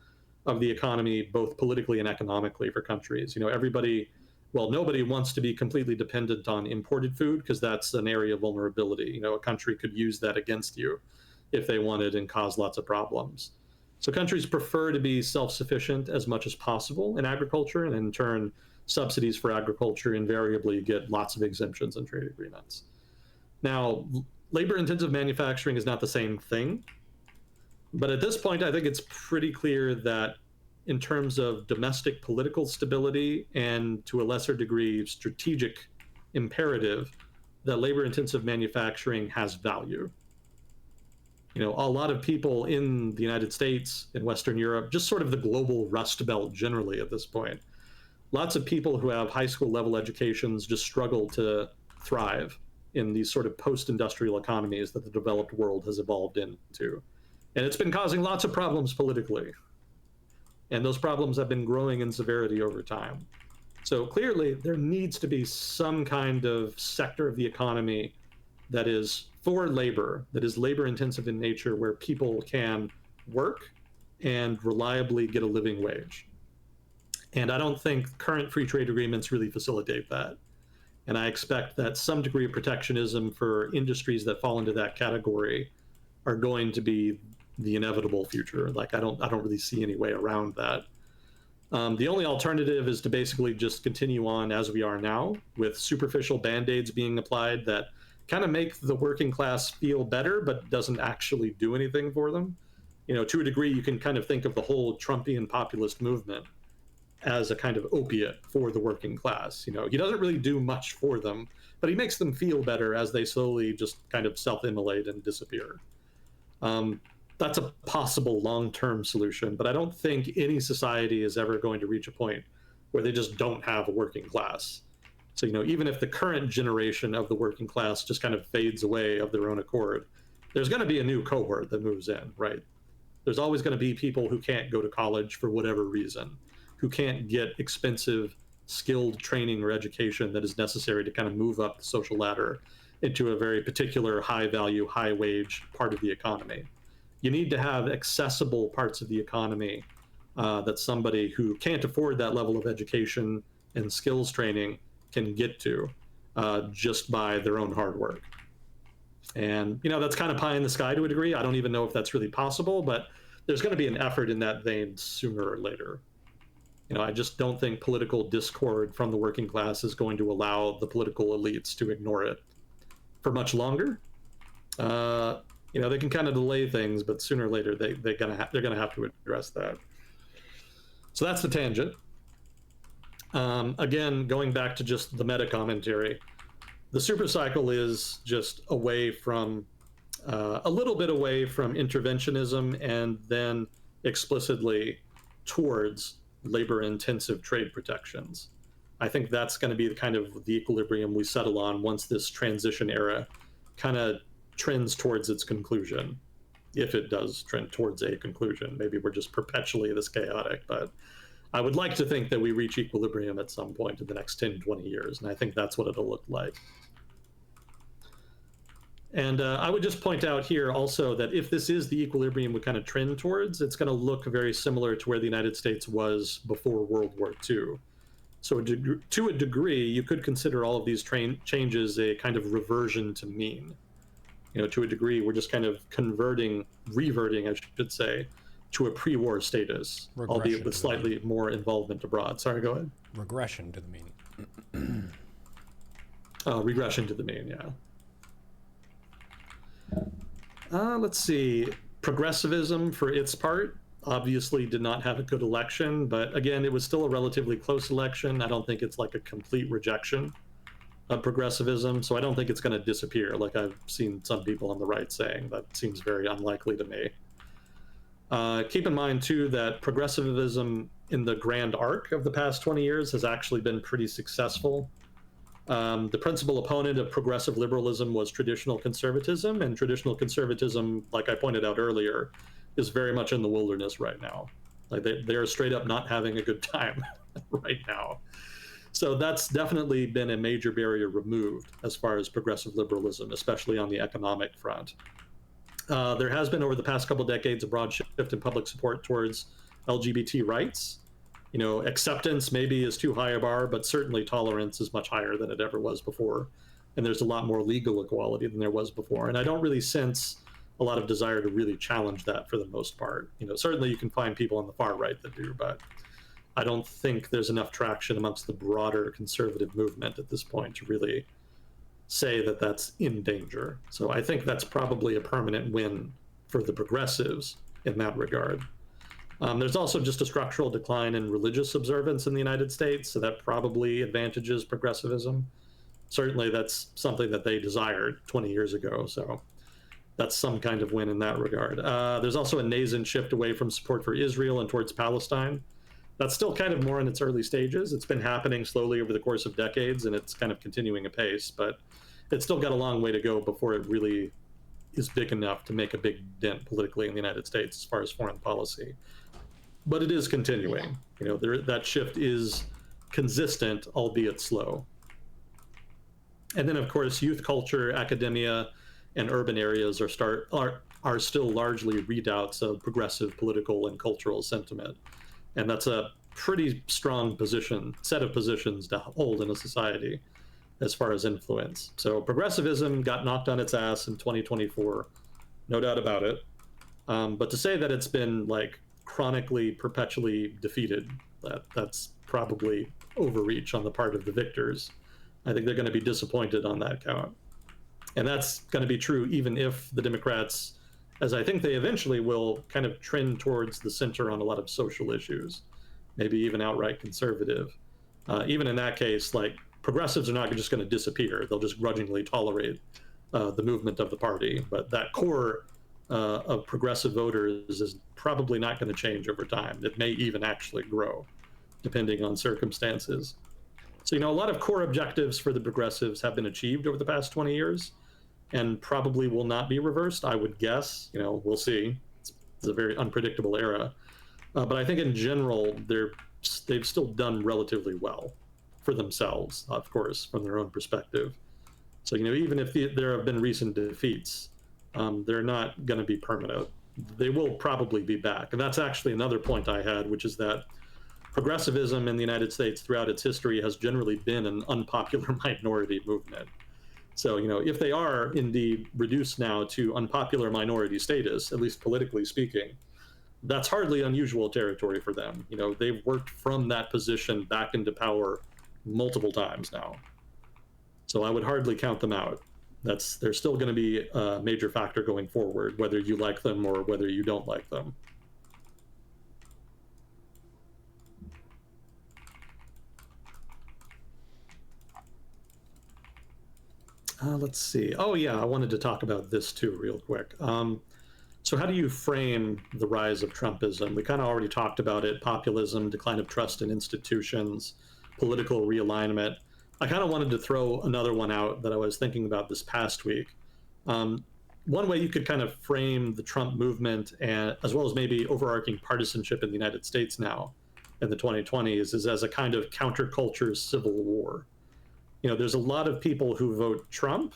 [SPEAKER 2] of the economy, both politically and economically for countries. Nobody wants to be completely dependent on imported food because that's an area of vulnerability. A country could use that against you if they wanted and cause lots of problems. So countries prefer to be self-sufficient as much as possible in agriculture, and in turn, subsidies for agriculture invariably get lots of exemptions in trade agreements. Now, labor-intensive manufacturing is not the same thing, but at this point, I think it's pretty clear that in terms of domestic political stability and to a lesser degree strategic imperative, that labor-intensive manufacturing has value. A lot of people in the United States, in Western Europe, just sort of the global Rust Belt generally at this point, lots of people who have high school level educations just struggle to thrive in these sort of post-industrial economies that the developed world has evolved into. And it's been causing lots of problems politically. And those problems have been growing in severity over time. So clearly, there needs to be some kind of sector of the economy that is for labor, that is labor-intensive in nature, where people can work and reliably get a living wage. And I don't think current free trade agreements really facilitate that. And I expect that some degree of protectionism for industries that fall into that category are going to be the inevitable future. Like I don't really see any way around that. The only alternative is to basically just continue on as we are now, with superficial band-aids being applied that kind of make the working class feel better, but doesn't actually do anything for them. To a degree, you can kind of think of the whole Trumpian populist movement as a kind of opiate for the working class. You know, he doesn't really do much for them, but he makes them feel better as they slowly just kind of self-immolate and disappear. That's a possible long-term solution, but I don't think any society is ever going to reach a point where they just don't have a working class. So, you know, even if the current generation of the working class just kind of fades away of their own accord, there's going to be a new cohort that moves in, right? There's always going to be people who can't go to college for whatever reason, who can't get expensive, skilled training or education that is necessary to kind of move up the social ladder into a very particular high value, high wage part of the economy. You need to have accessible parts of the economy that somebody who can't afford that level of education and skills training can get to just by their own hard work. And, you know, that's kind of pie in the sky to a degree. I don't even know if that's really possible, but there's going to be an effort in that vein sooner or later. You know, I just don't think political discord from the working class is going to allow the political elites to ignore it for much longer. You know, they can kind of delay things, but sooner or later they're gonna have to address that. So that's the tangent. Again, going back to just the meta commentary, the super cycle is just away from a little bit away from interventionism and then explicitly towards labor-intensive trade protections. I think that's going to be the kind of the equilibrium we settle on once this transition era kind of trends towards its conclusion, if it does trend towards a conclusion. Maybe we're just perpetually this chaotic, but I would like to think that we reach equilibrium at some point in the next 10, 20 years, and I think that's what it'll look like. And I would just point out here also that if this is the equilibrium we kind of trend towards, it's going to look very similar to where the United States was before World War II. So to a degree, you could consider all of these changes a kind of reversion to mean. You know, to a degree, we're just kind of reverting, I should say, to a pre-war status, albeit with slightly more involvement abroad. Sorry, go ahead.
[SPEAKER 3] Regression to the mean.
[SPEAKER 2] Regression to the mean, yeah. Let's see. Progressivism, for its part, obviously did not have a good election, but again, it was still a relatively close election. I don't think it's like a complete rejection of progressivism, so I don't think it's going to disappear, like I've seen some people on the right saying. That seems very unlikely to me. Keep in mind, too, that progressivism in the grand arc of the past 20 years has actually been pretty successful. The principal opponent of progressive liberalism was traditional conservatism, and traditional conservatism, like I pointed out earlier, is very much in the wilderness right now. Like they're straight up not having a good time right now. So that's definitely been a major barrier removed as far as progressive liberalism, especially on the economic front. There has been over the past couple decades a broad shift in public support towards LGBT rights. You know, acceptance maybe is too high a bar, but certainly tolerance is much higher than it ever was before. And there's a lot more legal equality than there was before. And I don't really sense a lot of desire to really challenge that for the most part. You know, certainly you can find people on the far right that do, but I don't think there's enough traction amongst the broader conservative movement at this point to really say that that's in danger. So I think that's probably a permanent win for the progressives in that regard. There's also just a structural decline in religious observance in the United States, so that probably advantages progressivism. Certainly that's something that they desired 20 years ago, so that's some kind of win in that regard. There's also a nascent shift away from support for Israel and towards Palestine. That's still kind of more in its early stages. It's been happening slowly over the course of decades, and it's kind of continuing apace, but it's still got a long way to go before it really is big enough to make a big dent politically in the United States as far as foreign policy. But it is continuing. You know, that shift is consistent, albeit slow. And then, of course, youth culture, academia, and urban areas are still largely readouts of progressive political and cultural sentiment. And that's a pretty strong set of positions to hold in a society as far as influence. So progressivism got knocked on its ass in 2024, no doubt about it. But to say that it's been like chronically, perpetually defeated, that's probably overreach on the part of the victors. I think they're going to be disappointed on that count. And that's going to be true even if the Democrats, as I think they eventually will, kind of trend towards the center on a lot of social issues. maybe even outright conservative. Even in that case, like, progressives are not just going to disappear. They'll just grudgingly tolerate the movement of the party. But that core of progressive voters is probably not going to change over time. It may even actually grow, depending on circumstances. So, a lot of core objectives for the progressives have been achieved over the past 20 years and probably will not be reversed, I would guess. We'll see. It's a very unpredictable era. But I think in general, they've still done relatively well for themselves, of course, from their own perspective. So, even if there have been recent defeats, they're not going to be permanent. They will probably be back. And that's actually another point I had, which is that progressivism in the United States throughout its history has generally been an unpopular minority movement. So, if they are indeed reduced now to unpopular minority status, at least politically speaking, that's hardly unusual territory for them. They've worked from that position back into power multiple times now. So I would hardly count them out. They're still going to be a major factor going forward, whether you like them or whether you don't like them. Let's see. Oh, yeah, I wanted to talk about this too, real quick. So how do you frame the rise of Trumpism? We kind of already talked about it: populism, decline of trust in institutions, political realignment. I kind of wanted to throw another one out that I was thinking about this past week. One way you could kind of frame the Trump movement, as well as maybe overarching partisanship in the United States now in the 2020s, is as a kind of counterculture civil war. There's a lot of people who vote Trump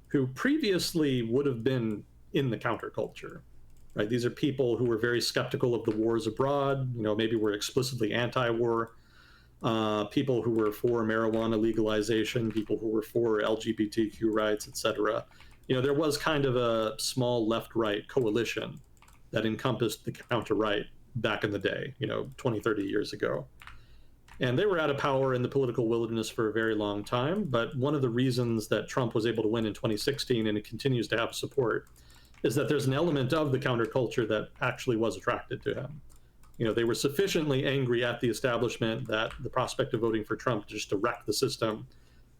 [SPEAKER 2] who previously would have been in the counterculture, right? These are people who were very skeptical of the wars abroad, maybe were explicitly anti-war, people who were for marijuana legalization, people who were for LGBTQ rights, etc. There was kind of a small left-right coalition that encompassed the counter-right back in the day, 20, 30 years ago. And they were out of power in the political wilderness for a very long time. But one of the reasons that Trump was able to win in 2016, and it continues to have support, is that there's an element of the counterculture that actually was attracted to him. They were sufficiently angry at the establishment that the prospect of voting for Trump just to wreck the system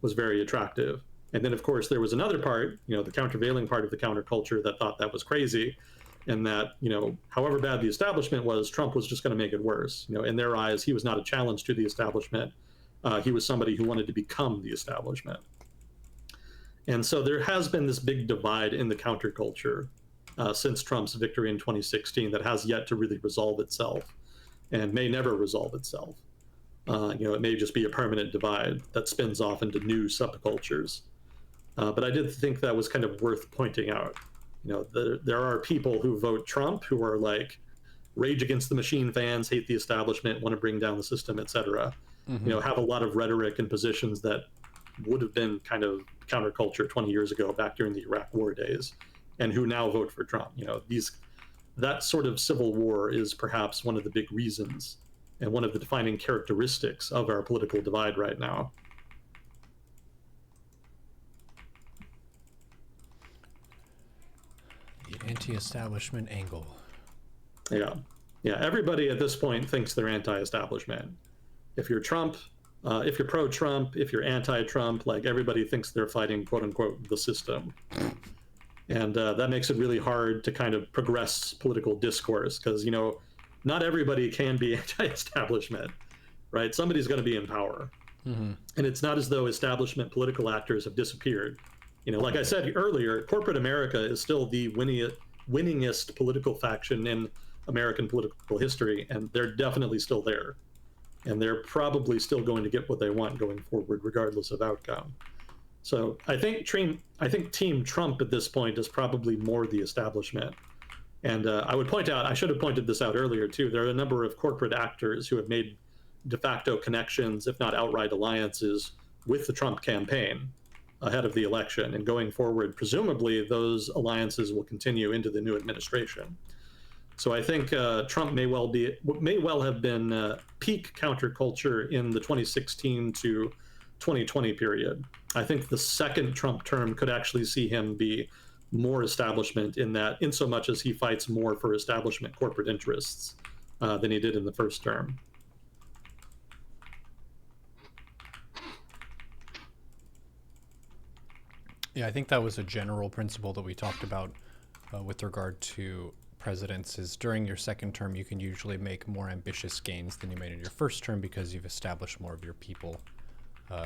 [SPEAKER 2] was very attractive. And then, of course, there was another part, the countervailing part of the counterculture that thought that was crazy, and that, however bad the establishment was, Trump was just going to make it worse. In their eyes, he was not a challenge to the establishment. He was somebody who wanted to become the establishment. And so there has been this big divide in the counterculture since Trump's victory in 2016 that has yet to really resolve itself and may never resolve itself. It may just be a permanent divide that spins off into new subcultures. But I did think that was kind of worth pointing out. There are people who vote Trump who are like Rage Against the Machine fans, hate the establishment, want to bring down the system, etc. Have a lot of rhetoric and positions that would have been kind of counterculture 20 years ago, back during the Iraq War days, and who now vote for Trump. That sort of civil war is perhaps one of the big reasons and one of the defining characteristics of our political divide right now.
[SPEAKER 3] The anti-establishment angle.
[SPEAKER 2] Yeah. Everybody at this point thinks they're anti-establishment. If you're Trump, if you're pro-Trump, if you're anti-Trump, like, everybody thinks they're fighting, quote unquote, the system. And that makes it really hard to kind of progress political discourse because, not everybody can be anti-establishment, right? Somebody's going to be in power. And it's not as though establishment political actors have disappeared. Like I said earlier, corporate America is still the winningest political faction in American political history, and they're definitely still there. And they're probably still going to get what they want going forward, regardless of outcome. So I think Team Trump at this point is probably more the establishment. And I would point out, I should have pointed this out earlier too, there are a number of corporate actors who have made de facto connections, if not outright alliances, with the Trump campaign ahead of the election. And going forward, presumably those alliances will continue into the new administration. So I think Trump may well have been peak counterculture in the 2016 to 2020 period. I think the second Trump term could actually see him be more establishment in so much as he fights more for establishment corporate interests than he did in the first term.
[SPEAKER 3] Yeah, I think that was a general principle that we talked about with regard to presidents is during your second term, you can usually make more ambitious gains than you made in your first term because you've established more of your people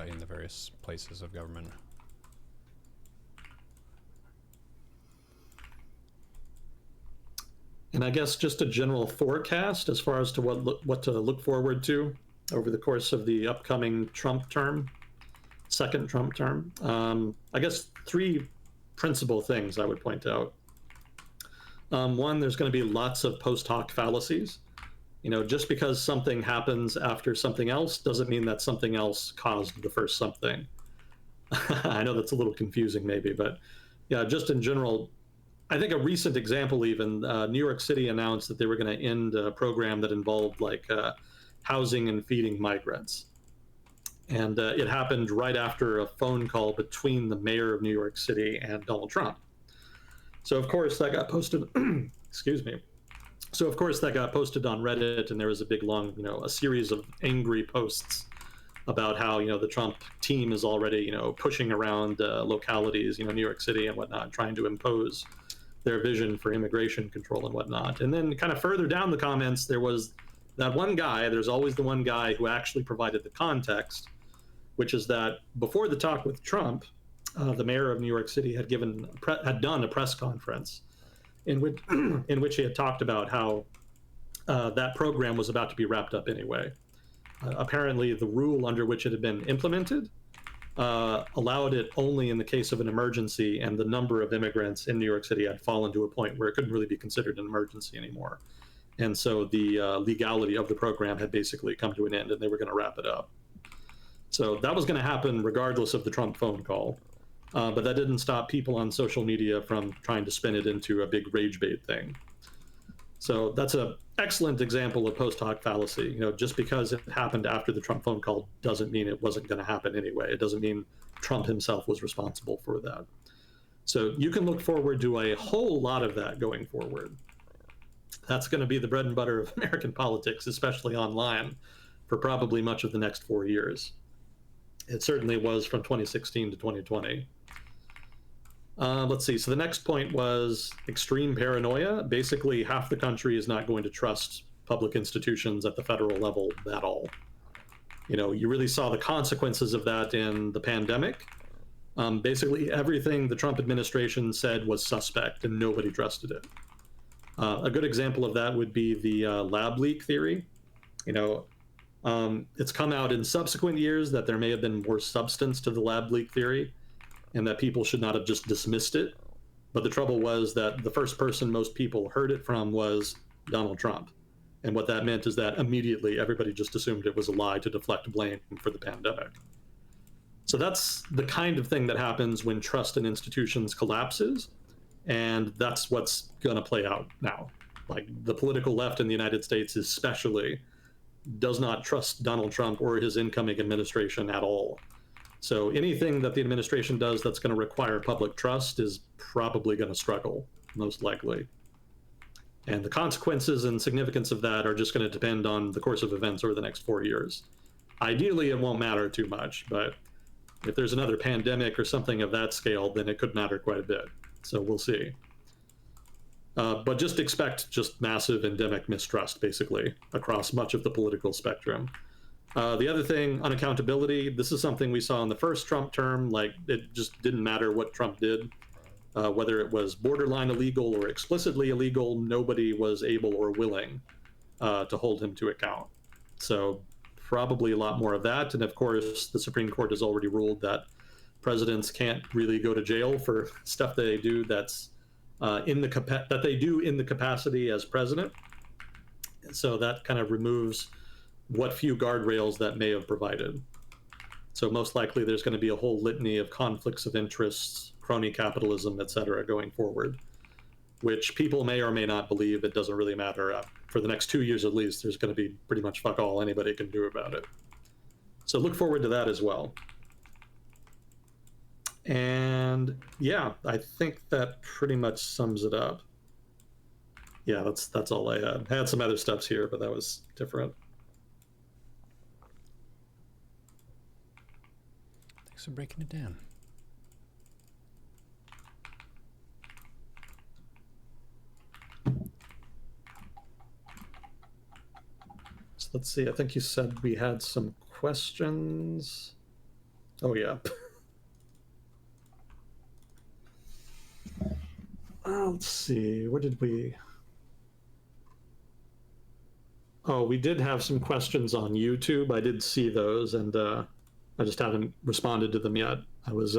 [SPEAKER 3] in the various places of government.
[SPEAKER 2] And I guess just a general forecast as far as to what to look forward to over the course of the upcoming Trump term, second Trump term. I guess three principal things I would point out. One, there's going to be lots of post hoc fallacies. You know, just because something happens after something else doesn't mean that something else caused the first something. I know that's a little confusing maybe, but yeah, just in general, I think a recent example even, New York City announced that they were going to end a program that involved like housing and feeding migrants. And it happened right after a phone call between the mayor of New York City and Donald Trump. So of course that got posted, excuse me. So of course that got posted on Reddit, and there was a big long, a series of angry posts about how, the Trump team is already, pushing around localities, New York City and whatnot, trying to impose their vision for immigration control and whatnot. And then kind of further down the comments, there was that one guy, there's always the one guy who actually provided the context, which is that before the talk with Trump, the mayor of New York City had done a press conference in which he had talked about how that program was about to be wrapped up anyway. Apparently, the rule under which it had been implemented allowed it only in the case of an emergency, and the number of immigrants in New York City had fallen to a point where it couldn't really be considered an emergency anymore. And so the legality of the program had basically come to an end, and they were going to wrap it up. So that was going to happen regardless of the Trump phone call. But that didn't stop people on social media from trying to spin it into a big rage bait thing. So that's an excellent example of post hoc fallacy. Just because it happened after the Trump phone call doesn't mean it wasn't going to happen anyway. It doesn't mean Trump himself was responsible for that. So you can look forward to a whole lot of that going forward. That's going to be the bread and butter of American politics, especially online, for probably much of the next 4 years. It certainly was from 2016 to 2020. Let's see. So the next point was extreme paranoia. Basically, half the country is not going to trust public institutions at the federal level at all. You really saw the consequences of that in the pandemic. Basically, everything the Trump administration said was suspect, and nobody trusted it. A good example of that would be the lab leak theory. It's come out in subsequent years that there may have been more substance to the lab leak theory, and that people should not have just dismissed it. But the trouble was that the first person most people heard it from was Donald Trump. And what that meant is that immediately everybody just assumed it was a lie to deflect blame for the pandemic. So that's the kind of thing that happens when trust in institutions collapses. And that's what's going to play out now. Like the political left in the United States especially does not trust Donald Trump or his incoming administration at all. So anything that the administration does that's going to require public trust is probably going to struggle, most likely. And the consequences and significance of that are just going to depend on the course of events over the next 4 years. Ideally, it won't matter too much, but if there's another pandemic or something of that scale, then it could matter quite a bit. So we'll see. But just expect just massive endemic mistrust, basically, across much of the political spectrum. The other thing, unaccountability. This is something we saw in the first Trump term. Like, it just didn't matter what Trump did. Whether it was borderline illegal or explicitly illegal, nobody was able or willing to hold him to account. So probably a lot more of that. And of course, the Supreme Court has already ruled that presidents can't really go to jail for stuff they do that's that they do in the capacity as president. So that kind of removes what few guardrails that may have provided. So most likely there's going to be a whole litany of conflicts of interests, crony capitalism, etc. going forward, which people may or may not believe. It doesn't really matter. For the next 2 years at least, there's going to be pretty much fuck all anybody can do about it. So look forward to that as well. And yeah, I think that pretty much sums it up. Yeah, that's all I had. I had some other stuffs here, but that was different.
[SPEAKER 3] Thanks for breaking it down.
[SPEAKER 2] Let's see. I think you said we had some questions. Oh, yeah. Let's see. Where did we? Oh, we did have some questions on YouTube. I did see those, and I just haven't responded to them yet. I was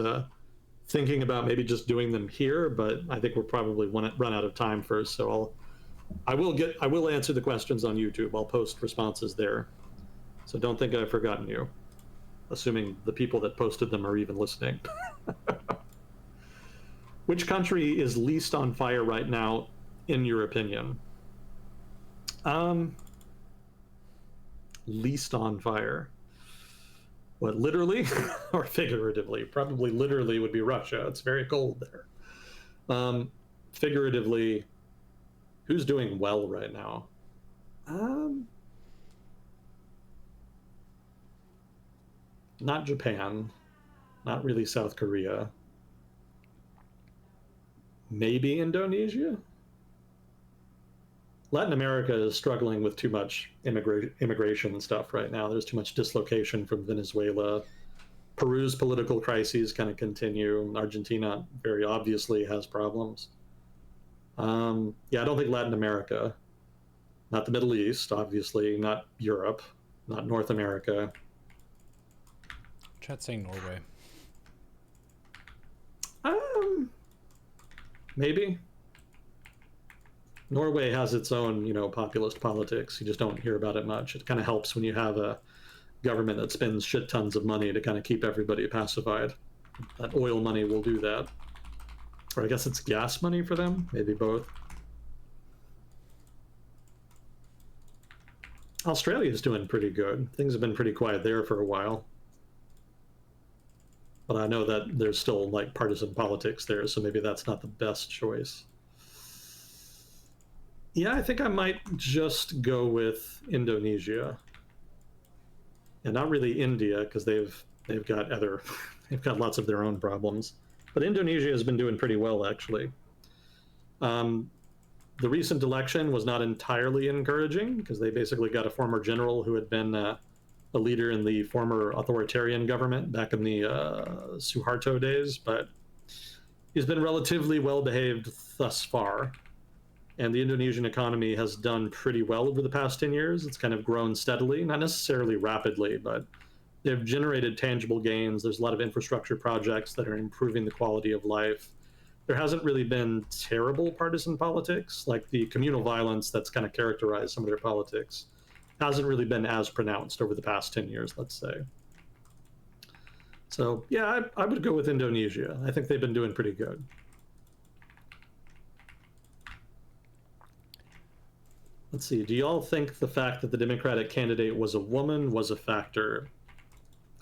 [SPEAKER 2] thinking about maybe just doing them here, but I think we'll probably run out of time first. So I will answer the questions on YouTube. I'll post responses there. So don't think I've forgotten you, assuming the people that posted them are even listening. Which country is least on fire right now, in your opinion? Least on fire. What, literally or figuratively? Probably literally would be Russia. It's very cold there. Figuratively, who's doing well right now? Not Japan, not really South Korea. Maybe Indonesia? Latin America is struggling with too much immigration stuff right now. There's too much dislocation from Venezuela. Peru's political crises kind of continue. Argentina very obviously has problems. Yeah, I don't think Latin America, not the Middle East, obviously, not Europe, not North America.
[SPEAKER 3] Chat saying Norway.
[SPEAKER 2] Maybe. Norway has its own, populist politics. You just don't hear about it much. It kind of helps when you have a government that spends shit tons of money to kind of keep everybody pacified. That oil money will do that. Or I guess it's gas money for them, maybe both. Australia's doing pretty good. Things have been pretty quiet there for a while. But I know that there's still like partisan politics there, so maybe that's not the best choice. Yeah, I think I might just go with Indonesia. And not really India, because they've got they've got lots of their own problems. But Indonesia has been doing pretty well, actually. The recent election was not entirely encouraging, because they basically got a former general who had been a leader in the former authoritarian government back in the Suharto days, but he's been relatively well behaved thus far. And the Indonesian economy has done pretty well over the past 10 years. It's kind of grown steadily, not necessarily rapidly, but they've generated tangible gains. There's a lot of infrastructure projects that are improving the quality of life. There hasn't really been terrible partisan politics, like the communal violence that's kind of characterized some of their politics hasn't really been as pronounced over the past 10 years, let's say. So yeah, I would go with Indonesia. I think they've been doing pretty good. Let's see, do y'all think the fact that the Democratic candidate was a woman was a factor?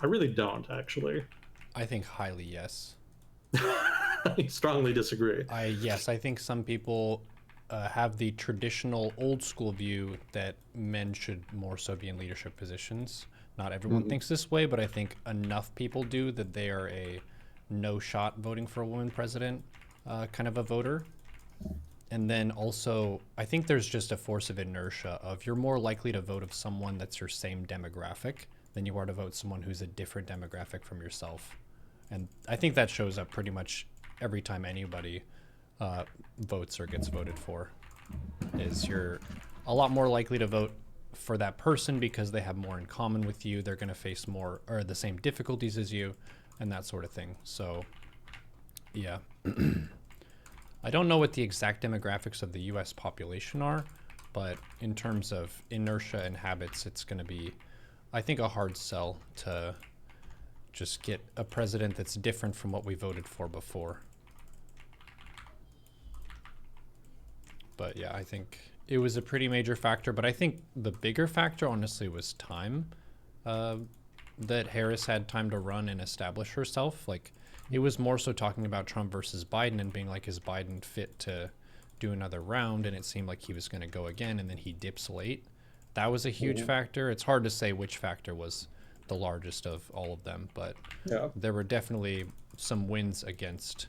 [SPEAKER 2] I really don't, actually.
[SPEAKER 3] I think highly yes.
[SPEAKER 2] I strongly disagree.
[SPEAKER 3] Yes, I think some people have the traditional old school view that men should more so be in leadership positions. Not everyone thinks this way, but I think enough people do that they are a no shot voting for a woman president kind of a voter. And then also, I think there's just a force of inertia of you're more likely to vote of someone that's your same demographic than you are to vote someone who's a different demographic from yourself. And I think that shows up pretty much every time anybody votes or gets voted for, is you're a lot more likely to vote for that person because they have more in common with you. They're going to face more or the same difficulties as you and that sort of thing. So, yeah. I don't know what the exact demographics of the US population are, but in terms of inertia and habits, it's going to be, I think, a hard sell to just get a president that's different from what we voted for before. But yeah, I think it was a pretty major factor, but I think the bigger factor, honestly, was time. That Harris had time to run and establish herself. Like, it was more so talking about Trump versus Biden and being like, is Biden fit to do another round? And it seemed like he was going to go again, and then he dips late. That was a huge factor. It's hard to say which factor was the largest of all of them, but yeah, there were definitely some wins against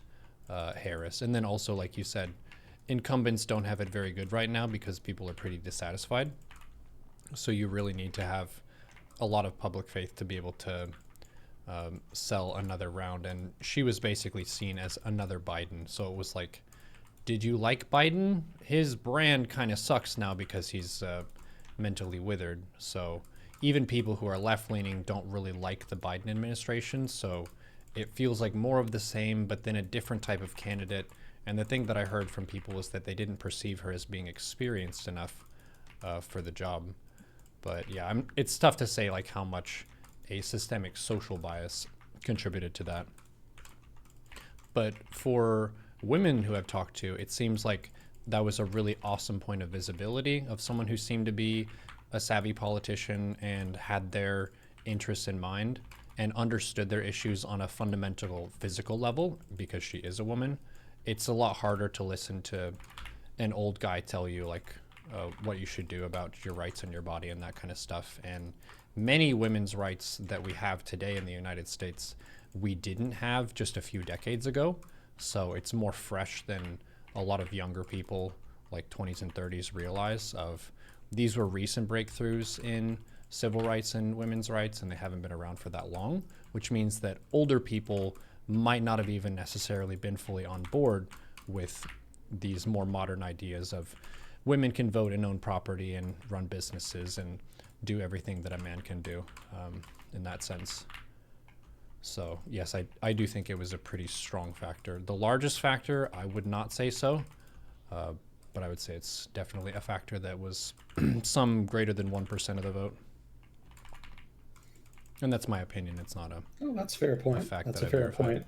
[SPEAKER 3] Harris. And then also, like you said, incumbents don't have it very good right now because people are pretty dissatisfied. So you really need to have a lot of public faith to be able to sell another round. And she was basically seen as another Biden. So it was like, did you like Biden? His brand kind of sucks now because he's mentally withered. So even people who are left-leaning don't really like the Biden administration. So it feels like more of the same, but then a different type of candidate. And the thing that I heard from people was that they didn't perceive her as being experienced enough for the job. But yeah, it's tough to say like how much a systemic social bias contributed to that. But for women who I've talked to, it seems like that was a really awesome point of visibility of someone who seemed to be a savvy politician and had their interests in mind and understood their issues on a fundamental physical level because she is a woman. It's a lot harder to listen to an old guy tell you like what you should do about your rights and your body and that kind of stuff. And many women's rights that we have today in the United States, we didn't have just a few decades ago. So it's more fresh than a lot of younger people like 20s and 30s realize of these were recent breakthroughs in civil rights and women's rights, and they haven't been around for that long, which means that older people might not have even necessarily been fully on board with these more modern ideas of women can vote and own property and run businesses and do everything that a man can do in that sense. So yes, I do think it was a pretty strong factor. The largest factor, I would not say so, but I would say it's definitely a factor that was some greater than 1% of the vote. And that's my opinion. It's not a
[SPEAKER 2] that's a fair point.
[SPEAKER 3] fact
[SPEAKER 2] That's
[SPEAKER 3] that
[SPEAKER 2] a
[SPEAKER 3] I've
[SPEAKER 2] fair
[SPEAKER 3] verified.
[SPEAKER 2] point.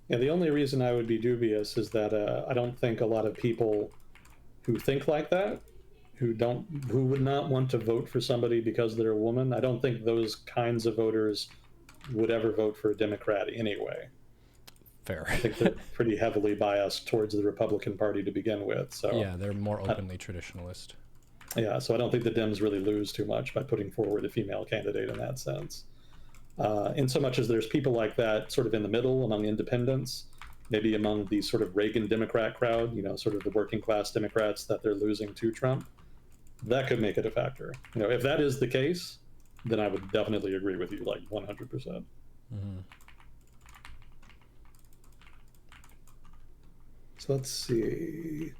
[SPEAKER 2] Yeah, the only reason I would be dubious is that I don't think a lot of people who think like that, who would not want to vote for somebody because they're a woman, I don't think those kinds of voters would ever vote for a Democrat anyway.
[SPEAKER 3] Fair.
[SPEAKER 2] I think they're pretty heavily biased towards the Republican Party to begin with. So
[SPEAKER 3] Yeah, they're more openly traditionalist.
[SPEAKER 2] yeah, so I don't think the Dems really lose too much by putting forward a female candidate in that sense. In so much as there's people like that sort of in the middle among independents, maybe among the sort of Reagan Democrat crowd, sort of the working class Democrats that they're losing to Trump, that could make it a factor. If that is the case, then I would definitely agree with you, like 100%.
[SPEAKER 3] Mm-hmm.
[SPEAKER 2] So let's see.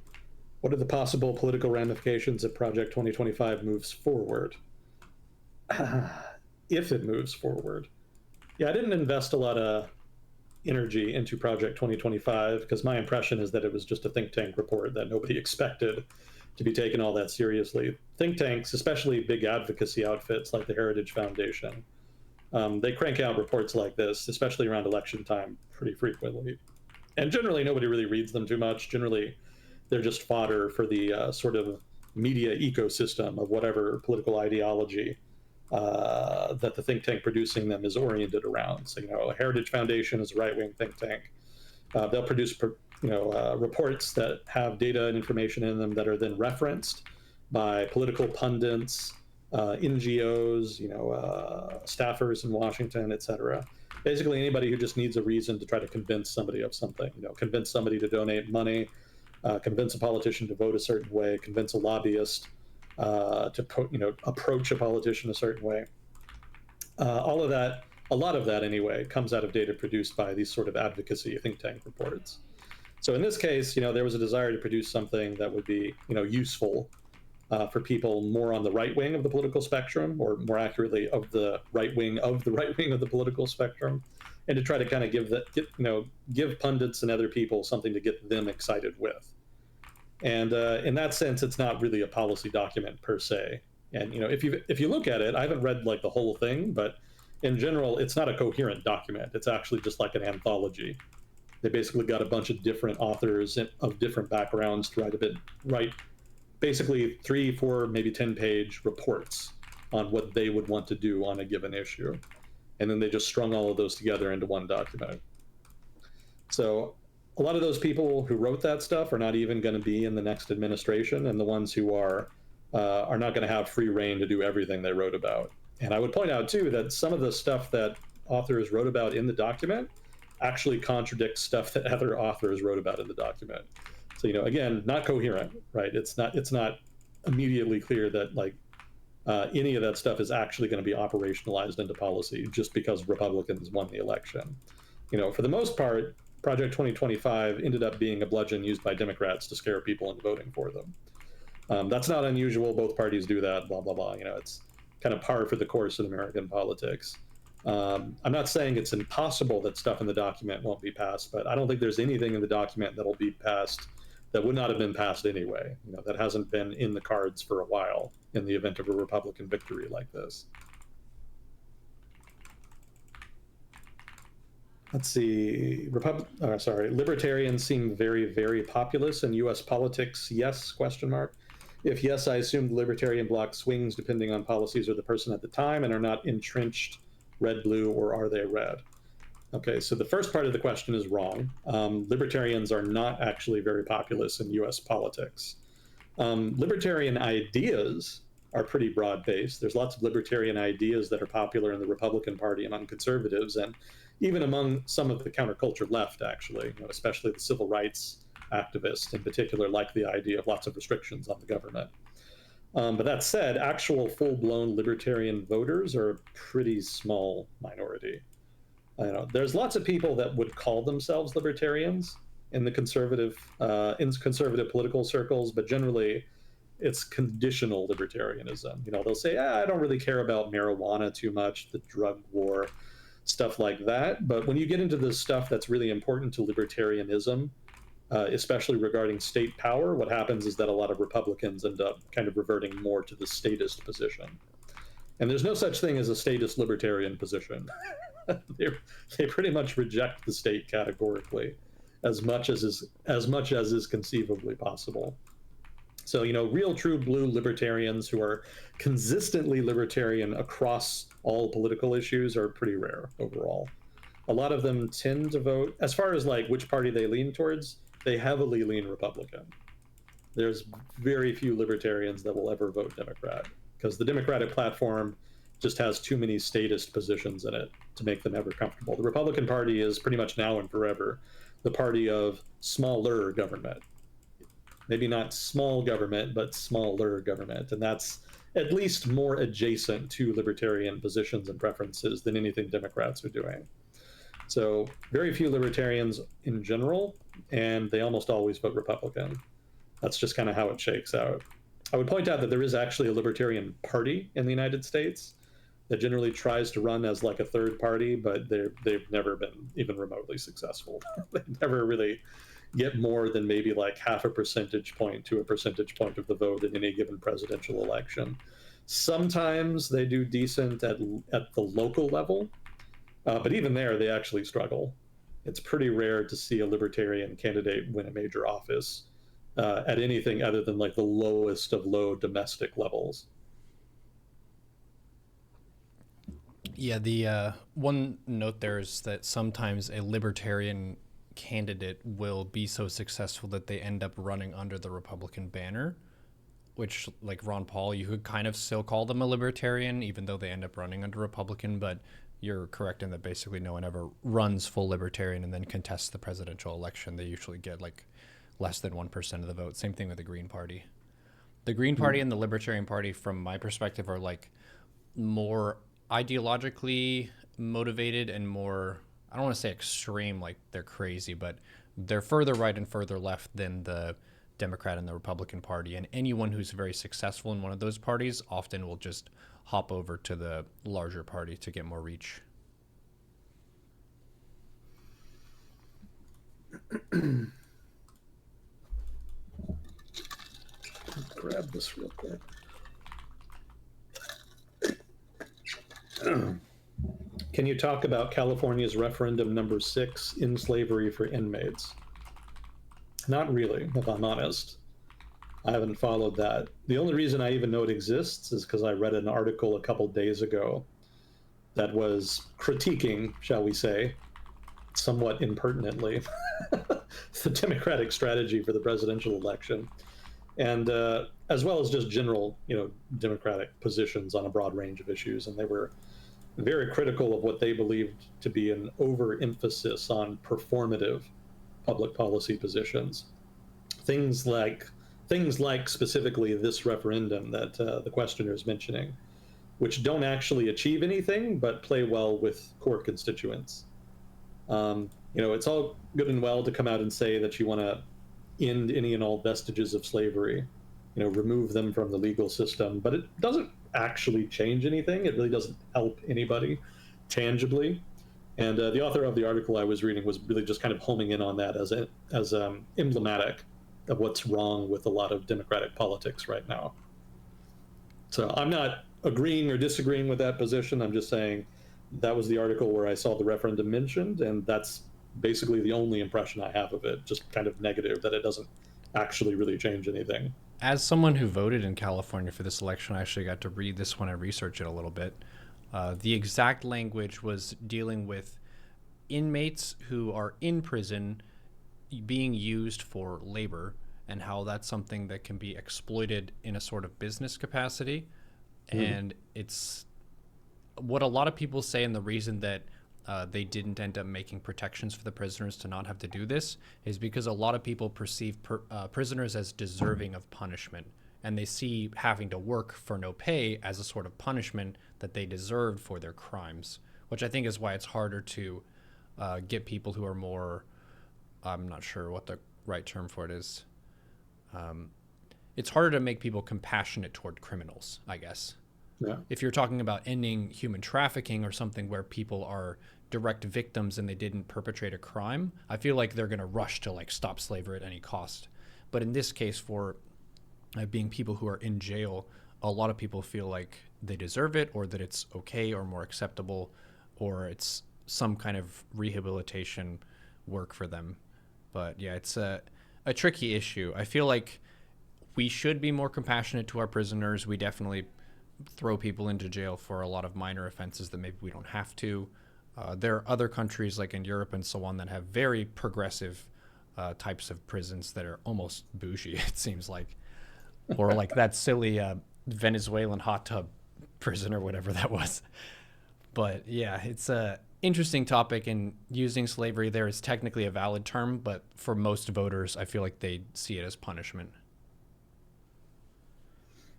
[SPEAKER 2] What are the possible political ramifications if Project 2025 moves forward? If it moves forward. Yeah, I didn't invest a lot of energy into Project 2025 because my impression is that it was just a think tank report that nobody expected to be taken all that seriously. Think tanks, especially big advocacy outfits like the Heritage Foundation, they crank out reports like this, especially around election time, pretty frequently. And generally, nobody really reads them too much. Generally, they're just fodder for the sort of media ecosystem of whatever political ideology that the think tank producing them is oriented around. So, a Heritage Foundation is a right-wing think tank. They'll produce, reports that have data and information in them that are then referenced by political pundits, NGOs, staffers in Washington, et cetera. Basically, anybody who just needs a reason to try to convince somebody of something, convince somebody to donate money, convince a politician to vote a certain way, convince a lobbyist to approach a politician a certain way. All of that, a lot of that anyway, comes out of data produced by these sort of advocacy think tank reports. So in this case, there was a desire to produce something that would be, useful for people more on the right wing of the political spectrum, or more accurately, of the right wing of the right wing of the political spectrum, and to try to kind of give pundits and other people something to get them excited with. And in that sense, it's not really a policy document per se. And if you look at it, I haven't read like the whole thing, but in general, it's not a coherent document. It's actually just like an anthology. They basically got a bunch of different authors of different backgrounds to write basically 3, 4, maybe 10-page reports on what they would want to do on a given issue. And then they just strung all of those together into one document. So a lot of those people who wrote that stuff are not even going to be in the next administration, and the ones who are not going to have free reign to do everything they wrote about. And I would point out, too, that some of the stuff that authors wrote about in the document actually contradicts stuff that other authors wrote about in the document. So, again, not coherent, right? It's not immediately clear that, like, any of that stuff is actually going to be operationalized into policy just because Republicans won the election. For the most part, Project 2025 ended up being a bludgeon used by Democrats to scare people into voting for them. That's not unusual. Both parties do that, blah, blah, blah. It's kind of par for the course in American politics. I'm not saying it's impossible that stuff in the document won't be passed, but I don't think there's anything in the document that'll be passed that would not have been passed anyway. That hasn't been in the cards for a while in the event of a Republican victory like this. Let's see. Libertarians seem very, very populous in U.S. politics. Yes? ? If yes, I assume the libertarian bloc swings depending on policies or the person at the time and are not entrenched red, blue, or are they red? Okay, so the first part of the question is wrong. Libertarians are not actually very populous in U.S. politics. Libertarian ideas are pretty broad-based. There's lots of libertarian ideas that are popular in the Republican Party among conservatives, and even among some of the counterculture left, actually, especially the civil rights activists in particular, like the idea of lots of restrictions on the government. But that said, actual full-blown libertarian voters are a pretty small minority. There's lots of people that would call themselves libertarians in conservative political circles, but generally it's conditional libertarianism. They'll say, I don't really care about marijuana too much, the drug war, stuff like that. But when you get into the stuff that's really important to libertarianism, especially regarding state power, what happens is that a lot of Republicans end up kind of reverting more to the statist position. And there's no such thing as a statist libertarian position. They pretty much reject the state categorically, as much as is conceivably possible. So, real true blue libertarians who are consistently libertarian across all political issues are pretty rare overall. A lot of them tend to vote, as far as like which party they lean towards, they heavily lean Republican. There's very few libertarians that will ever vote Democrat, because the Democratic platform just has too many statist positions in it to make them ever comfortable. The Republican Party is pretty much now and forever the party of smaller government. Maybe not small government, but smaller government. And that's at least more adjacent to libertarian positions and preferences than anything Democrats are doing. So very few libertarians in general, and they almost always vote Republican. That's just kind of how it shakes out. I would point out that there is actually a libertarian party in the United States that generally tries to run as like a third party, but they've never been even remotely successful. They never really get more than maybe like half a percentage point to a percentage point of the vote in any given presidential election. Sometimes they do decent at the local level, but even there they actually struggle. It's pretty rare to see a libertarian candidate win a major office at anything other than like the lowest of low domestic levels.
[SPEAKER 3] Yeah, the one note there is that sometimes a libertarian candidate will be so successful that they end up running under the Republican banner, which, like Ron Paul, you could kind of still call them a libertarian, even though they end up running under Republican, but you're correct in that basically no one ever runs full libertarian and then contests the presidential election. They usually get like less than 1% of the vote. Same thing with the Green Party. The Green Party and the Libertarian Party, from my perspective, are like more ideologically motivated and more, I don't want to say extreme, like they're crazy, but they're further right and further left than the Democrat and the Republican Party. And anyone who's very successful in one of those parties often will just hop over to the larger party to get more reach.
[SPEAKER 2] Grab this real quick. Can you talk about California's referendum number 6, in slavery for inmates? Not really, if I'm honest. I haven't followed that. The only reason I even know it exists is because I read an article a couple days ago that was critiquing, shall we say, somewhat impertinently, the Democratic strategy for the presidential election, and as well as just general, Democratic positions on a broad range of issues. And they were very critical of what they believed to be an overemphasis on performative public policy positions. Things like things like specifically this referendum that the questioner is mentioning, which don't actually achieve anything but play well with core constituents. It's all good and well to come out and say that you want to end any and all vestiges of slavery, remove them from the legal system, but it doesn't actually change anything. It really doesn't help anybody tangibly. And the author of the article I was reading was really just kind of homing in on that as emblematic of what's wrong with a lot of democratic politics right now. So I'm not agreeing or disagreeing with that position. I'm just saying that was the article where I saw the referendum mentioned, and that's basically the only impression I have of it, just kind of negative, that it doesn't actually really change anything.
[SPEAKER 3] As someone who voted in California for this election, I actually got to read this when I researched it a little bit. The exact language was dealing with inmates who are in prison being used for labor, and how that's something that can be exploited in a sort of business capacity. And it's what a lot of people say, and the reason that they didn't end up making protections for the prisoners to not have to do this is because a lot of people perceive prisoners as deserving of punishment, and they see having to work for no pay as a sort of punishment that they deserved for their crimes, which I think is why it's harder to get people who are more, I'm not sure what the right term for it is. It's harder to make people compassionate toward criminals, I guess.
[SPEAKER 2] Yeah.
[SPEAKER 3] If you're talking about ending human trafficking or something where people are direct victims and they didn't perpetrate a crime, I feel like they're going to rush to like stop slavery at any cost. But in this case, for being people who are in jail, a lot of people feel like they deserve it, or that it's okay or more acceptable, or it's some kind of rehabilitation work for them. But yeah, it's a tricky issue. I feel like we should be more compassionate to our prisoners. We definitely throw people into jail for a lot of minor offenses that maybe we don't have to. There are other countries like in Europe and so on that have very progressive types of prisons that are almost bougie, it seems like. Or like that silly Venezuelan hot tub prison or whatever that was. But yeah, it's a interesting topic, and using slavery there is technically a valid term, but for most voters, I feel like they see it as punishment.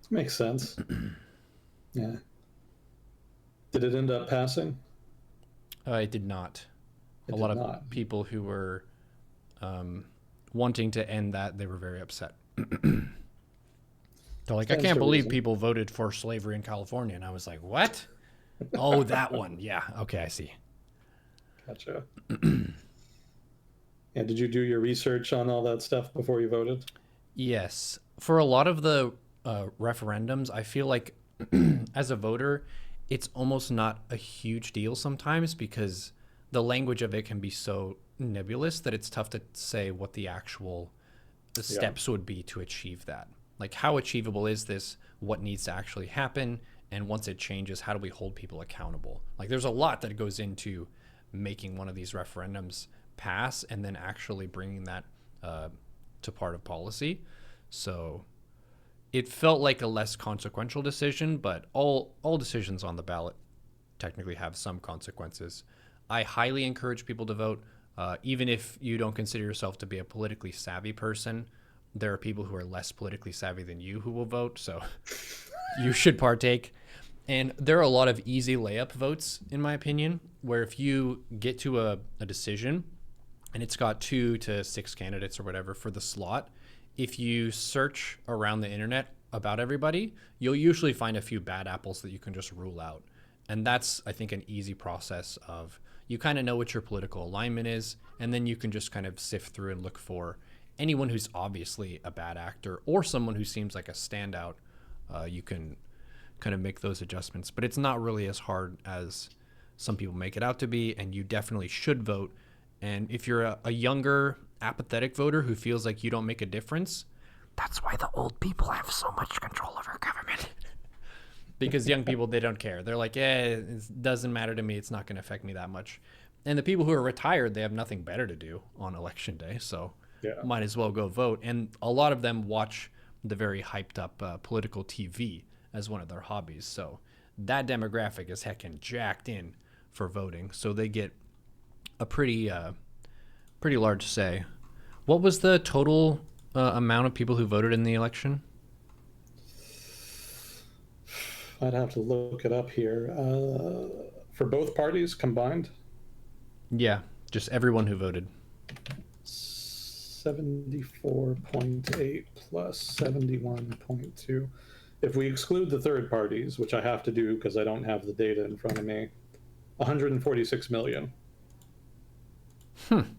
[SPEAKER 2] Makes sense. Yeah. Did it end up passing?
[SPEAKER 3] It did not.
[SPEAKER 2] It
[SPEAKER 3] a
[SPEAKER 2] did
[SPEAKER 3] lot
[SPEAKER 2] not.
[SPEAKER 3] of people who were wanting to end that, they were very upset. They're like, I
[SPEAKER 2] Stands
[SPEAKER 3] can't
[SPEAKER 2] to
[SPEAKER 3] believe
[SPEAKER 2] reason.
[SPEAKER 3] people voted for slavery in California. And I was like, what? Oh, that one. Yeah. Okay, I see.
[SPEAKER 2] Gotcha. Yeah, did you do your research on all that stuff before you voted?
[SPEAKER 3] Yes. For a lot of the referendums, I feel like as a voter, it's almost not a huge deal sometimes because the language of it can be so nebulous that it's tough to say what the actual steps would be to achieve that. Like, how achievable is this? What needs to actually happen? And once it changes, how do we hold people accountable? Like, there's a lot that goes into making one of these referendums pass and then actually bringing that to part of policy. So it felt like a less consequential decision, but all decisions on the ballot technically have some consequences. I highly encourage people to vote. Even if you don't consider yourself to be a politically savvy person, there are people who are less politically savvy than you who will vote, so you should partake. And there are a lot of easy layup votes, in my opinion, where if you get to a decision and it's got 2 to 6 candidates or whatever for the slot, if you search around the internet about everybody, you'll usually find a few bad apples that you can just rule out. And that's, I think, an easy process of you kind of know what your political alignment is, and then you can just kind of sift through and look for anyone who's obviously a bad actor or someone who seems like a standout. You can kind of make those adjustments, but it's not really as hard as some people make it out to be, and you definitely should vote. And if you're a younger, apathetic voter who feels like you don't make a difference, that's why the old people have so much control over government. Because young people, they don't care. They're like, it doesn't matter to me. It's not going to affect me that much. And the people who are retired, they have nothing better to do on election day, so might as well go vote. And a lot of them watch the very hyped up political TV as one of their hobbies. So that demographic is heckin' jacked in for voting. So they get a pretty large say. What was the total
[SPEAKER 1] amount of people who voted in the election?
[SPEAKER 2] I'd have to look it up here. For both parties combined?
[SPEAKER 1] Yeah, just everyone who voted.
[SPEAKER 2] 74.8 plus 71.2. If we exclude the third parties, which I have to do because I don't have the data in front of me, 146 million.
[SPEAKER 1] And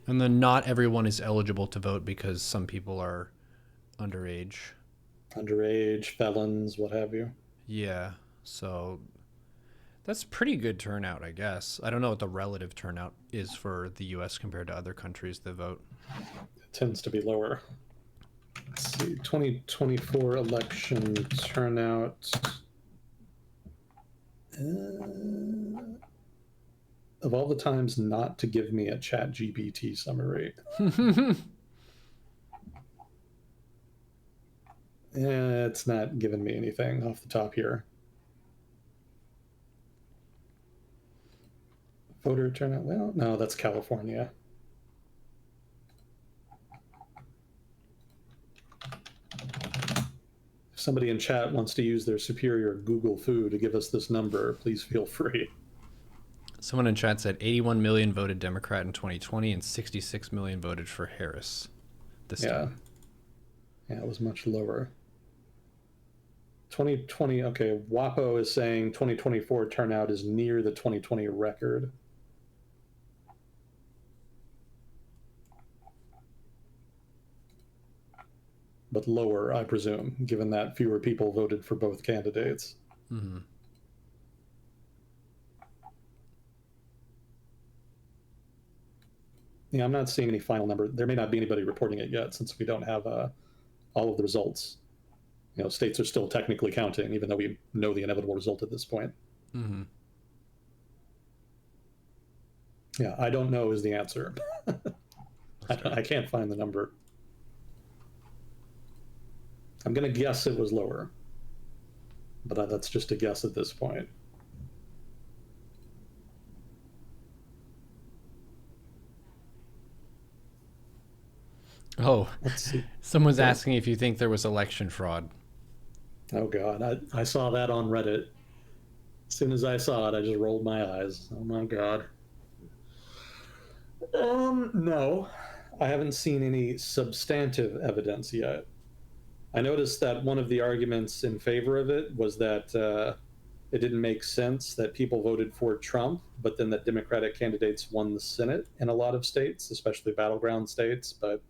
[SPEAKER 1] then not everyone is eligible to vote because some people are underage.
[SPEAKER 2] Underage, felons, what have you.
[SPEAKER 1] Yeah, so that's pretty good turnout, I guess. I don't know what the relative turnout is for the U.S. compared to other countries that vote.
[SPEAKER 2] It tends to be lower. Let's see, 2024 election turnout. Of all the times not to give me a chat GPT summary. It's not giving me anything off the top here. Voter turnout, well, no, that's California. If somebody in chat wants to use their superior Google foo to give us this number, please feel free.
[SPEAKER 1] Someone in chat said 81 million voted Democrat in 2020 and 66 million voted for Harris this time.
[SPEAKER 2] Yeah, it was much lower. 2020, okay, WAPO is saying 2024 turnout is near the 2020 record. But lower, I presume, given that fewer people voted for both candidates.
[SPEAKER 1] Mm-hmm.
[SPEAKER 2] Yeah, I'm not seeing any final number. There may not be anybody reporting it yet since we don't have all of the results. You know, states are still technically counting, even though we know the inevitable result at this point.
[SPEAKER 1] Mm-hmm.
[SPEAKER 2] Yeah, I don't know is the answer. I can't find the number. I'm going to guess it was lower, but that's just a guess at this point.
[SPEAKER 1] Oh,
[SPEAKER 2] let's see.
[SPEAKER 1] Someone's asking if you think there was election fraud.
[SPEAKER 2] Oh God, I saw that on Reddit. As soon as I saw it, I just rolled my eyes. Oh my God. No, I haven't seen any substantive evidence yet. I noticed that one of the arguments in favor of it was that it didn't make sense that people voted for Trump, but then that Democratic candidates won the Senate in a lot of states, especially battleground states. But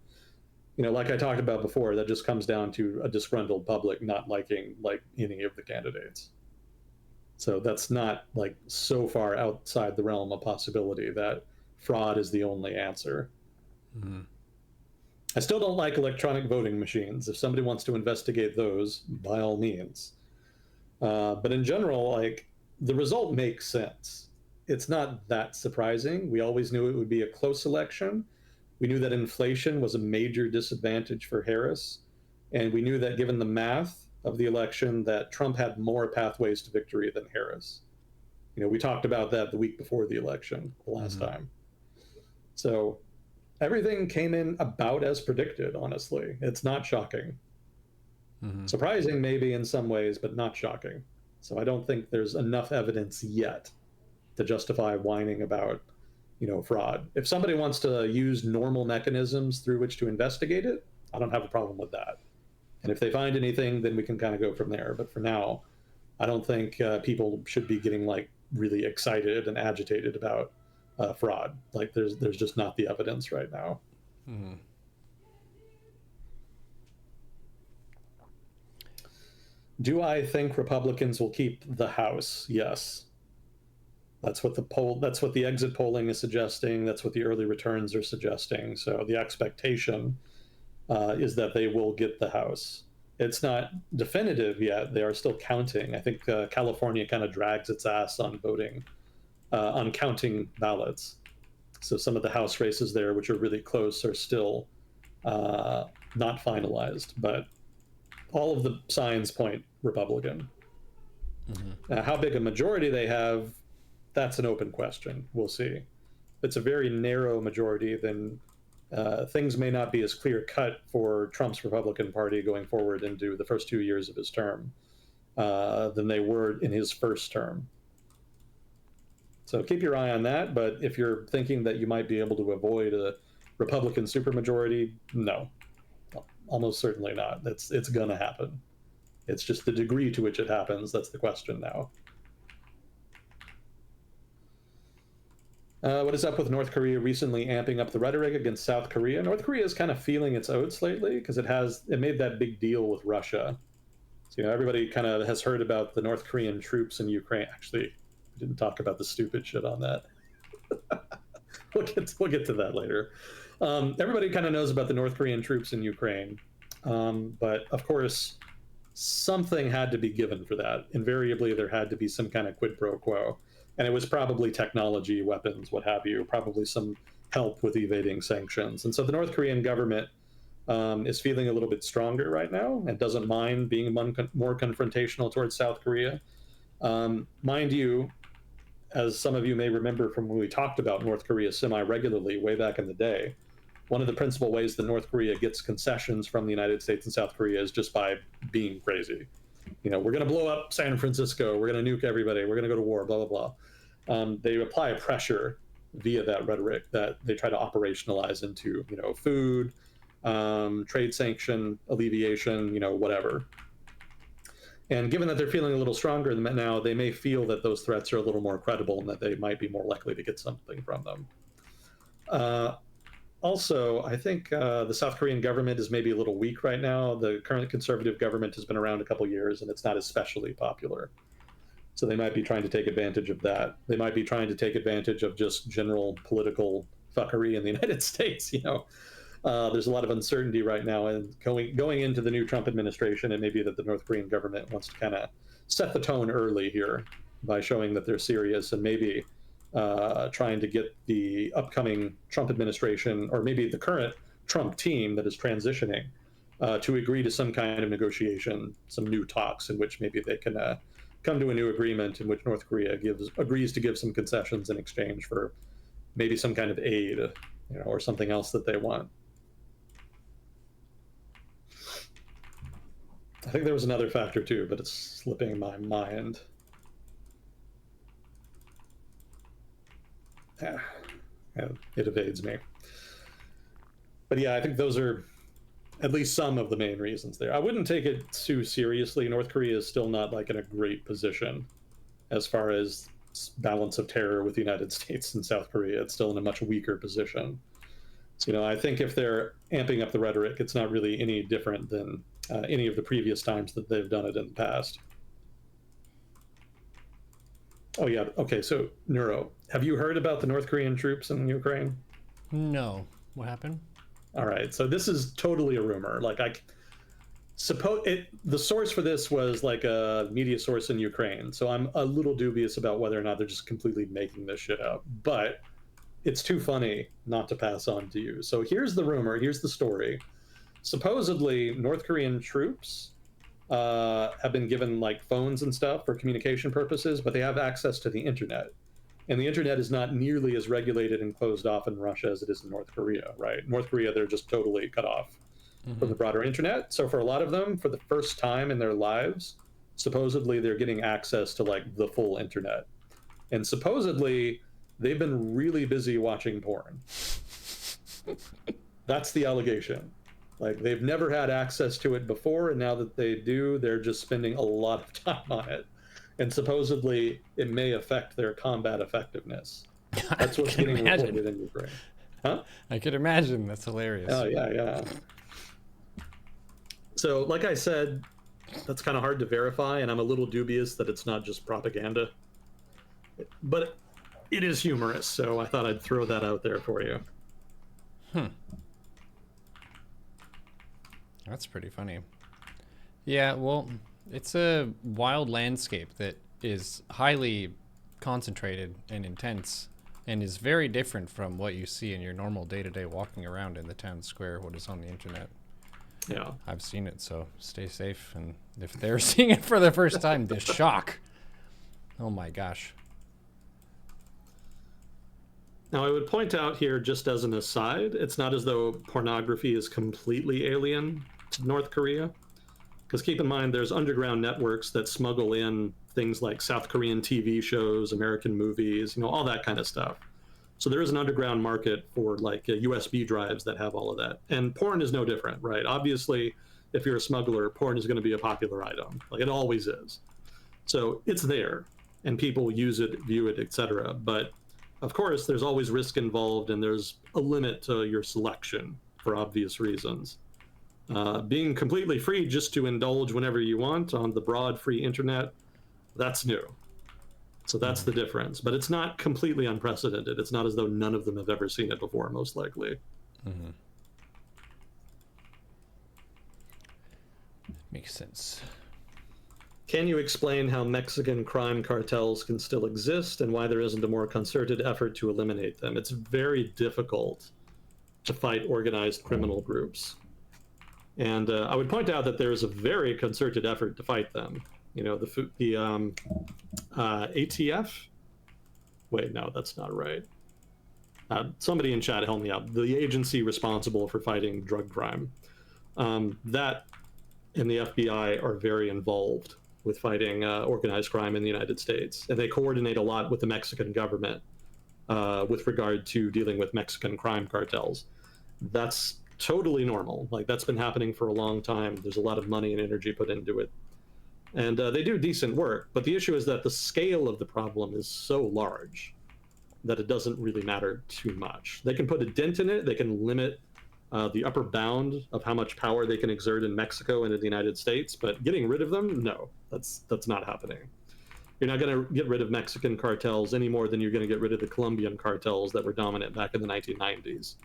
[SPEAKER 2] you know, like I talked about before, that just comes down to a disgruntled public not liking like any of the candidates. So that's not like so far outside the realm of possibility that fraud is the only answer.
[SPEAKER 1] Mm-hmm.
[SPEAKER 2] I still don't like electronic voting machines. If somebody wants to investigate those, by all means. But in general, like the result makes sense. It's not that surprising. We always knew it would be a close election. We knew that inflation was a major disadvantage for Harris. And we knew that given the math of the election, that Trump had more pathways to victory than Harris. You know, we talked about that the week before the election, the last time. So everything came in about as predicted, honestly. It's not shocking. Mm-hmm. Surprising maybe in some ways, but not shocking. So I don't think there's enough evidence yet to justify whining about, you know, fraud. If somebody wants to use normal mechanisms through which to investigate it, I don't have a problem with that. And if they find anything, then we can kind of go from there. But for now, I don't think people should be getting like really excited and agitated about fraud. Like there's just not the evidence right now. Mm-hmm. Do I think Republicans will keep the House? Yes. That's what the exit polling is suggesting. That's what the early returns are suggesting. So the expectation is that they will get the House. It's not definitive yet. They are still counting. I think California kind of drags its ass on voting, on counting ballots. So some of the House races there, which are really close, are still not finalized. But all of the signs point Republican. Mm-hmm. How big a majority they have, that's an open question. We'll see. If it's a very narrow majority, then things may not be as clear cut for Trump's Republican Party going forward into the first 2 years of his term than they were in his first term. So keep your eye on that. But if you're thinking that you might be able to avoid a Republican supermajority, no, almost certainly not. It's going to happen. It's just the degree to which it happens that's the question now. What is up with North Korea recently amping up the rhetoric against South Korea? North Korea is kind of feeling its oats lately because it made that big deal with Russia. So, everybody kind of has heard about the North Korean troops in Ukraine. Actually, we didn't talk about the stupid shit on that. We'll get to that later. Everybody kind of knows about the North Korean troops in Ukraine. But of course, something had to be given for that. Invariably, there had to be some kind of quid pro quo. And it was probably technology, weapons, what have you, probably some help with evading sanctions. And so the North Korean government is feeling a little bit stronger right now and doesn't mind being more confrontational towards South Korea. Mind you, as some of you may remember from when we talked about North Korea semi-regularly way back in the day, one of the principal ways that North Korea gets concessions from the United States and South Korea is just by being crazy. We're going to blow up San Francisco. We're going to nuke everybody. We're going to go to war, blah, blah, blah. They apply pressure via that rhetoric that they try to operationalize into, food, trade sanction, alleviation, whatever. And given that they're feeling a little stronger now, they may feel that those threats are a little more credible and that they might be more likely to get something from them. Also, I think the South Korean government is maybe a little weak right now. The current conservative government has been around a couple years, and it's not especially popular. So they might be trying to take advantage of that. They might be trying to take advantage of just general political fuckery in the United States. There's a lot of uncertainty right now, and going into the new Trump administration, it may be that the North Korean government wants to kind of set the tone early here by showing that they're serious and maybe trying to get the upcoming Trump administration, or maybe the current Trump team that is transitioning, to agree to some kind of negotiation, some new talks in which maybe they can come to a new agreement in which North Korea agrees to give some concessions in exchange for maybe some kind of aid, or something else that they want. I think there was another factor too, but it's slipping my mind. It evades me. But yeah, I think those are at least some of the main reasons there. I wouldn't take it too seriously. North Korea is still not in a great position as far as balance of terror with the United States and South Korea. It's still in a much weaker position. So, I think if they're amping up the rhetoric, it's not really any different than any of the previous times that they've done it in the past. Oh, yeah. Okay, so Neuro, have you heard about the North Korean troops in Ukraine?
[SPEAKER 3] No. What happened?
[SPEAKER 2] All right, so this is totally a rumor. The source for this was a media source in Ukraine, so I'm a little dubious about whether or not they're just completely making this shit up. But it's too funny not to pass on to you. So here's the rumor, here's the story. Supposedly, North Korean troops have been given phones and stuff for communication purposes, but they have access to the internet. And the internet is not nearly as regulated and closed off in Russia as it is in North Korea, right? North Korea, they're just totally cut off from the broader internet. So for a lot of them, for the first time in their lives, supposedly they're getting access to the full internet. And supposedly they've been really busy watching porn. That's the allegation. They've never had access to it before, and now that they do, they're just spending a lot of time on it. And supposedly, it may affect their combat effectiveness. That's what's getting reported in Ukraine. Huh?
[SPEAKER 3] I could imagine. That's hilarious.
[SPEAKER 2] Oh, yeah. So, like I said, that's kind of hard to verify, and I'm a little dubious that it's not just propaganda. But it is humorous, so I thought I'd throw that out there for you.
[SPEAKER 3] That's pretty funny. Yeah, well, it's a wild landscape that is highly concentrated and intense and is very different from what you see in your normal day-to-day walking around in the town square, what is on the internet.
[SPEAKER 2] Yeah.
[SPEAKER 3] I've seen it, so stay safe. And if they're seeing it for the first time, the shock. Oh my gosh.
[SPEAKER 2] Now, I would point out here, just as an aside, it's not as though pornography is completely alien to North Korea. Because keep in mind, there's underground networks that smuggle in things like South Korean TV shows, American movies, all that kind of stuff. So there is an underground market for like USB drives that have all of that. And porn is no different, right? Obviously, if you're a smuggler, porn is going to be a popular item. Like it always is. So it's there, and people use it, view it, etc. But of course, there's always risk involved, and there's a limit to your selection for obvious reasons. Being completely free just to indulge whenever you want on the broad free internet, that's new. So that's the difference. But it's not completely unprecedented. It's not as though none of them have ever seen it before, most likely.
[SPEAKER 3] Makes sense.
[SPEAKER 2] Can you explain how Mexican crime cartels can still exist and why there isn't a more concerted effort to eliminate them? It's very difficult to fight organized criminal groups. And I would point out that there is a very concerted effort to fight them. The ATF? Wait, no, that's not right. Somebody in chat help me out. The agency responsible for fighting drug crime. That and the FBI are very involved with fighting organized crime in the United States. And they coordinate a lot with the Mexican government with regard to dealing with Mexican crime cartels. That's totally normal. Like, that's been happening for a long time. There's a lot of money and energy put into it. And they do decent work, but the issue is that the scale of the problem is so large that it doesn't really matter too much. They can put a dent in it, they can limit the upper bound of how much power they can exert in Mexico and in the United States, but getting rid of them, no, that's not happening. You're not going to get rid of Mexican cartels any more than you're going to get rid of the Colombian cartels that were dominant back in the 1990s.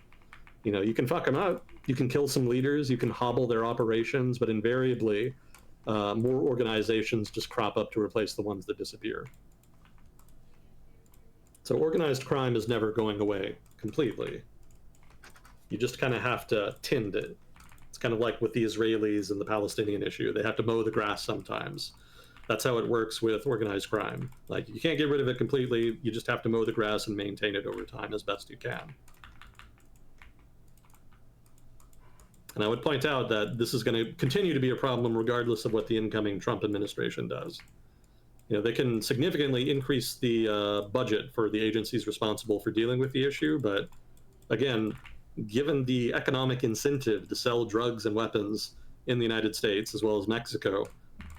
[SPEAKER 2] You can fuck them up, you can kill some leaders, you can hobble their operations, but invariably, more organizations just crop up to replace the ones that disappear. So organized crime is never going away completely. You just kind of have to tend it. It's kind of like with the Israelis and the Palestinian issue. They have to mow the grass sometimes. That's how it works with organized crime. Like, you can't get rid of it completely. You just have to mow the grass and maintain it over time as best you can. And I would point out that this is going to continue to be a problem regardless of what the incoming Trump administration does. They can significantly increase the budget for the agencies responsible for dealing with the issue, but again, given the economic incentive to sell drugs and weapons in the United States as well as Mexico,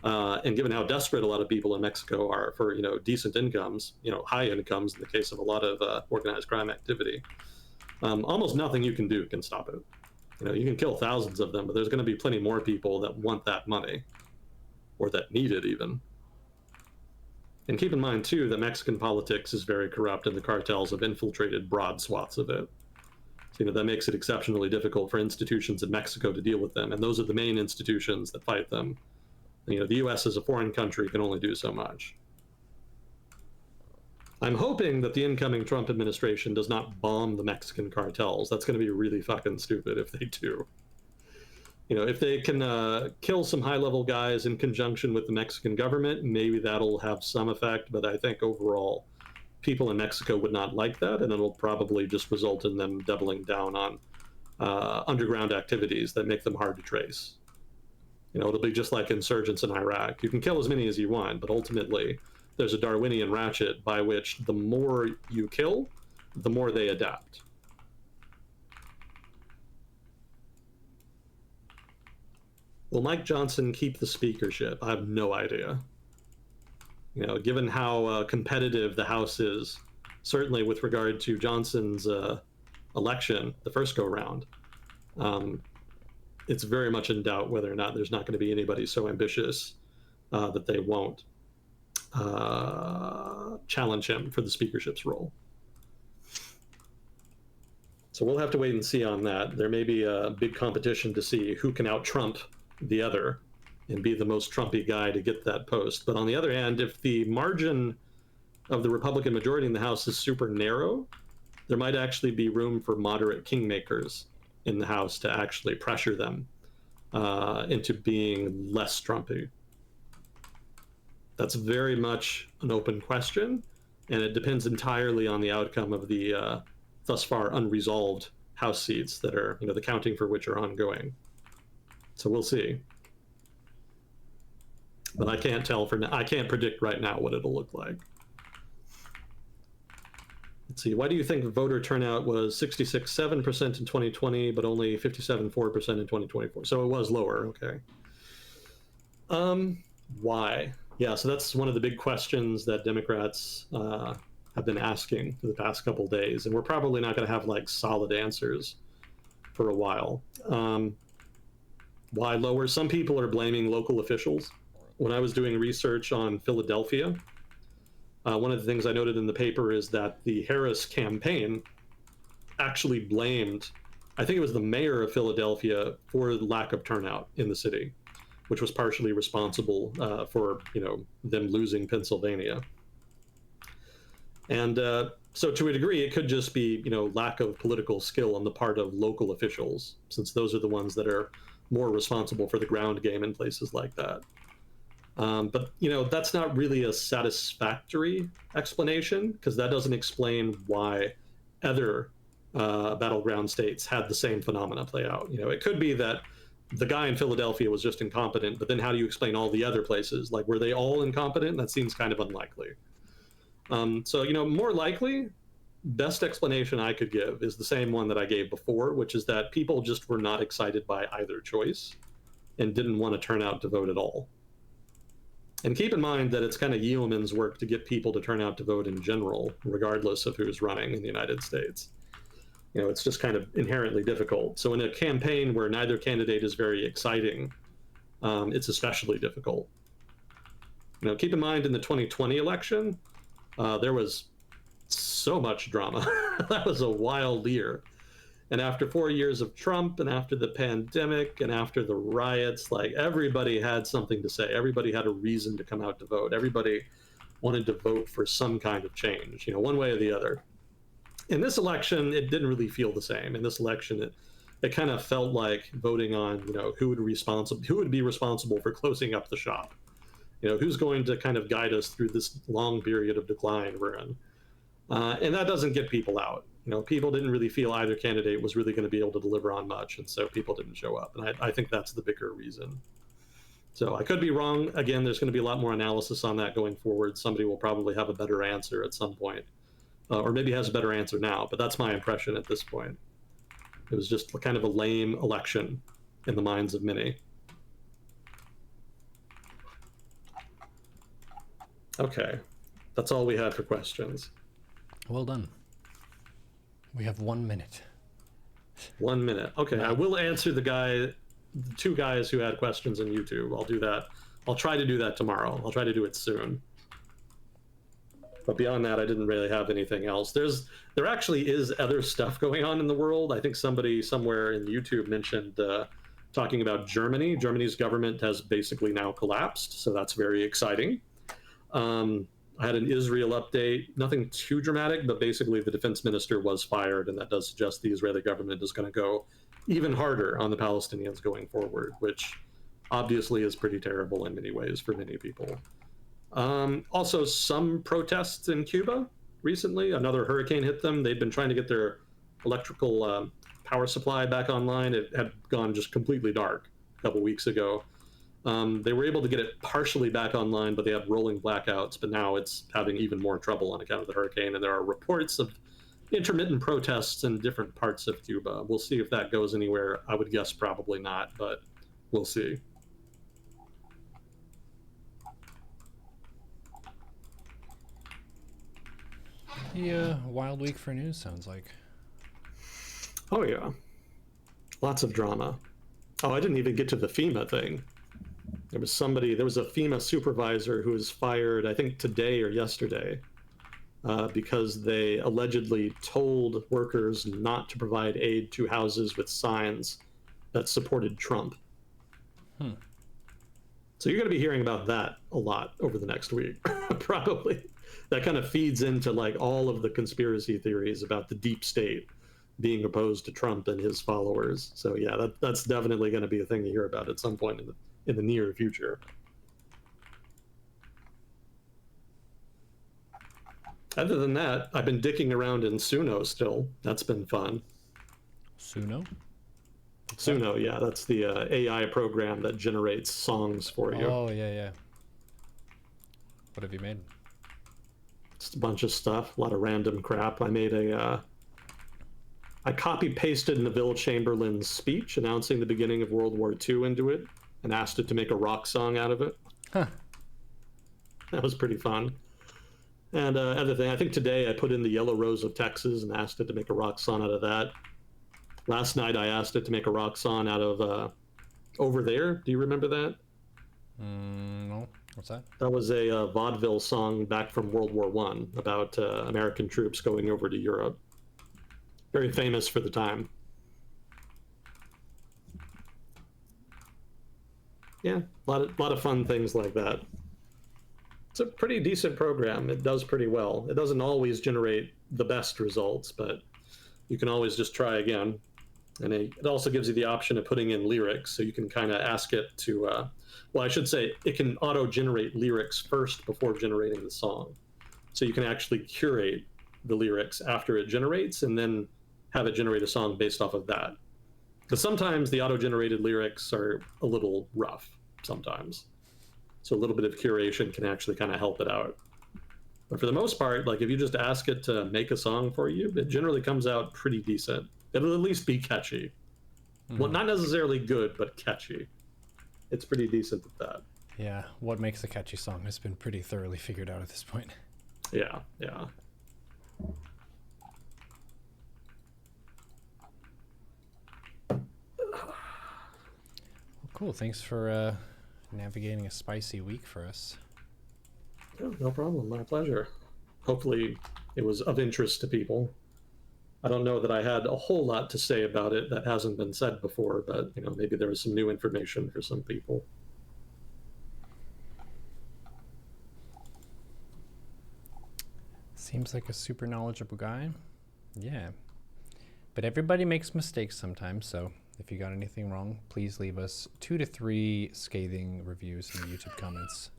[SPEAKER 2] and given how desperate a lot of people in Mexico are for decent incomes, high incomes in the case of a lot of organized crime activity, almost nothing you can do can stop it. You can kill thousands of them, but there's going to be plenty more people that want that money, or that need it even. And keep in mind, too, that Mexican politics is very corrupt, and the cartels have infiltrated broad swaths of it. So, that makes it exceptionally difficult for institutions in Mexico to deal with them, and those are the main institutions that fight them. The U.S. as a foreign country can only do so much. I'm hoping that the incoming Trump administration does not bomb the Mexican cartels. That's going to be really fucking stupid if they do. If they can kill some high-level guys in conjunction with the Mexican government, maybe that'll have some effect, but I think overall people in Mexico would not like that, and it'll probably just result in them doubling down on underground activities that make them hard to trace. It'll be just like insurgents in Iraq. You can kill as many as you want, but ultimately there's a Darwinian ratchet by which the more you kill, the more they adapt. Will Mike Johnson keep the speakership? I have no idea. Given how competitive the House is, certainly with regard to Johnson's election, the first go-round, it's very much in doubt whether or not there's not going to be anybody so ambitious that they won't challenge him for the speakership's role. So we'll have to wait and see on that. There may be a big competition to see who can out-Trump the other and be the most Trumpy guy to get that post. But on the other hand, if the margin of the Republican majority in the House is super narrow, there might actually be room for moderate kingmakers in the House to actually pressure them into being less Trumpy. That's very much an open question, and it depends entirely on the outcome of the thus far unresolved House seats that are, the counting for which are ongoing. So we'll see. But I can't tell for now. I can't predict right now what it'll look like. Let's see. Why do you think voter turnout was 66.7% in 2020, but only 57.4% in 2024? So it was lower. Okay. Why? Yeah. So that's one of the big questions that Democrats have been asking for the past couple days, and we're probably not going to have like solid answers for a while. Why lower? Some people are blaming local officials. When I was doing research on Philadelphia, one of the things I noted in the paper is that the Harris campaign actually blamed, I think it was the mayor of Philadelphia, for the lack of turnout in the city, which was partially responsible for them losing Pennsylvania. And so to a degree, it could just be lack of political skill on the part of local officials, since those are the ones that are more responsible for the ground game in places like that. But that's not really a satisfactory explanation, because that doesn't explain why other battleground states had the same phenomena play out. It could be that the guy in Philadelphia was just incompetent, but then how do you explain all the other places? Like, were they all incompetent? That seems kind of unlikely. So more likely, best explanation I could give is the same one that I gave before, which is that people just were not excited by either choice and didn't want to turn out to vote at all. And keep in mind that it's kind of yeoman's work to get people to turn out to vote in general, regardless of who's running in the United States. It's just kind of inherently difficult. So in a campaign where neither candidate is very exciting, it's especially difficult. Keep in mind in the 2020 election, there was so much drama. That was a wild year. And after 4 years of Trump, and after the pandemic, and after the riots, like, everybody had something to say. Everybody had a reason to come out to vote. Everybody wanted to vote for some kind of change, one way or the other. In this election, it didn't really feel the same. In this election, it kind of felt like voting on, who would be responsible for closing up the shop. Who's going to kind of guide us through this long period of decline we're in. And that doesn't get people out. People didn't really feel either candidate was really going to be able to deliver on much, and so people didn't show up. And I think that's the bigger reason. So I could be wrong. Again, there's going to be a lot more analysis on that going forward. Somebody will probably have a better answer at some point, or maybe has a better answer now, but that's my impression at this point. It was just kind of a lame election in the minds of many. Okay, that's all we had for questions.
[SPEAKER 3] Well done. We have 1 minute.
[SPEAKER 2] 1 minute. Okay, I will answer the two guys who had questions on YouTube. I'll do that. I'll try to do that tomorrow. I'll try to do it soon. But beyond that, I didn't really have anything else. There actually is other stuff going on in the world. I think somebody somewhere in YouTube mentioned talking about Germany. Germany's government has basically now collapsed, so that's very exciting. I had an Israel update, nothing too dramatic, but basically the defense minister was fired, and that does suggest the Israeli government is going to go even harder on the Palestinians going forward, which obviously is pretty terrible in many ways for many people. Also, some protests in Cuba recently. Another hurricane hit them. They'd been trying to get their electrical power supply back online. It had gone just completely dark a couple weeks ago. They were able to get it partially back online, but they had rolling blackouts. But now it's having even more trouble on account of the hurricane. And there are reports of intermittent protests in different parts of Cuba. We'll see if that goes anywhere. I would guess probably not, but we'll see.
[SPEAKER 3] Yeah, wild week for news, sounds like.
[SPEAKER 2] Oh, yeah. Lots of drama. Oh, I didn't even get to the FEMA thing. There was a FEMA supervisor who was fired, I think today or yesterday, because they allegedly told workers not to provide aid to houses with signs that supported Trump. So you're going to be hearing about that a lot over the next week, probably. That kind of feeds into like all of the conspiracy theories about the deep state being opposed to Trump and his followers. So yeah, that's definitely going to be a thing you hear about at some point in the near future. Other than that, I've been dicking around in Suno still. That's been fun.
[SPEAKER 3] Suno?
[SPEAKER 2] Suno, yeah, that's the AI program that generates songs for you.
[SPEAKER 3] Oh, yeah, yeah. What have you made?
[SPEAKER 2] Just a bunch of stuff, a lot of random crap. I copy pasted Neville Chamberlain's speech announcing the beginning of World War II into it and asked it to make a rock song out of it.
[SPEAKER 3] Huh.
[SPEAKER 2] That was pretty fun. And other thing, I think today I put in the Yellow Rose of Texas and asked it to make a rock song out of that. Last night I asked it to make a rock song out of Over There. Do you remember that?
[SPEAKER 3] No. What's that?
[SPEAKER 2] That was a vaudeville song back from World War I about American troops going over to Europe. Very famous for the time. Yeah, a lot of fun things like that. It's a pretty decent program. It does pretty well. It doesn't always generate the best results, but you can always just try again. And it also gives you the option of putting in lyrics, so you can kind of ask it to, well, I should say it can auto-generate lyrics first before generating the song. So you can actually curate the lyrics after it generates and then have it generate a song based off of that. Because sometimes the auto-generated lyrics are a little rough sometimes. So a little bit of curation can actually kind of help it out. But for the most part, like if you just ask it to make a song for you, it generally comes out pretty decent. It'll at least be catchy. Well, not necessarily good, but catchy. It's pretty decent at that.
[SPEAKER 3] Yeah, what makes a catchy song has been pretty thoroughly figured out at this point.
[SPEAKER 2] Yeah, yeah.
[SPEAKER 3] Well, cool. Thanks for navigating a spicy week for us.
[SPEAKER 2] Yeah, no problem. My pleasure. Hopefully it was of interest to people. I don't know that I had a whole lot to say about it that hasn't been said before, but maybe there was some new information for some people.
[SPEAKER 3] Seems like a super knowledgeable guy. Yeah. But everybody makes mistakes sometimes, so if you got anything wrong, please leave us 2 to 3 scathing reviews in the YouTube comments.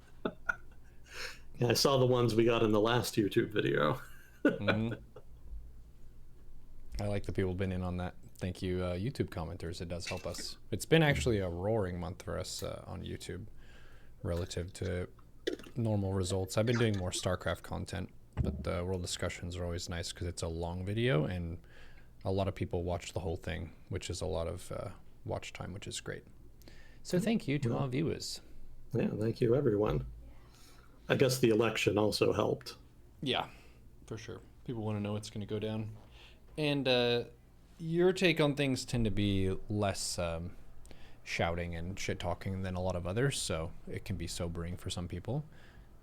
[SPEAKER 2] Yeah, I saw the ones we got in the last YouTube video.
[SPEAKER 3] Mm-hmm. I like the people been in on that. Thank you, YouTube commenters. It does help us. It's been actually a roaring month for us on YouTube relative to normal results. I've been doing more StarCraft content, but the world discussions are always nice because it's a long video and a lot of people watch the whole thing, which is a lot of watch time, which is great. So thank you to our viewers.
[SPEAKER 2] Yeah, thank you, everyone. I guess the election also helped.
[SPEAKER 3] Yeah, for sure. People want to know what's going to go down. And your take on things tend to be less shouting and shit talking than a lot of others, so it can be sobering for some people.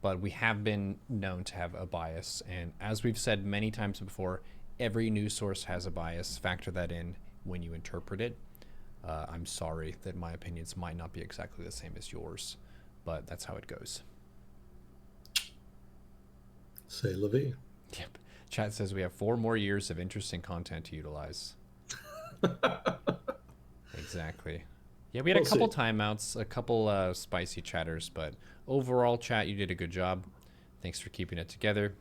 [SPEAKER 3] But we have been known to have a bias, and as we've said many times before, every news source has a bias. Factor that in when you interpret it. I'm sorry that my opinions might not be exactly the same as yours, but that's how it goes.
[SPEAKER 2] Say la vie.
[SPEAKER 3] Yep. Chat says we have 4 more years of interesting content to utilize. Exactly. Yeah, we had a couple timeouts, a couple spicy chatters, but overall, chat, you did a good job. Thanks for keeping it together.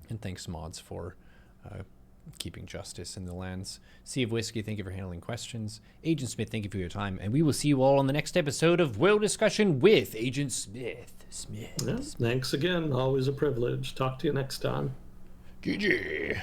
[SPEAKER 3] And thanks, mods, for keeping justice in the lands. Sea of Whiskey, thank you for handling questions. Agent Smith, thank you for your time. And we will see you all on the next episode of World Discussion with Agent Smith.
[SPEAKER 2] Yeah, thanks again. Always a privilege. Talk to you next time.
[SPEAKER 3] GG.